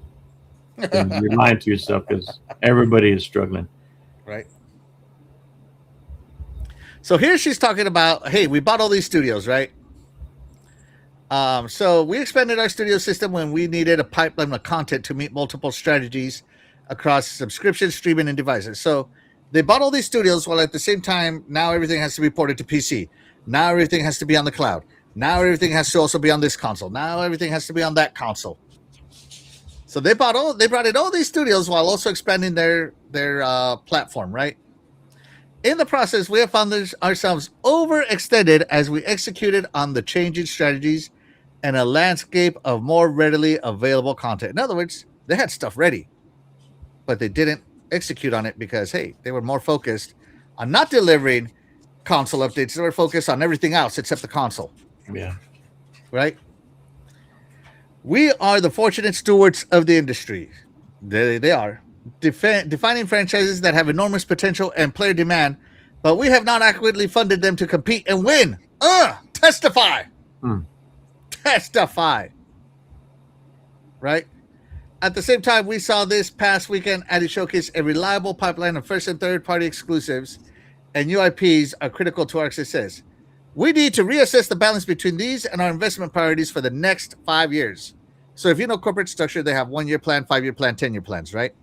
then you're lying to yourself because everybody is struggling. Right. So here she's talking about, hey, we bought all these studios, right? So we expanded our studio system when we needed a pipeline of content to meet multiple strategies across subscription, streaming, and devices. So they bought all these studios while at the same time, now everything has to be ported to PC. Now everything has to be on the cloud. Now everything has to also be on this console. Now everything has to be on that console. So they brought in all these studios while also expanding their platform, right? In the process, we have found ourselves overextended as we executed on the changing strategies and a landscape of more readily available content. In other words, they had stuff ready, but they didn't execute on it because, hey, they were more focused on not delivering console updates. They were focused on everything else except the console. Yeah. Right? We are the fortunate stewards of the industry. They are. Defining franchises that have enormous potential and player demand, but we have not adequately funded them to compete and win. Testify. Testify. Right? At the same time, we saw this past weekend at a showcase a reliable pipeline of first and third party exclusives and UIPs are critical to our success. We need to reassess the balance between these and our investment priorities for the next 5 years. So if you know corporate structure, they have 1 year plan, 5 year plan, 10 year plans, right?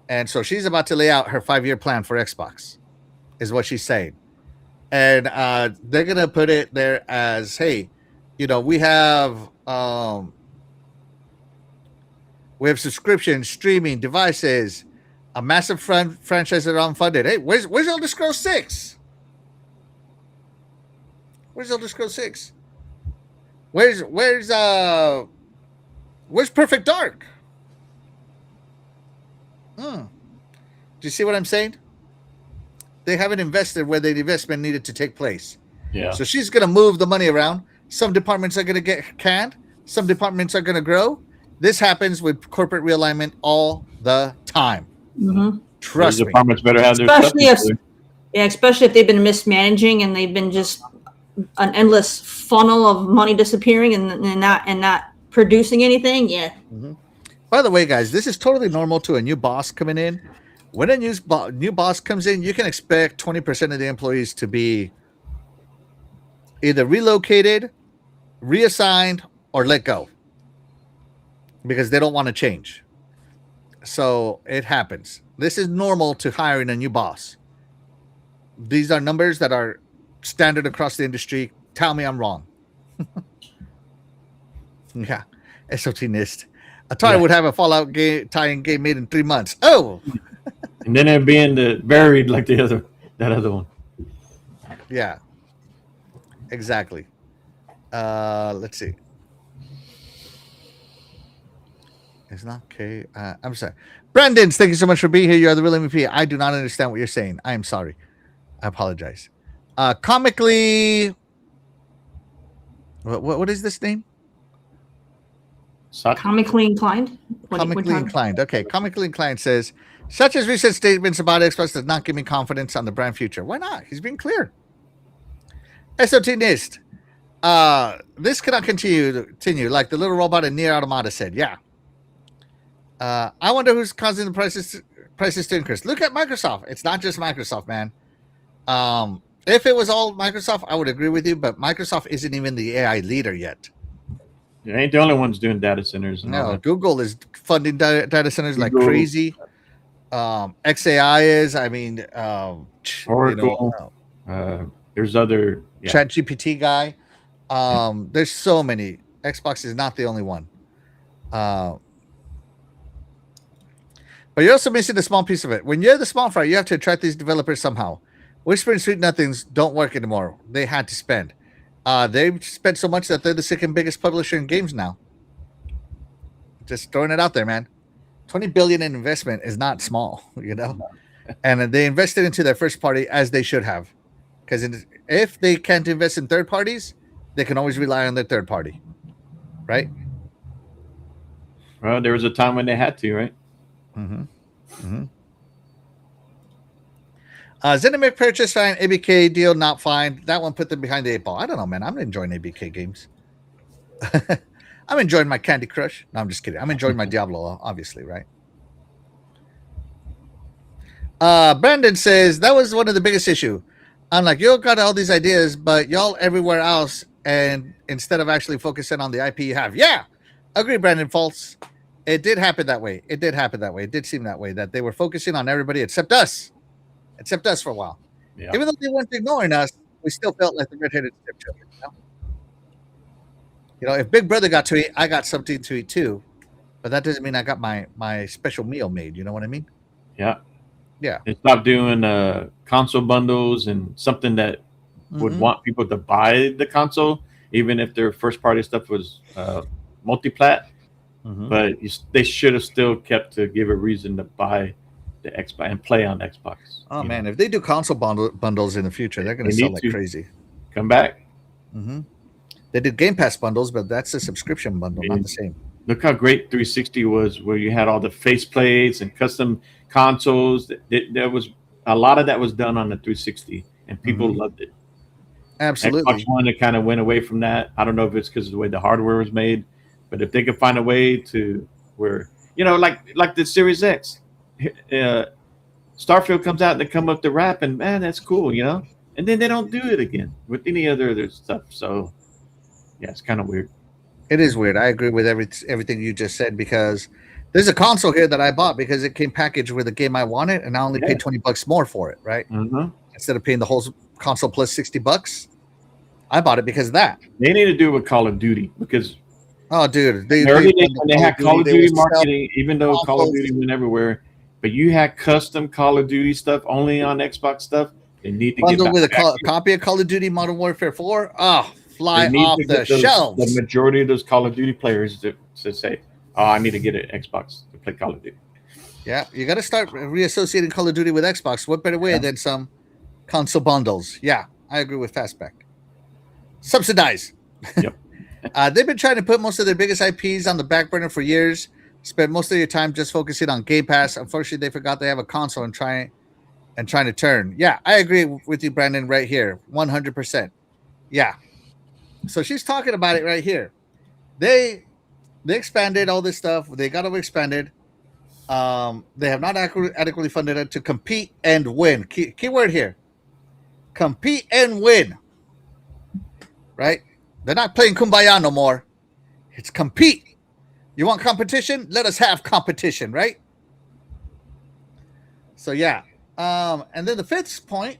And so she's about to lay out her 5 year plan for Xbox, is what she's saying. And they're going to put it there as, hey, you know, we have We have subscription, streaming, devices, a massive franchise that are unfunded. Hey, where's Elder Scrolls 6? Where's Elder Scrolls 6? Where's Perfect Dark? Do you see what I'm saying? They haven't invested where the investment needed to take place. Yeah. So she's going to move the money around. Some departments are going to get canned. Some departments are going to grow. This happens with corporate realignment all the time. Trust me. Departments better have their stuff. Especially if they've been mismanaging and they've been just an endless funnel of money disappearing and not producing anything. Yeah. By the way, guys, this is totally normal to a new boss coming in. When a new boss comes in, you can expect 20% of the employees to be either relocated, reassigned, or let go because they don't want to change. So it happens. This is normal to hiring a new boss. These are numbers that are standard across the industry. Tell me I'm wrong. Yeah. SOT NIST. Atari would have a Fallout tie-in game made in 3 months. Oh! And then it'd be buried like that other one. Yeah. Exactly. Let's see. It's not okay. I'm sorry. Brandon, thank you so much for being here. You are the real MVP. I do not understand what you're saying. I am sorry. I apologize. Comically, what is this name? Comically inclined. Comically inclined. Okay. Comically inclined says, such as recent statements about Xbox does not give me confidence on the brand future. Why not? He's being clear. SOT NIST. This cannot continue. Like the little robot in Nier Automata said. Yeah. I wonder who's causing the prices to increase. Look at Microsoft. It's not just Microsoft, man. If it was all Microsoft, I would agree with you, but Microsoft isn't even the AI leader yet. It ain't the only ones doing data centers. No, Google is funding data centers like crazy. XAI is. I mean, Oracle. There's other ChatGPT guy. There's so many. Xbox is not the only one. But you're also missing the small piece of it. When you're the small fry, you have to attract these developers somehow. Whispering Sweet Nothings don't work anymore. They had to spend. They've spent so much that they're the second biggest publisher in games now. Just throwing it out there, man. $20 billion in investment is not small, you know? And they invested into their first party as they should have. Because if they can't invest in third parties, they can always rely on their third party. Right? Well, there was a time when they had to, right? Zenimac purchase fine, ABK deal not fine. That one put them behind the 8 ball. I don't know, man. I'm enjoying ABK games. I'm enjoying my Candy Crush. No, I'm just kidding. I'm enjoying my Diablo, obviously, right? Brandon says that was one of the biggest issue. I'm like, you got all these ideas, but y'all everywhere else, and instead of actually focusing on the IP you have. Yeah, agree, Brandon. False. It did happen that way. It did seem that way, that they were focusing on everybody except us. Except us for a while. Yeah. Even though they weren't ignoring us, we still felt like the red-headed stepchildren. You know, if Big Brother got to eat, I got something to eat too. But that doesn't mean I got my special meal made. You know what I mean? Yeah. Yeah. They stopped doing console bundles and something that would want people to buy the console, even if their first-party stuff was multi-plat. But they should have still kept to give a reason to buy the Xbox and play on Xbox. Oh man, if they do console bundles in the future, they're going to sell like crazy. Come back. They did Game Pass bundles, but that's a subscription bundle, not the same. Look how great 360 was, where you had all the faceplates and custom consoles. There was a lot of that was done on the 360, and people loved it. Absolutely. Xbox One, it kind of went away from that. I don't know if it's because of the way the hardware was made, but if they could find a way to where, you know, like the Series X. Starfield comes out and they come up to rap, and man, that's cool, you know. And then they don't do it again with any other stuff. So yeah, it's kind of weird. It is weird. I agree with everything you just said, because there's a console here that I bought because it came packaged with a game I wanted, and I only paid $20 more for it, right? Instead of paying the whole console plus $60, I bought it because of that. They need to do with Call of Duty, because Oh, dude, they had Call of Duty marketing, even though Call of Duty went everywhere. But you had custom Call of Duty stuff only on Xbox stuff. They need to bundle with a copy of Call of Duty Modern Warfare 4. Oh, fly off the shelves. The majority of those Call of Duty players to say, "Oh, I need to get an Xbox to play Call of Duty." Yeah, you got to start reassociating Call of Duty with Xbox. What better way than some console bundles? Yeah, I agree with Fastback. Subsidize. Yep. They've been trying to put most of their biggest IPs on the back burner for years. Spent most of your time just focusing on Game Pass. Unfortunately, they forgot they have a console and trying to turn. Yeah, I agree with you, Brandon, right here. 100%. Yeah. So she's talking about it right here. They expanded all this stuff. They got overexpanded. They have not adequately funded it to compete and win. Keyword here. Compete and win. Right? They're not playing Kumbaya no more. It's compete. You want competition? Let us have competition, right? So yeah. And then the fifth point,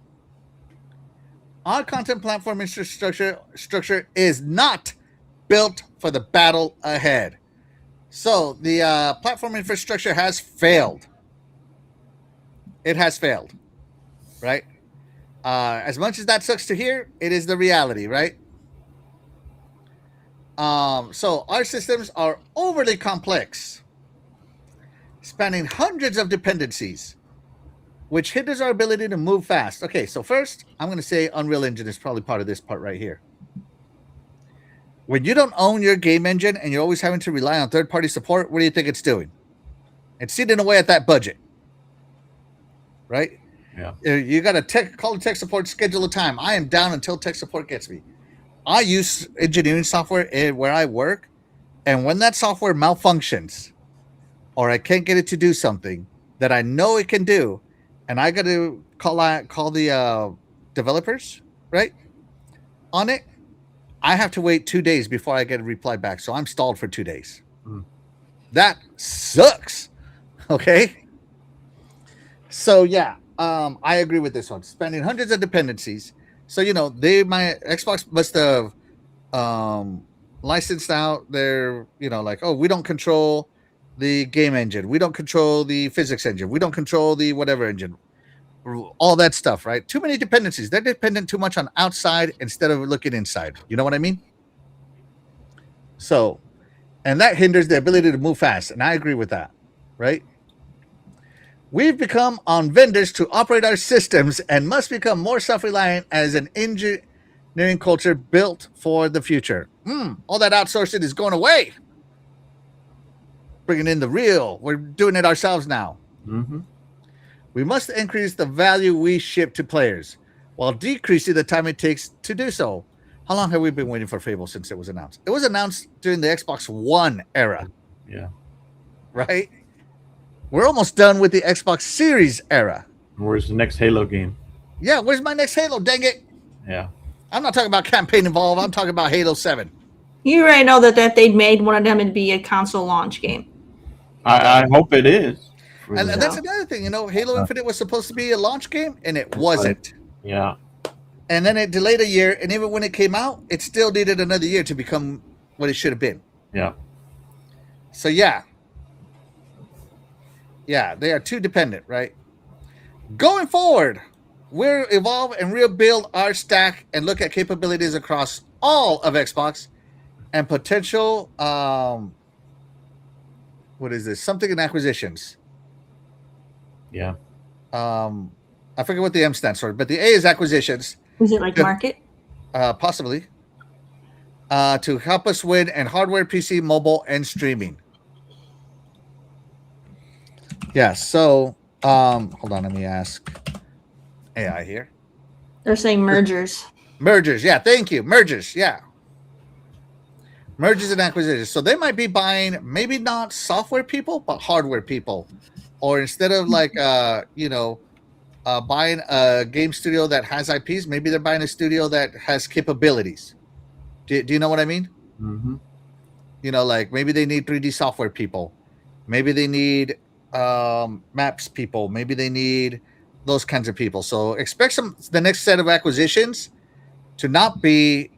our content platform structure is not built for the battle ahead. So the platform infrastructure has failed. It has failed, right? As much as that sucks to hear, it is the reality, right? So our systems are overly complex, spanning hundreds of dependencies, which hinders our ability to move fast. Okay, so first, I'm going to say Unreal Engine is probably part of this part right here. When you don't own your game engine and you're always having to rely on third-party support, what do you think it's doing? It's eating away at that budget, right? Yeah. You got to call tech support, schedule a time. I am down until tech support gets me. I use engineering software where I work, and when that software malfunctions or I can't get it to do something that I know it can do, and I got to call the developers, right, on it, I have to wait 2 days before I get a reply back. So I'm stalled for 2 days. That sucks. Okay. So yeah, I agree with this one. Spending hundreds of dependencies. So, my Xbox must have licensed out their, like, oh, we don't control the game engine. We don't control the physics engine. We don't control the whatever engine. All that stuff, right? Too many dependencies. They're dependent too much on outside instead of looking inside. You know what I mean? So, and that hinders the ability to move fast. And I agree with that, right? We've become on vendors to operate our systems and must become more self-reliant as an engineering culture built for the future. All that outsourcing is going away. Bringing in the real. We're doing it ourselves now. Mm-hmm. We must increase the value we ship to players while decreasing the time it takes to do so. How long have we been waiting for Fable since it was announced? It was announced during the Xbox One era. Yeah. Right? We're almost done with the Xbox Series era. Where's the next Halo game? Yeah, where's my next Halo? Dang it. Yeah. I'm not talking about campaign involved. I'm talking about Halo 7. You already know that they made one of them to be a console launch game. I hope it is. And that's another thing. Halo Infinite was supposed to be a launch game, and it wasn't. Yeah. And then it delayed a year, and even when it came out, it still needed another year to become what it should have been. Yeah. So, yeah. Yeah, they are too dependent, right? Going forward, we'll evolve and rebuild our stack and look at capabilities across all of Xbox and potential, what is this? Something in acquisitions. Yeah. I forget what the M stands for, but the A is acquisitions. Is it like market? Possibly. To help us win in hardware, PC, mobile, and streaming. Yeah, so hold on, let me ask AI here. They're saying mergers. Mergers, yeah, thank you. Mergers, yeah. Mergers and acquisitions. So they might be buying maybe not software people, but hardware people. Or instead of like buying a game studio that has IPs, maybe they're buying a studio that has capabilities. Do you know what I mean? Mm-hmm. Like maybe they need 3D software people. Maybe they need maps people. Maybe they need those kinds of people. So expect the next set of acquisitions to not be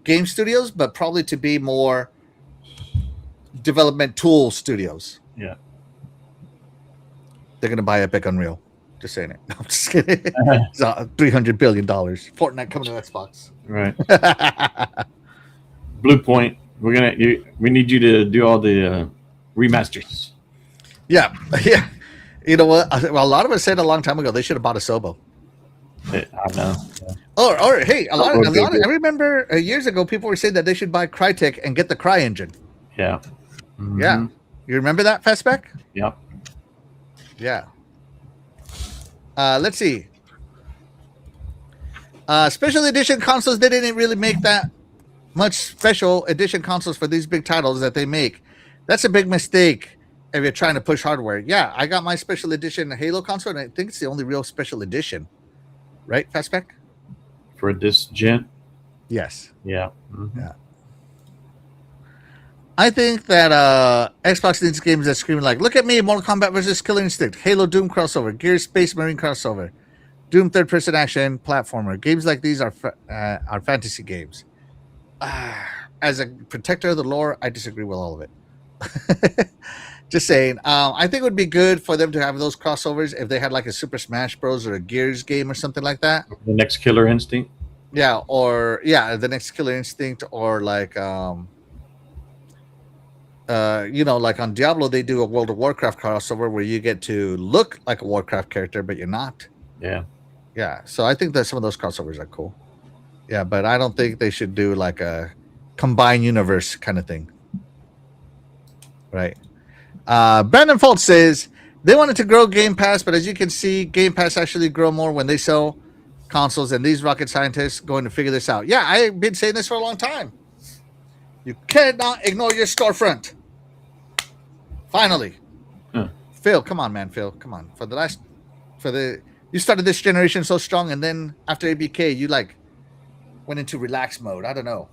game studios, but probably to be more development tool studios. Yeah. They're gonna buy Epic Unreal. Just saying it. No, I'm just kidding. It's $300 billion. Fortnite coming to Xbox. Right. Blue Point. We need you to do all the remasters. Yeah. You know what? Well, a lot of us said a long time ago they should have bought a Sobo. I know. Yeah. Or hey, I remember years ago people were saying that they should buy Crytek and get the Cry engine. Yeah. Mm-hmm. Yeah. You remember that, Fastback? Yep. Yeah. Let's see. Special edition consoles, they didn't really make that much special edition consoles for these big titles that they make. That's a big mistake if you're trying to push hardware. Yeah, I got my special edition Halo console, and I think it's the only real special edition. Right, Fastback? For this gen? Yes. Yeah. Mm-hmm. Yeah. I think that Xbox needs games that scream like, look at me, Mortal Kombat versus Killer Instinct, Halo Doom crossover, Gears Space Marine crossover, Doom third-person action platformer. Games like these are fantasy games. As a protector of the lore, I disagree with all of it. Just saying. I think it would be good for them to have those crossovers if they had like a Super Smash Bros. Or a Gears game or something like that. The next Killer Instinct? Yeah, the next Killer Instinct, or like like on Diablo, they do a World of Warcraft crossover where you get to look like a Warcraft character, but you're not. Yeah. Yeah. So I think that some of those crossovers are cool. Yeah, but I don't think they should do like a combined universe kind of thing. Right. Brandon Foltz says they wanted to grow Game Pass, but as you can see, Game Pass actually grow more when they sell consoles, and these rocket scientists going to figure this out. Yeah, I've been saying this for a long time. You cannot ignore your storefront. Finally. Phil, come on, man. Phil, come on. You started this generation so strong, and then after ABK, you like went into relax mode. I don't know.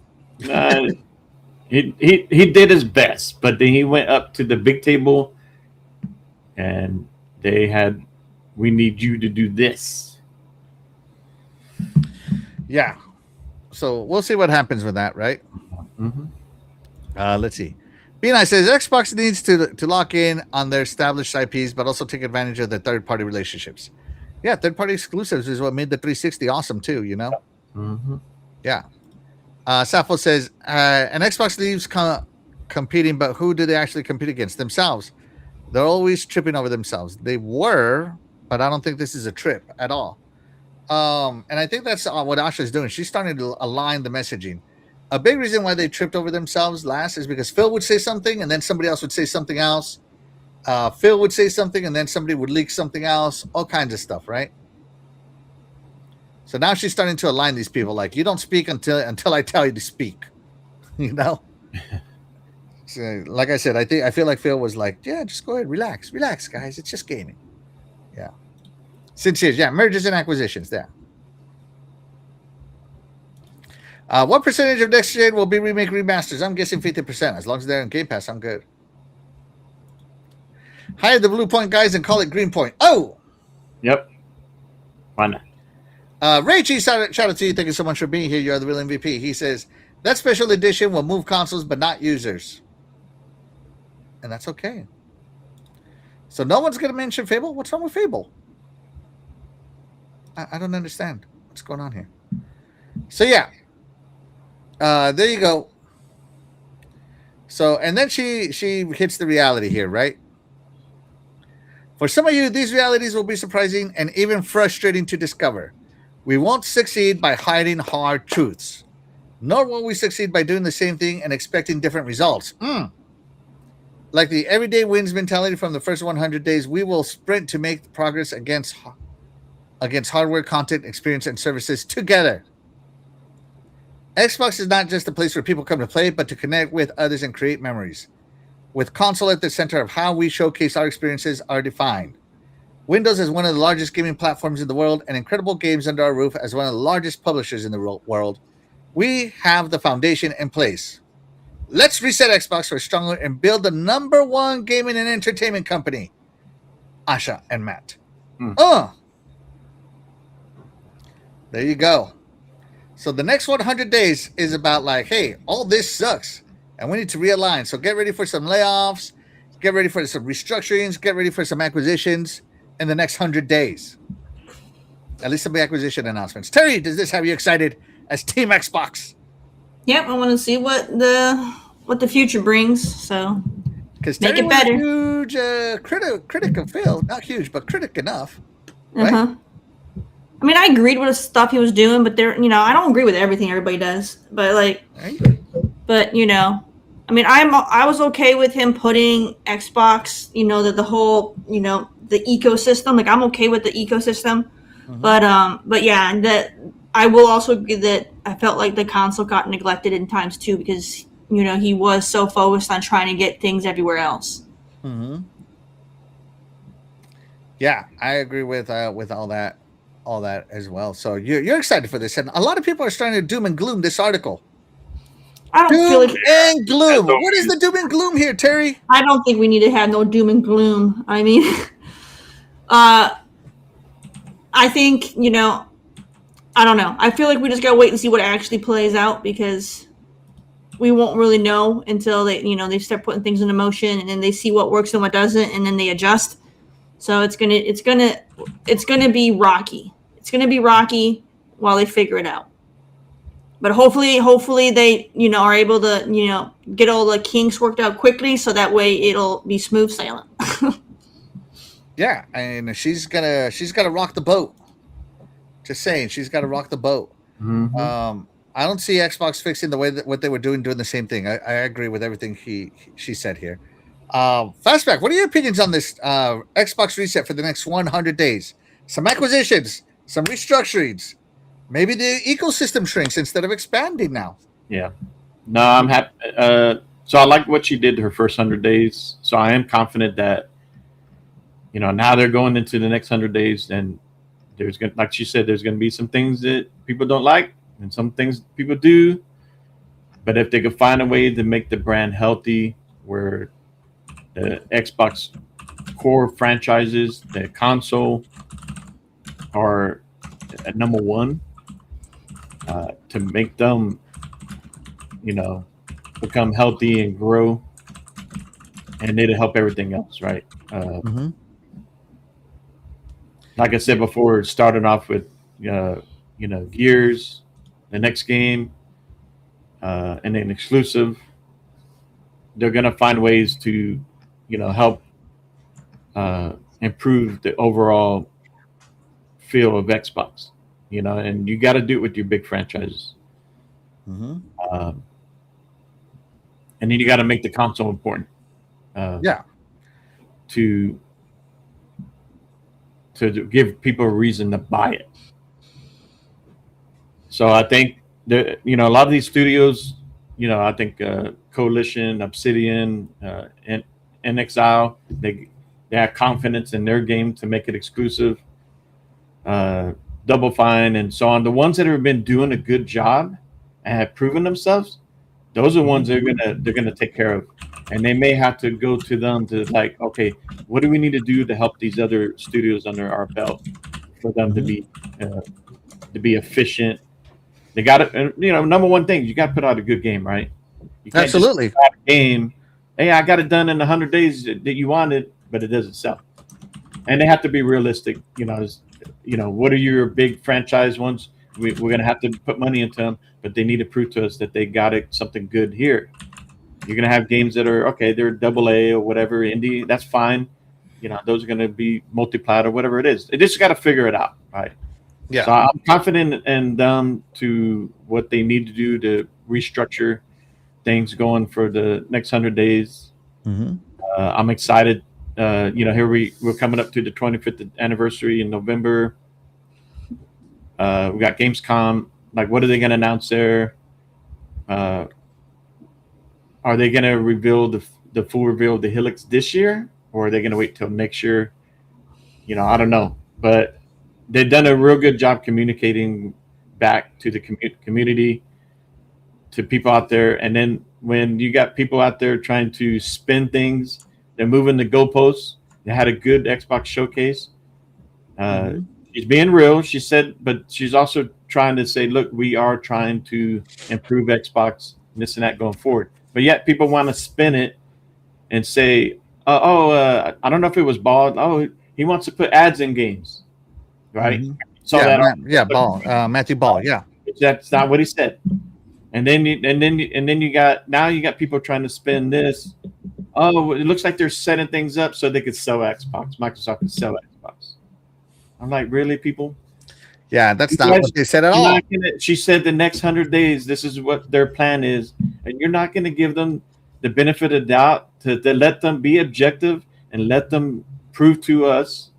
He did his best, but then he went up to the big table, and they had, we need you to do this. Yeah. So we'll see what happens with that, right? Mm-hmm. Let's see. B9 says Xbox needs to lock in on their established IPs, but also take advantage of the third-party relationships. Yeah, third-party exclusives is what made the 360 awesome too, you know? Mm-hmm. Yeah. Sappho says, and Xbox leaves competing, but who do they actually compete against? Themselves. They're always tripping over themselves. They were, but I don't think this is a trip at all. And I think that's what Asha is doing. She's starting to align the messaging. A big reason why they tripped over themselves last is because Phil would say something and then somebody else would say something else. Phil would say something and then somebody would leak something else. All kinds of stuff, right? So now she's starting to align these people. Like, you don't speak until I tell you to speak. You know? So, like I said, I feel like Phil was like, yeah, just go ahead, relax, guys. It's just gaming. Yeah. Sincere, yeah, mergers and acquisitions. There. What percentage of next gen will be remake remasters? I'm guessing 50%. As long as they're in Game Pass, I'm good. Hire the Blue Point guys and call it Green Point. Oh! Yep. Why not? Ray G, shout out to you. Thank you so much for being here. You are the real MVP. He says, that special edition will move consoles, but not users. And that's okay. So no one's going to mention Fable? What's wrong with Fable? I don't understand. What's going on here? So, yeah. There you go. So, and then she hits the reality here, right? For some of you, these realities will be surprising and even frustrating to discover. We won't succeed by hiding hard truths, nor will we succeed by doing the same thing and expecting different results. Like the everyday wins mentality from the first 100 days, we will sprint to make progress against hardware, content, experience, and services together. Xbox is not just a place where people come to play, but to connect with others and create memories. With console at the center of how we showcase our experiences are defined. Windows is one of the largest gaming platforms in the world and incredible games under our roof as one of the largest publishers in the world. We have the foundation in place. Let's reset Xbox for stronger and build the #1 gaming and entertainment company. Asha and Matt. There you go. So the next 100 days is about like, hey, all this sucks. and we need to realign. So get ready for some layoffs, get ready for some restructurings, get ready for some acquisitions in the next 100 days. At least some acquisition announcements. Terry, does this have you excited as Team Xbox? Yep, I want to see what the future brings. So because make Terry it better. Was a huge critic of Phil, not huge, but critic enough. Right? I mean, I agreed with the stuff he was doing, but I don't agree with everything everybody does. But I mean, I was okay with him putting Xbox, the whole, the ecosystem. Like, I'm okay with the ecosystem, but yeah, that I will also agree that I felt like the console got neglected in times too, because he was so focused on trying to get things everywhere else. Yeah, I agree with all that as well. So you're excited for this, and a lot of people are starting to doom and gloom this article. I don't feel like and gloom. What is the doom and gloom here, Terry? I don't think we need to have no doom and gloom. I mean, I think I don't know. I feel like we just gotta wait and see what actually plays out, because we won't really know until they start putting things into motion, and then they see what works and what doesn't, and then they adjust. So it's gonna be rocky. It's gonna be rocky while they figure it out. But hopefully they are able to get all the kinks worked out quickly, so that way it'll be smooth sailing. Yeah, and she's gotta rock the boat. Just saying, she's got to rock the boat. I don't see Xbox fixing the way that what they were doing the same thing. I agree with everything she said here. Fastback, what are your opinions on this Xbox reset for the next 100 days? Some acquisitions, some restructurings, maybe the ecosystem shrinks instead of expanding now. Yeah, no, I'm happy. So I like what she did her first 100 days. So I am confident that now they're going into the next 100 days, and there's going, like she said, there's going to be some things that people don't like and some things people do. But if they could find a way to make the brand healthy, where the Xbox core franchises, the console, are at number one, to make them, become healthy and grow, and it'll help everything else, right? Like I said before, starting off with, Gears, the next game, and then exclusive, they're going to find ways to, help improve the overall feel of Xbox, and you got to do it with your big franchises. And then you got to make the console important. To give people a reason to buy it. So I think a lot of these studios, I think Coalition, Obsidian, and NXIL, they have confidence in their game to make it exclusive. Double Fine and so on. The ones that have been doing a good job and have proven themselves, those are the ones they're gonna take care of. And they may have to go to them to okay, what do we need to do to help these other studios under our belt for them to be efficient? They got to, number one thing, you got to put out a good game, right? You can't Absolutely. just put out a game. Hey, I got it done in 100 days that you wanted, but it doesn't sell. And they have to be realistic. What are your big franchise ones? We're going to have to put money into them, but they need to prove to us that they got something good here. You're going to have games that are, okay, they're AA or whatever, indie, that's fine. Those are going to be multi-plat or whatever it is. They just got to figure it out, right? Yeah. So I'm confident in them to what they need to do to restructure things going for the next 100 days. I'm excited. Here we're coming up to the 25th anniversary in November. We got Gamescom. What are they going to announce there? Are they going to reveal the full reveal of the Helix this year, or are they going to wait till next year? I don't know, but they've done a real good job communicating back to the community, to people out there. And then when you got people out there trying to spin things, they're moving the goalposts. They had a good Xbox showcase. She's being real, she said, but she's also trying to say, look, we are trying to improve Xbox, and this and that going forward. but yet people want to spin it and say, I don't know if it was Ball. Oh, he wants to put ads in games, right? Mm-hmm. Saw that Ball, Matthew Ball, yeah. That's not what he said. And then you got people trying to spin this. Oh, it looks like they're setting things up so they could sell Xbox. Microsoft could sell Xbox. I'm like, really, people? Yeah, that's not what they said at all. She said the next 100 days, this is what their plan is, and you're not going to give them the benefit of doubt to let them be objective and let them prove to us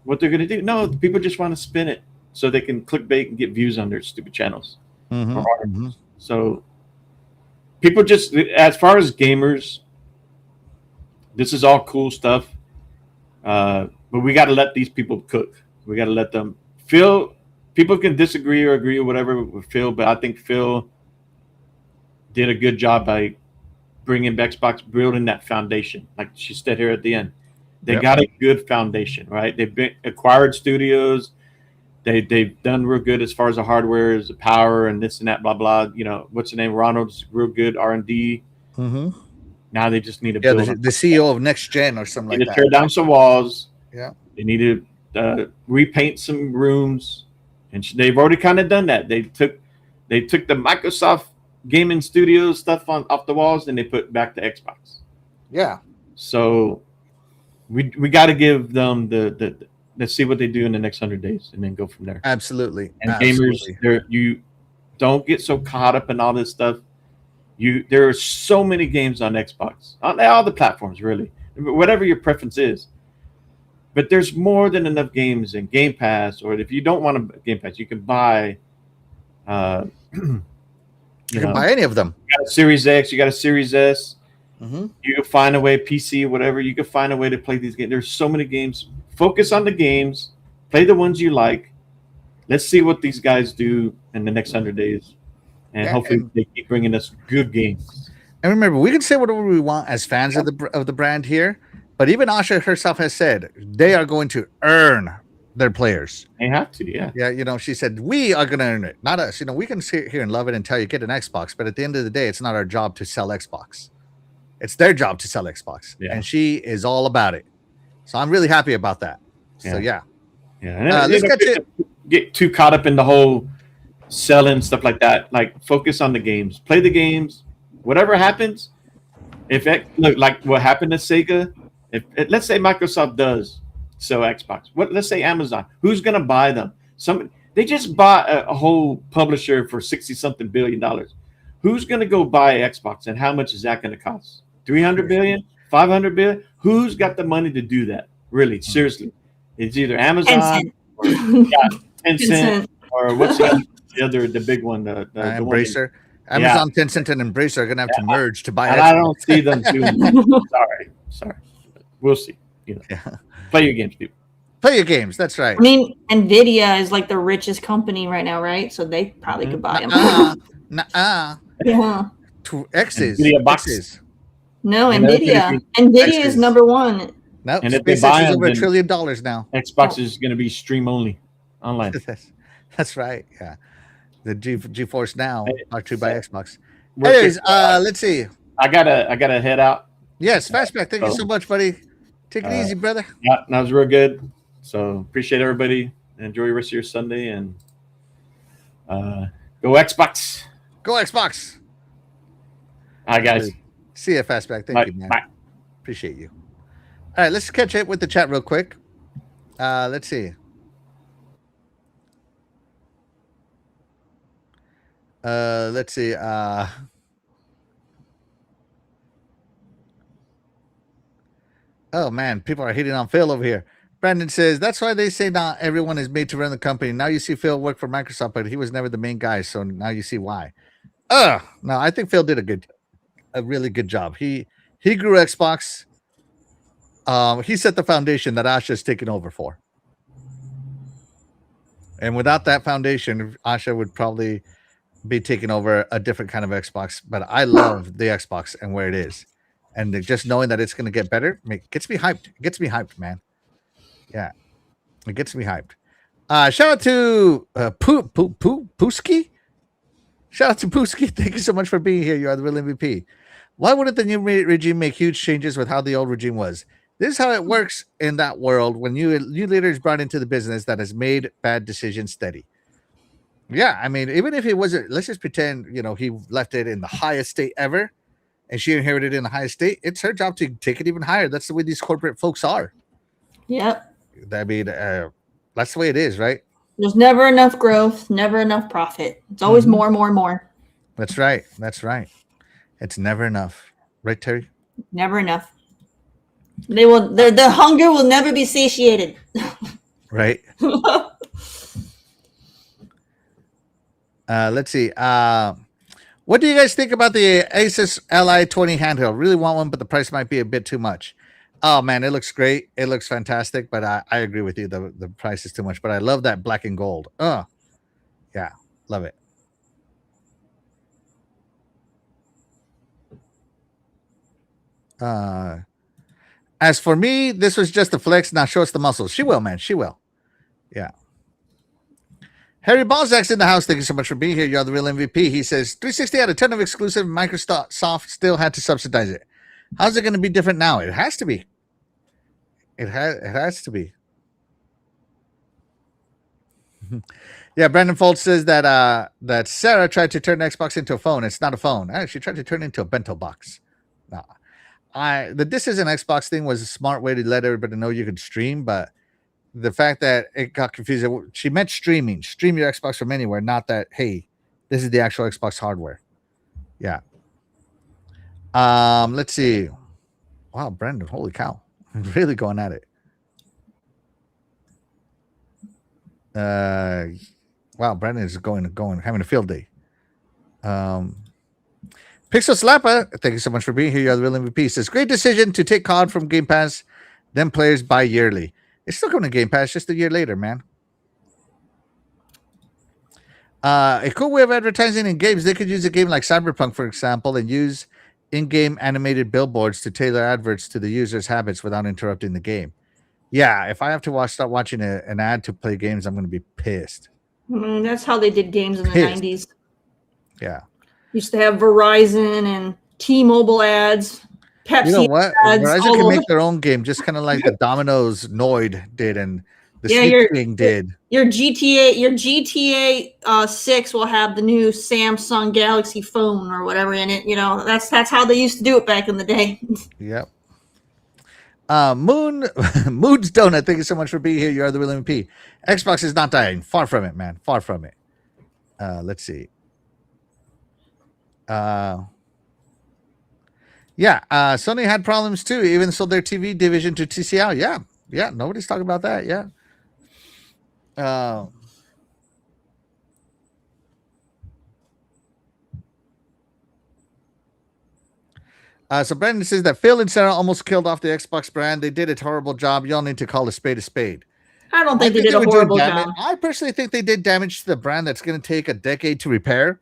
what they're going to do. No, people just want to spin it so they can clickbait and get views on their stupid channels. Mm-hmm. So people just, as far as gamers, this is all cool stuff, but we got to let these people cook. We got to let them. Phil, people can disagree or agree or whatever with Phil, but I think Phil did a good job by bringing Xbox, building that foundation. Like she said here at the end, they got a good foundation, right? They've been acquired studios. They've done real good as far as the hardware, as the power, and this and that, blah blah. You know, what's the name? Ronald's real good R&D. Mm-hmm. Now they just need to build the CEO of Next Gen or something like that. Tear down some walls. Yeah, they need to repaint some rooms, and they've already kind of done that. They took the Microsoft gaming studio stuff off the walls, and they put back the Xbox. Yeah. So we got to give them the let's see what they do in the next 100 days, and then go from there. Absolutely. And gamers, you don't get so caught up in all this stuff. There are so many games on Xbox, on all the platforms, really, whatever your preference is. But there's more than enough games in Game Pass, or if you don't want a Game Pass, you can buy. You can buy any of them. You got a Series X, you got a Series S. Mm-hmm. You can find a way, PC, whatever. You can find a way to play these games. There's so many games. Focus on the games. Play the ones you like. Let's see what these guys do in the next 100 days, and hopefully they keep bringing us good games. And remember, we can say whatever we want as fans of the brand here. But even Asha herself has said they are going to earn their players. They have to, yeah. Yeah, you know, she said, we are going to earn it, not us. You know, we can sit here and love it and tell you, get an Xbox. But at the end of the day, it's not our job to sell Xbox. It's their job to sell Xbox. Yeah. And she is all about it. So I'm really happy about that. Yeah. So, yeah. Yeah. Let's get too caught up in the whole selling stuff like that. Like, focus on the games. Play the games. Whatever happens, look, like what happened to Sega, let's say Microsoft does sell Xbox. Let's say Amazon. Who's going to buy them? They just bought a whole publisher for $60-something billion. Who's going to go buy Xbox, and how much is that going to cost? $300 billion? $500 billion? Who's got the money to do that? Really, seriously. It's either Amazon or Tencent or what's the big one? The Embracer. Amazon, Tencent, and Embracer are going to have to merge to buy Xbox. I don't see them doing that. Sorry. We'll see. Play your games, people. Play your games. That's right. I mean, Nvidia is like the richest company right now, right? So they probably could buy them. Yeah. X's. Nvidia boxes. No, Nvidia. Nvidia is number one. No, and if they buy them, over $1 trillion now. Xbox is going to be stream only online. That's right. Yeah. The GeForce Now brought to you by Xbox. Anyways, let's see. I gotta head out. Yes, Fastback. Thank you so much, buddy. Take it easy, brother. Yeah, that was real good. So appreciate everybody. Enjoy the rest of your Sunday, and go Xbox. Go Xbox. All right, guys. See you, Fastback. Thank you, man. Bye. Appreciate you. All right, let's catch up with the chat real quick. Let's see. Let's see. Oh man, people are hitting on Phil over here. Brandon says that's why they say not everyone is made to run the company. Now you see Phil work for Microsoft, but he was never the main guy. So now you see why. No, I think Phil did a really good job. He grew Xbox. He set the foundation that Asha's taken over for. And without that foundation, Asha would probably be taking over a different kind of Xbox. But I love the Xbox and where it is. And just knowing that it's going to get better gets me hyped. It gets me hyped, man. Yeah. It gets me hyped. Shout out to Pooski. Shout out to Pooski. Thank you so much for being here. You are the real MVP. Why wouldn't the new regime make huge changes with how the old regime was? This is how it works in that world when new leaders brought into the business that has made bad decisions steady. Yeah, I mean, even if it wasn't, let's just pretend, he left it in the highest state ever and she inherited it in the highest state. It's her job to take it even higher. That's the way these corporate folks are. Yep. I mean, that's the way it is, right? There's never enough growth, never enough profit. It's always more, more, more. That's right. That's right. It's never enough. Right, Terry? Never enough. The hunger will never be satiated. Right. Let's see. What do you guys think about the Asus Li20 handheld? Really want one, but the price might be a bit too much. Oh man, it looks great. It looks fantastic, but I agree with you. The price is too much, but I love that black and gold. Yeah, love it. As for me, this was just a flex. Now show us the muscles. She will, man. She will. Yeah. Harry Balzac's in the house. Thank you so much for being here. You're the real MVP. He says 360 had a ton of exclusive. Microsoft still had to subsidize it. How's it going to be different now? It has to be. It has to be. Yeah, Brandon Foltz says that Sarah tried to turn Xbox into a phone. It's not a phone. She tried to turn it into a bento box. No. This is an Xbox thing was a smart way to let everybody know you could stream, but the fact that it got confusing, she meant streaming. Stream your Xbox from anywhere, not that, hey, this is the actual Xbox hardware. Yeah. Let's see. Wow, Brandon, holy cow. Really going at it. Wow, Brandon is going, having a field day. Pixel Slapper, thank you so much for being here. You're the real MVP. Says, great decision to take COD from Game Pass, then players buy yearly. It's still coming to Game Pass just a year later, man. A cool way of advertising in games, they could use a game like Cyberpunk, for example, and use in-game animated billboards to tailor adverts to the user's habits without interrupting the game. Yeah, if I have to start watching an ad to play games, I'm going to be pissed. That's how they did games in the 90s. Yeah. Used to have Verizon and T-Mobile ads. Pepsi. You know what? Ads, Verizon can make their own game, just kind of like the Domino's Noid did and the Sleeping did. Your GTA 6 will have the new Samsung Galaxy phone or whatever in it. That's how they used to do it back in the day. Yep. Moon's Donut, thank you so much for being here. You are the real MVP. Xbox is not dying. Far from it, man. Far from it. Let's see. Sony had problems too, even sold their TV division to TCL. Yeah, nobody's talking about that. Yeah. So Brandon says that Phil and Sarah almost killed off the Xbox brand. They did a horrible job. Y'all need to call a spade a spade. I don't think they did a horrible job. I personally think they did damage to the brand that's going to take a decade to repair,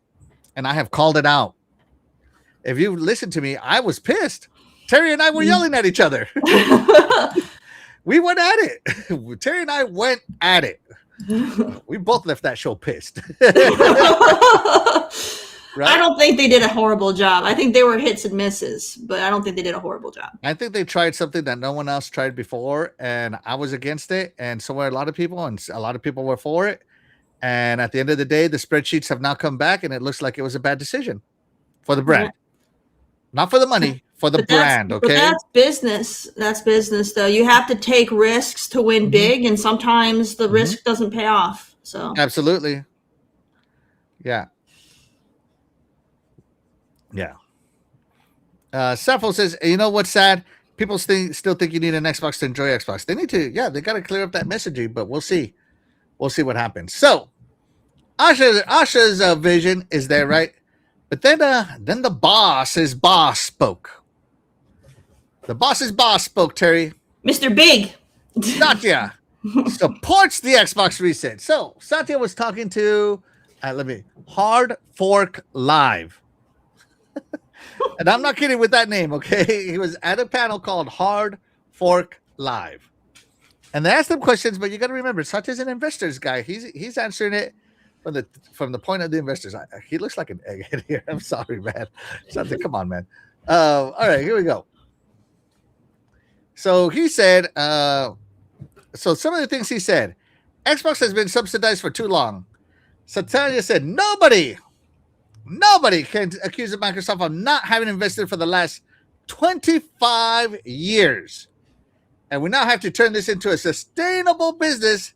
and I have called it out. If you listen to me, I was pissed. Terry and I were yelling at each other. We went at it. Terry and I went at it. We both left that show pissed. Right? I don't think they did a horrible job. I think they were hits and misses, but I don't think they did a horrible job. I think they tried something that no one else tried before, and I was against it, and so were a lot of people, and a lot of people were for it. And at the end of the day, the spreadsheets have now come back, and it looks like it was a bad decision for the brand. Not for the money, for the brand, okay? But that's business. That's business, though. You have to take risks to win big, and sometimes the risk doesn't pay off. So absolutely. Yeah. Yeah. Sappho says, you know what's sad? People still think you need an Xbox to enjoy Xbox. They need to, they got to clear up that messaging, but we'll see. We'll see what happens. So, Asha's vision is there, right? But then the boss's boss spoke. The boss's boss spoke, Terry. Mr. Big. Satya supports the Xbox reset. So, Satya was talking to, Hard Fork Live. And I'm not kidding with that name, okay? He was at a panel called Hard Fork Live. And they asked him questions, but you got to remember, Satya's an investors guy. He's answering it from the point of the investors. He looks like an egghead here. I'm sorry, man. Something. Come on, man. All right, here we go. So he said. So some of the things he said. Xbox has been subsidized for too long. Satya said nobody can accuse Microsoft of not having invested for the last 25 years. And we now have to turn this into a sustainable business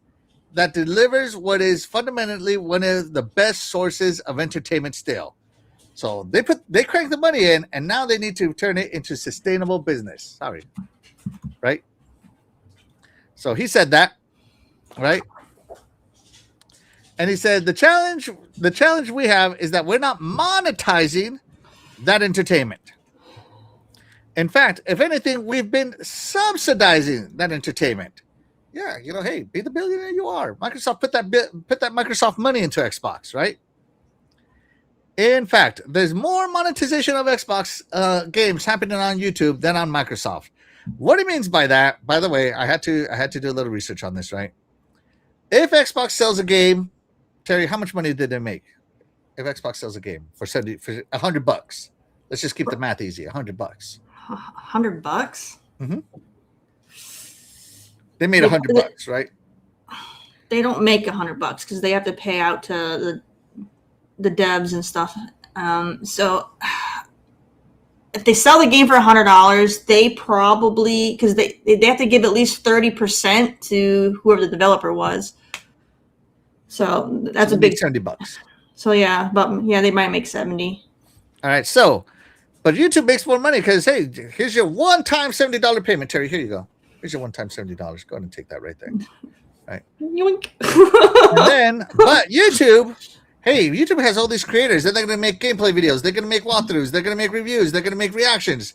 that delivers what is fundamentally one of the best sources of entertainment still. So they crank the money in, and now they need to turn it into sustainable business. Sorry. Right? So he said that, right? And he said the challenge we have is that we're not monetizing that entertainment. In fact, if anything, we've been subsidizing that entertainment. Yeah, hey, be the billionaire you are. Microsoft put that Microsoft money into Xbox, right? In fact, there's more monetization of Xbox games happening on YouTube than on Microsoft. What he means by that, by the way, I had to do a little research on this, right? If Xbox sells a game, Terry, how much money did they make? If Xbox sells a game for $100, let's just keep the math easy. $100. $100? Mm-hmm. They made $100, right? They don't make $100 because they have to pay out to the devs and stuff. So if they sell the game for $100, they probably, because they have to give at least 30% to whoever the developer was. So that's a big $70. So yeah, but yeah, they might make 70. All right, so but YouTube makes more money because hey, here's your one-time $70 payment, Terry. Here you go. Here's your one-time $70. Go ahead and take that right there. Right. Yoink. And then, but YouTube, hey, YouTube has all these creators. Then they're going to make gameplay videos. They're going to make walkthroughs. They're going to make reviews. They're going to make reactions.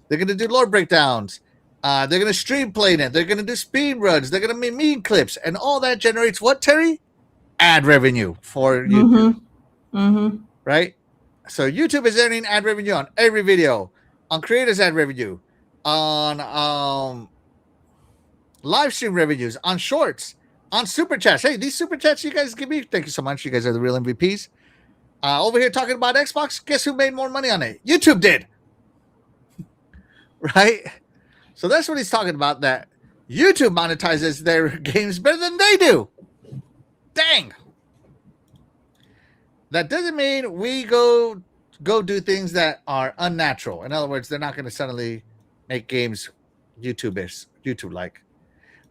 They're going to do lore breakdowns. They're going to stream playing it. They're going to do speed runs. They're going to make meme clips, and all that generates what, Terry? Ad revenue for YouTube. Right? So YouTube is earning ad revenue on every video, on creators ad revenue, on live stream revenues, on shorts, on super chats. Hey, these super chats you guys give me, thank you so much. You guys are the real MVPs. Over here talking about Xbox, guess who made more money on it? YouTube did. Right? So that's what he's talking about, that YouTube monetizes their games better than they do. Dang. That doesn't mean we go do things that are unnatural. In other words, they're not going to suddenly make games YouTube-like.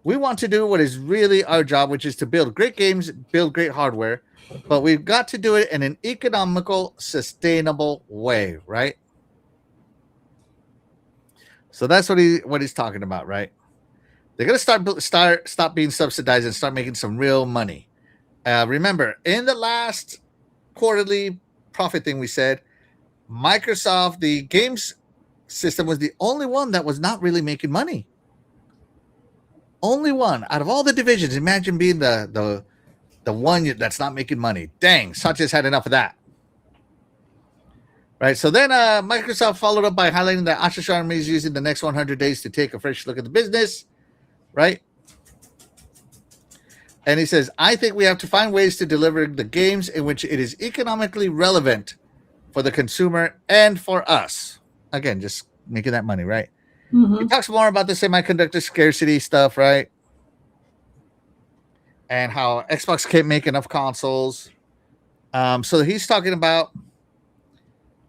We want to do what is really our job, which is to build great games, build great hardware, but we've got to do it in an economical, sustainable way, right? So that's what he's talking about, right? They're going to stop being subsidized and start making some real money. Remember, in the last quarterly profit thing we said, Microsoft, the games system, was the only one that was not really making money. Only one out of all the divisions. Imagine being the one that's not making money. Dang, Satya's had enough of that. Right. So then Microsoft followed up by highlighting that Asha Sharma is using the next 100 days to take a fresh look at the business. Right. And he says, I think we have to find ways to deliver the games in which it is economically relevant for the consumer and for us. Again, just making that money, right? He talks more about the semiconductor scarcity stuff, right? And how Xbox can't make enough consoles. So he's talking about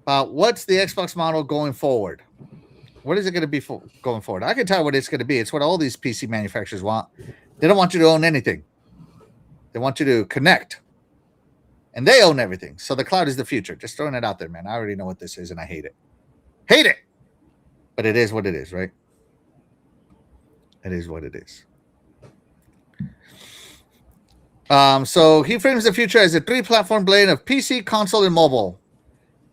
what's the Xbox model going forward. What is it going to be going forward? I can tell you what it's going to be. It's what all these PC manufacturers want. They don't want you to own anything. They want you to connect. And they own everything. So the cloud is the future. Just throwing it out there, man. I already know what this is, and I hate it. Hate it! But it is what it is, right? It is what it is. So he frames the future as a three-platform blend of PC, console, and mobile.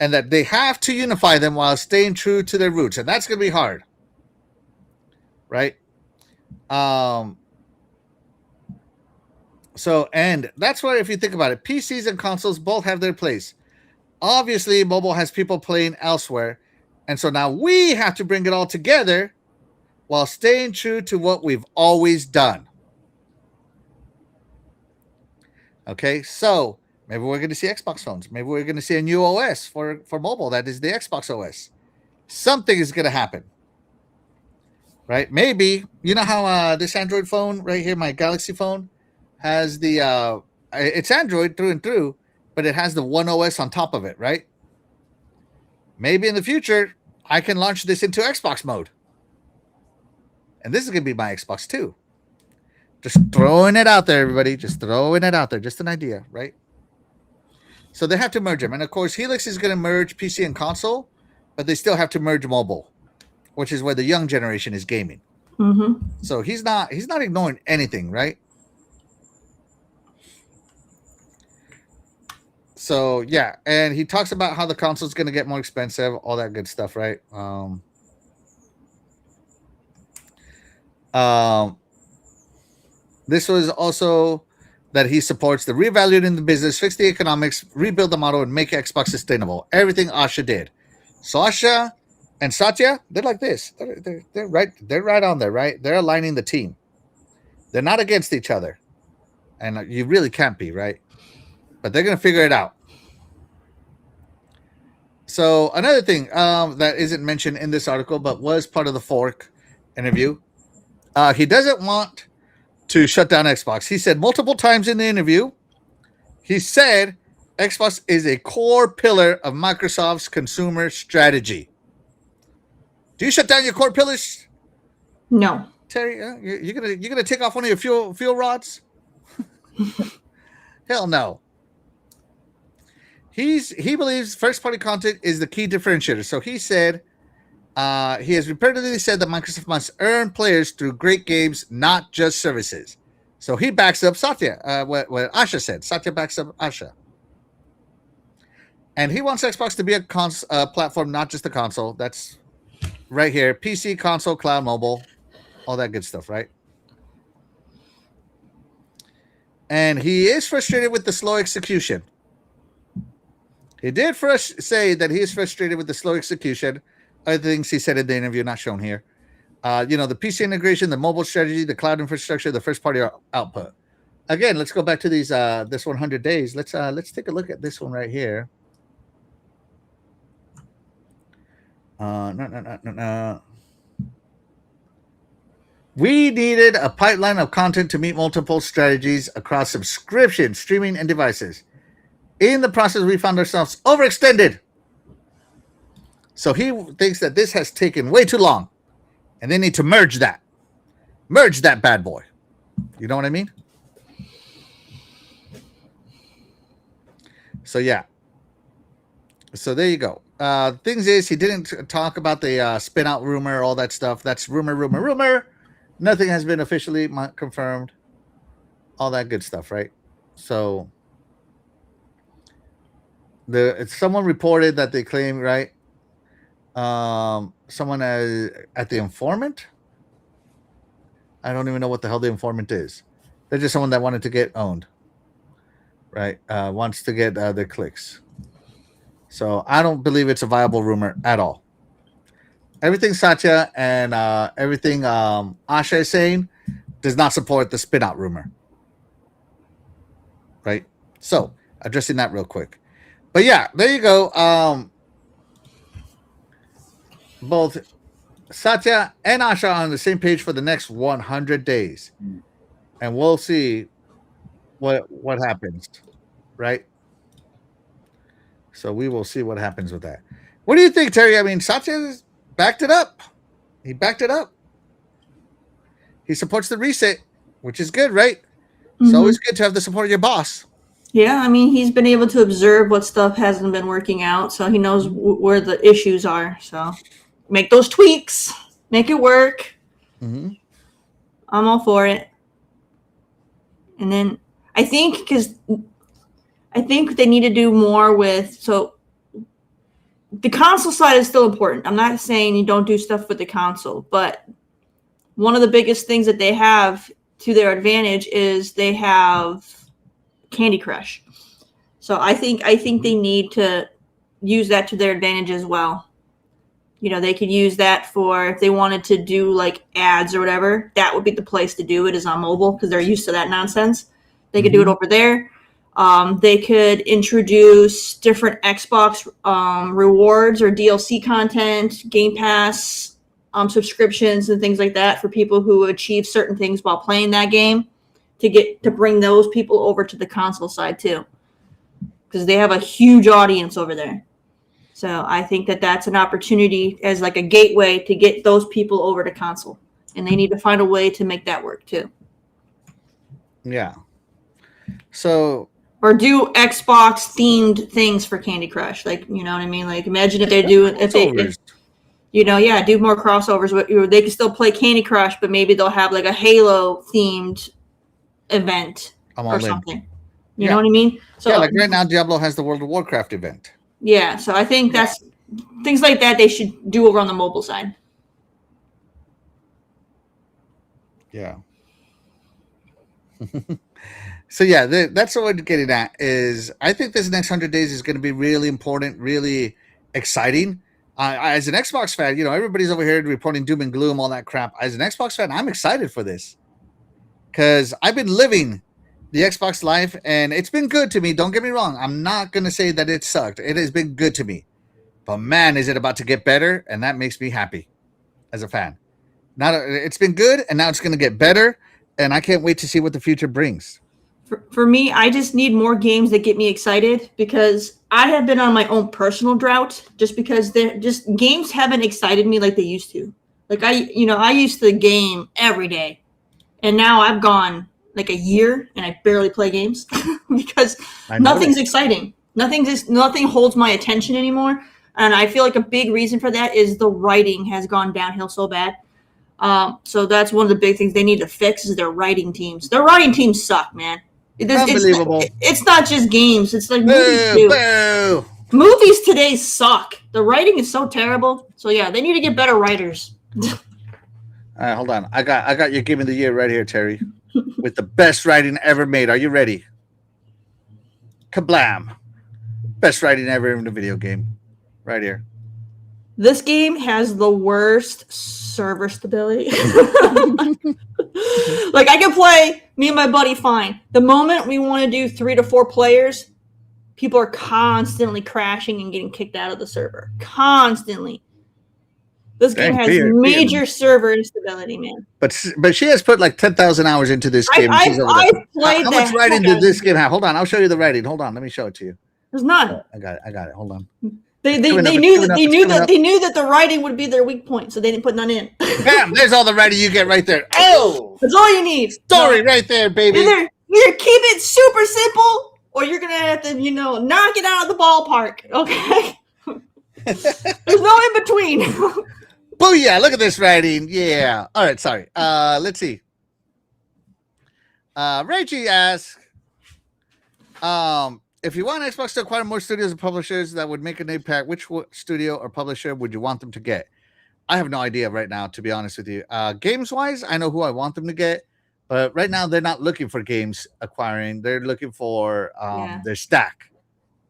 And that they have to unify them while staying true to their roots. And that's going to be hard. Right? So, and that's why, if you think about it, PCs and consoles both have their place. Obviously, mobile has people playing elsewhere. And so now we have to bring it all together while staying true to what we've always done. Okay, so Maybe we're going to see Xbox phones. Maybe we're going to see a new OS for mobile. That is the Xbox OS. Something is going to happen. Right? Maybe, you know how this Android phone right here, my Galaxy phone, has the, it's Android through and through, but it has the One OS on top of it, right? Maybe in the future, I can launch this into Xbox mode. And this is going to be my Xbox too. Just throwing it out there, everybody. Just throwing it out there. Just an idea, right? So they have to merge them. And of course, Helix is going to merge PC and console, but they still have to merge mobile, which is where the young generation is gaming. Mm-hmm. So he's not ignoring anything, right? So yeah, and he talks about how the console is going to get more expensive, all that good stuff, right? This was also that he supports the reevaluating the business, fix the economics, rebuild the model, and make Xbox sustainable. Everything Asha did. So Asha and Satya, they're like this. They're right on there, right? They're aligning the team. They're not against each other, and you really can't be, right? But they're gonna figure it out. So another thing that isn't mentioned in this article, but was part of the Fork interview, he doesn't want to shut down Xbox. He said multiple times in the interview, he said Xbox is a core pillar of Microsoft's consumer strategy. Do you shut down your core pillars? No. Terry, you're gonna take off one of your fuel rods? Hell no. He believes first party content is the key differentiator. So he said he has repeatedly said that Microsoft must earn players through great games, not just services. So he backs up Satya, what Asha said. Satya backs up Asha. And he wants Xbox to be a platform, not just a console. That's right here. PC, console, cloud, mobile, all that good stuff, right? And he is frustrated with the slow execution. He did first say that he is frustrated with the slow execution. Other things he said in the interview, not shown here. The PC integration, the mobile strategy, the cloud infrastructure, the first party output. Again, let's go back to these this 100 days. Let's take a look at this one right here. No. We needed a pipeline of content to meet multiple strategies across subscription, streaming, and devices. In the process, we found ourselves overextended. So he thinks that this has taken way too long, and they need to merge that bad boy. You know what I mean? So yeah. So there you go. Things is, he didn't talk about the spin out rumor, all that stuff. That's rumor. Nothing has been officially confirmed. All that good stuff, right? So someone reported that they claim, right? Someone at the informant. I don't even know what the hell the informant is. They're just someone that wanted to get owned, right? Wants to get their clicks. So I don't believe it's a viable rumor at all. Everything Satya and everything Asha is saying does not support the spin out rumor, right? So addressing that real quick. But yeah, there you go. Both Satya and Asha are on the same page for the next 100 days. And we'll see what happens, right? So we will see what happens with that. What do you think, Terry? I mean, Satya backed it up. He backed it up. He supports the reset, which is good, right? It's always good to have the support of your boss. Yeah, I mean, he's been able to observe what stuff hasn't been working out, so he knows where the issues are. So make those tweaks, make it work. I'm all for it. And then I think they need to do more with, so the console side is still important. I'm not saying you don't do stuff with the console, but one of the biggest things that they have to their advantage is they have Candy Crush. So I think they need to use that to their advantage as well. You know, they could use that for if they wanted to do like ads or whatever, that would be the place to do it, is on mobile, because they're used to that nonsense. They could do it over there. They could introduce different Xbox rewards or DLC content, Game Pass subscriptions, and things like that for people who achieve certain things while playing that game to bring those people over to the console side too, because they have a huge audience over there. So I think that that's an opportunity as like a gateway to get those people over to console, and they need to find a way to make that work too. Yeah. So. Or do Xbox themed things for Candy Crush, like, you know what I mean? Like, imagine if they do, do more crossovers. They can still play Candy Crush, but maybe they'll have like a Halo themed event or something. You know what I mean? So like right now, Diablo has the World of Warcraft event. Yeah, so I think that's things like that they should do over on the mobile side. Yeah. So yeah, that's what we're getting at. Is I think this next 100 days is going to be really important, really exciting. As an Xbox fan, everybody's over here reporting doom and gloom, all that crap. As an Xbox fan, I'm excited for this because I've been living the Xbox life, and it's been good to me. Don't get me wrong. I'm not going to say that it sucked. It has been good to me. But man, is it about to get better, and that makes me happy as a fan. It's been good, and now it's going to get better, and I can't wait to see what the future brings. For me, I just need more games that get me excited, because I have been on my own personal drought just because games haven't excited me like they used to. Like I used to game every day, and now I've gone like a year and I barely play games because nothing's exciting. Nothing holds my attention anymore. And I feel like a big reason for that is the writing has gone downhill so bad. So that's one of the big things they need to fix is their writing teams. Their writing teams suck, man. Unbelievable. It's not just games. It's like movies too. Boo. Movies today suck. The writing is so terrible. So yeah, they need to get better writers. All right, hold on. I got your game of the year right here, Terry, with the best writing ever made. Are you ready? Kablam! Best writing ever in a video game, right here. This game has the worst server stability. Like, I can play me and my buddy fine. The moment we want to do 3 to 4 players, people are constantly crashing and getting kicked out of the server. Constantly. This game has major server instability, man. But she has put like 10,000 hours into this game. I played How much writing did this game have? Hold on, I'll show you the writing. Hold on, let me show it to you. There's none. I got it. Hold on. They knew that the writing would be their weak point, so they didn't put none in. Bam! There's all the writing you get right there. Oh, that's all you need. Story right there, baby. Either keep it super simple, or you're gonna have to, knock it out of the ballpark. Okay. There's no in between. Booyah! Look at this writing. Yeah. All right. Sorry. Let's see. Reggie asks, if you want Xbox to acquire more studios and publishers that would make an impact, which studio or publisher would you want them to get? I have no idea right now, to be honest with you. Games-wise, I know who I want them to get, but right now they're not looking for games acquiring. They're looking for their stack.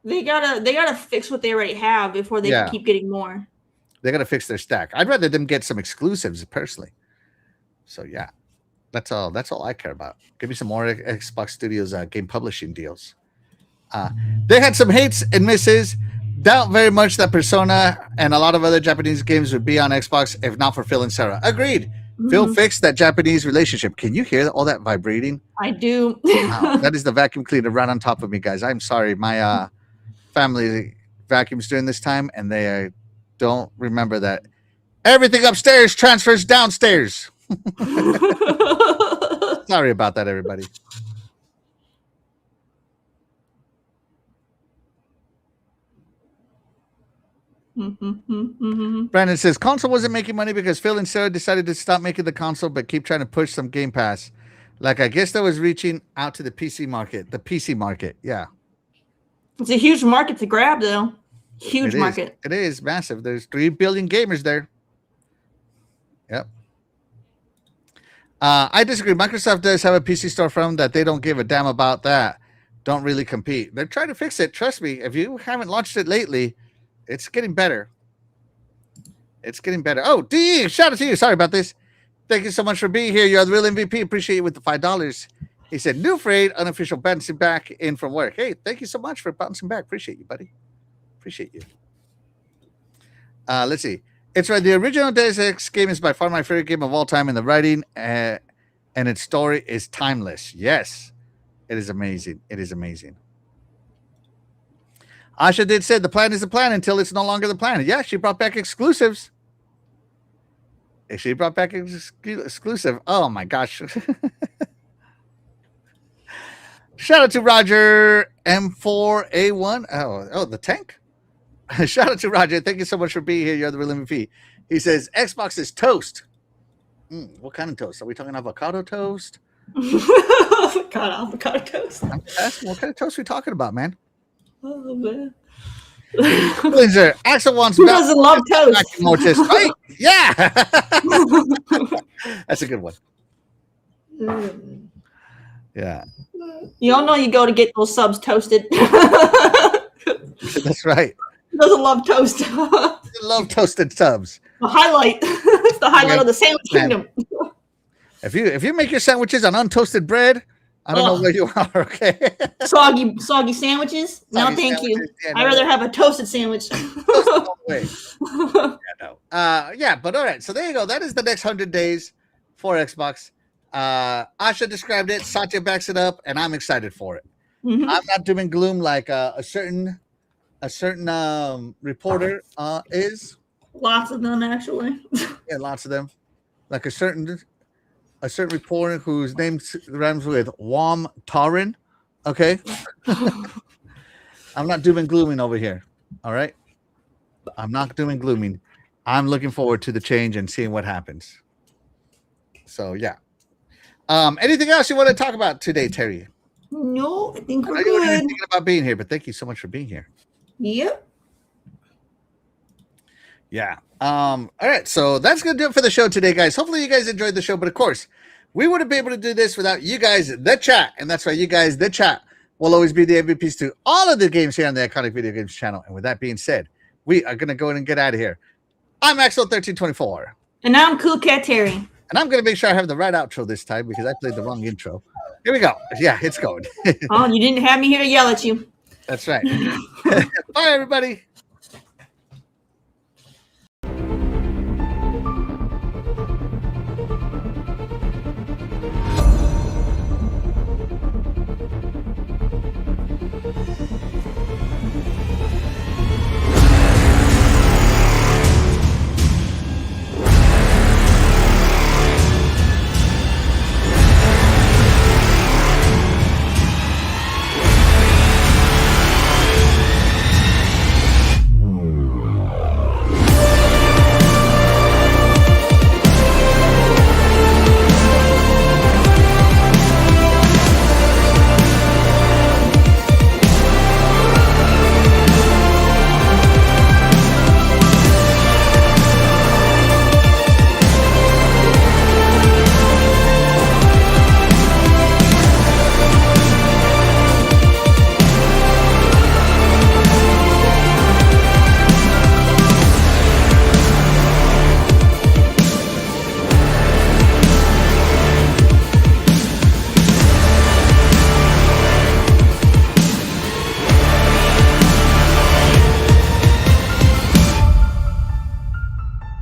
They gotta fix what they already have before they keep getting more. They gotta fix their stack. I'd rather them get some exclusives personally. So yeah, that's all I care about. Give me some more Xbox Studios game publishing deals. They had some hates and misses. Doubt very much that Persona and a lot of other Japanese games would be on Xbox if not for Phil and Sarah. Agreed. Mm-hmm. Phil fixed that Japanese relationship. Can you hear all that vibrating? I do. Wow, that is the vacuum cleaner right on top of me, guys. I'm sorry. My family vacuums during this time, and they don't remember that everything upstairs transfers downstairs. Sorry about that, everybody. Brandon says console wasn't making money because Phil and Sarah decided to stop making the console but keep trying to push some Game Pass. Like, I guess that was reaching out to the PC market. The PC market, yeah. It's a huge market to grab, though. Huge market. It is massive. There's 3 billion gamers there. Yep. I disagree. Microsoft does have a PC storefront that they don't give a damn about that. Don't really compete. They're trying to fix it. Trust me. If you haven't launched it lately, it's getting better. It's getting better. Oh, DE, shout out to you. Sorry about this. Thank you so much for being here. You're the real MVP. Appreciate you with the $5. He said, new Freight, unofficial bouncing back in from work. Hey, thank you so much for bouncing back. Appreciate you, buddy. Appreciate you. Let's see. It's right. The original Deus Ex game is by far my favorite game of all time, and the writing and its story is timeless. Yes, it is amazing. It is amazing. Asha did say the plan is the plan until it's no longer the plan. Yeah, she brought back exclusives. She brought back exclusive. Oh, my gosh. Shout out to Roger M4A1. Oh, the tank. Shout out to Roger. Thank you so much for being here. You're the real MVP. He says Xbox is toast. What kind of toast? Are we talking avocado toast? avocado toast. I'm asking what kind of toast are we talking about, man? Oh man. Blizzard. Axel wants Who doesn't love toast? More toast. Right? Yeah. That's a good one. Yeah. You all know you go to get those subs toasted. That's right. Doesn't love toast. Love toasted subs. The highlight. It's the highlight of the sandwich kingdom. If you make your sandwiches on untoasted bread, I don't know where you are. Okay. Soggy sandwiches. No, thank you. Yeah, I'd rather have a toasted sandwich. Yeah, but all right. So there you go. That is the next 100 days for Xbox. Asha described it. Satya backs it up, and I'm excited for it. I'm not doom and gloom like a certain reporter is. Lots of them, actually. Yeah, lots of them. Like a certain reporter whose name rhymes with Wam Tarin. Okay. I'm not doom and glooming over here. All right. I'm not doom and glooming. I'm looking forward to the change and seeing what happens. So yeah. Anything else you want to talk about today, Terry? No, I think we're good. You were thinking about being here, but thank you so much for being here. Yep. Yeah. All right. So that's going to do it for the show today, guys. Hopefully you guys enjoyed the show. But of course, we wouldn't be able to do this without you guys, the chat. And that's why you guys, the chat, will always be the MVPs to all of the games here on the Iconic Video Games channel. And with that being said, we are going to go in and get out of here. I'm Axel1324. And I'm Cool Cat Terry. And I'm going to make sure I have the right outro this time because I played the wrong intro. Here we go. Yeah, it's going. Oh, you didn't have me here to yell at you. That's right. Bye, everybody.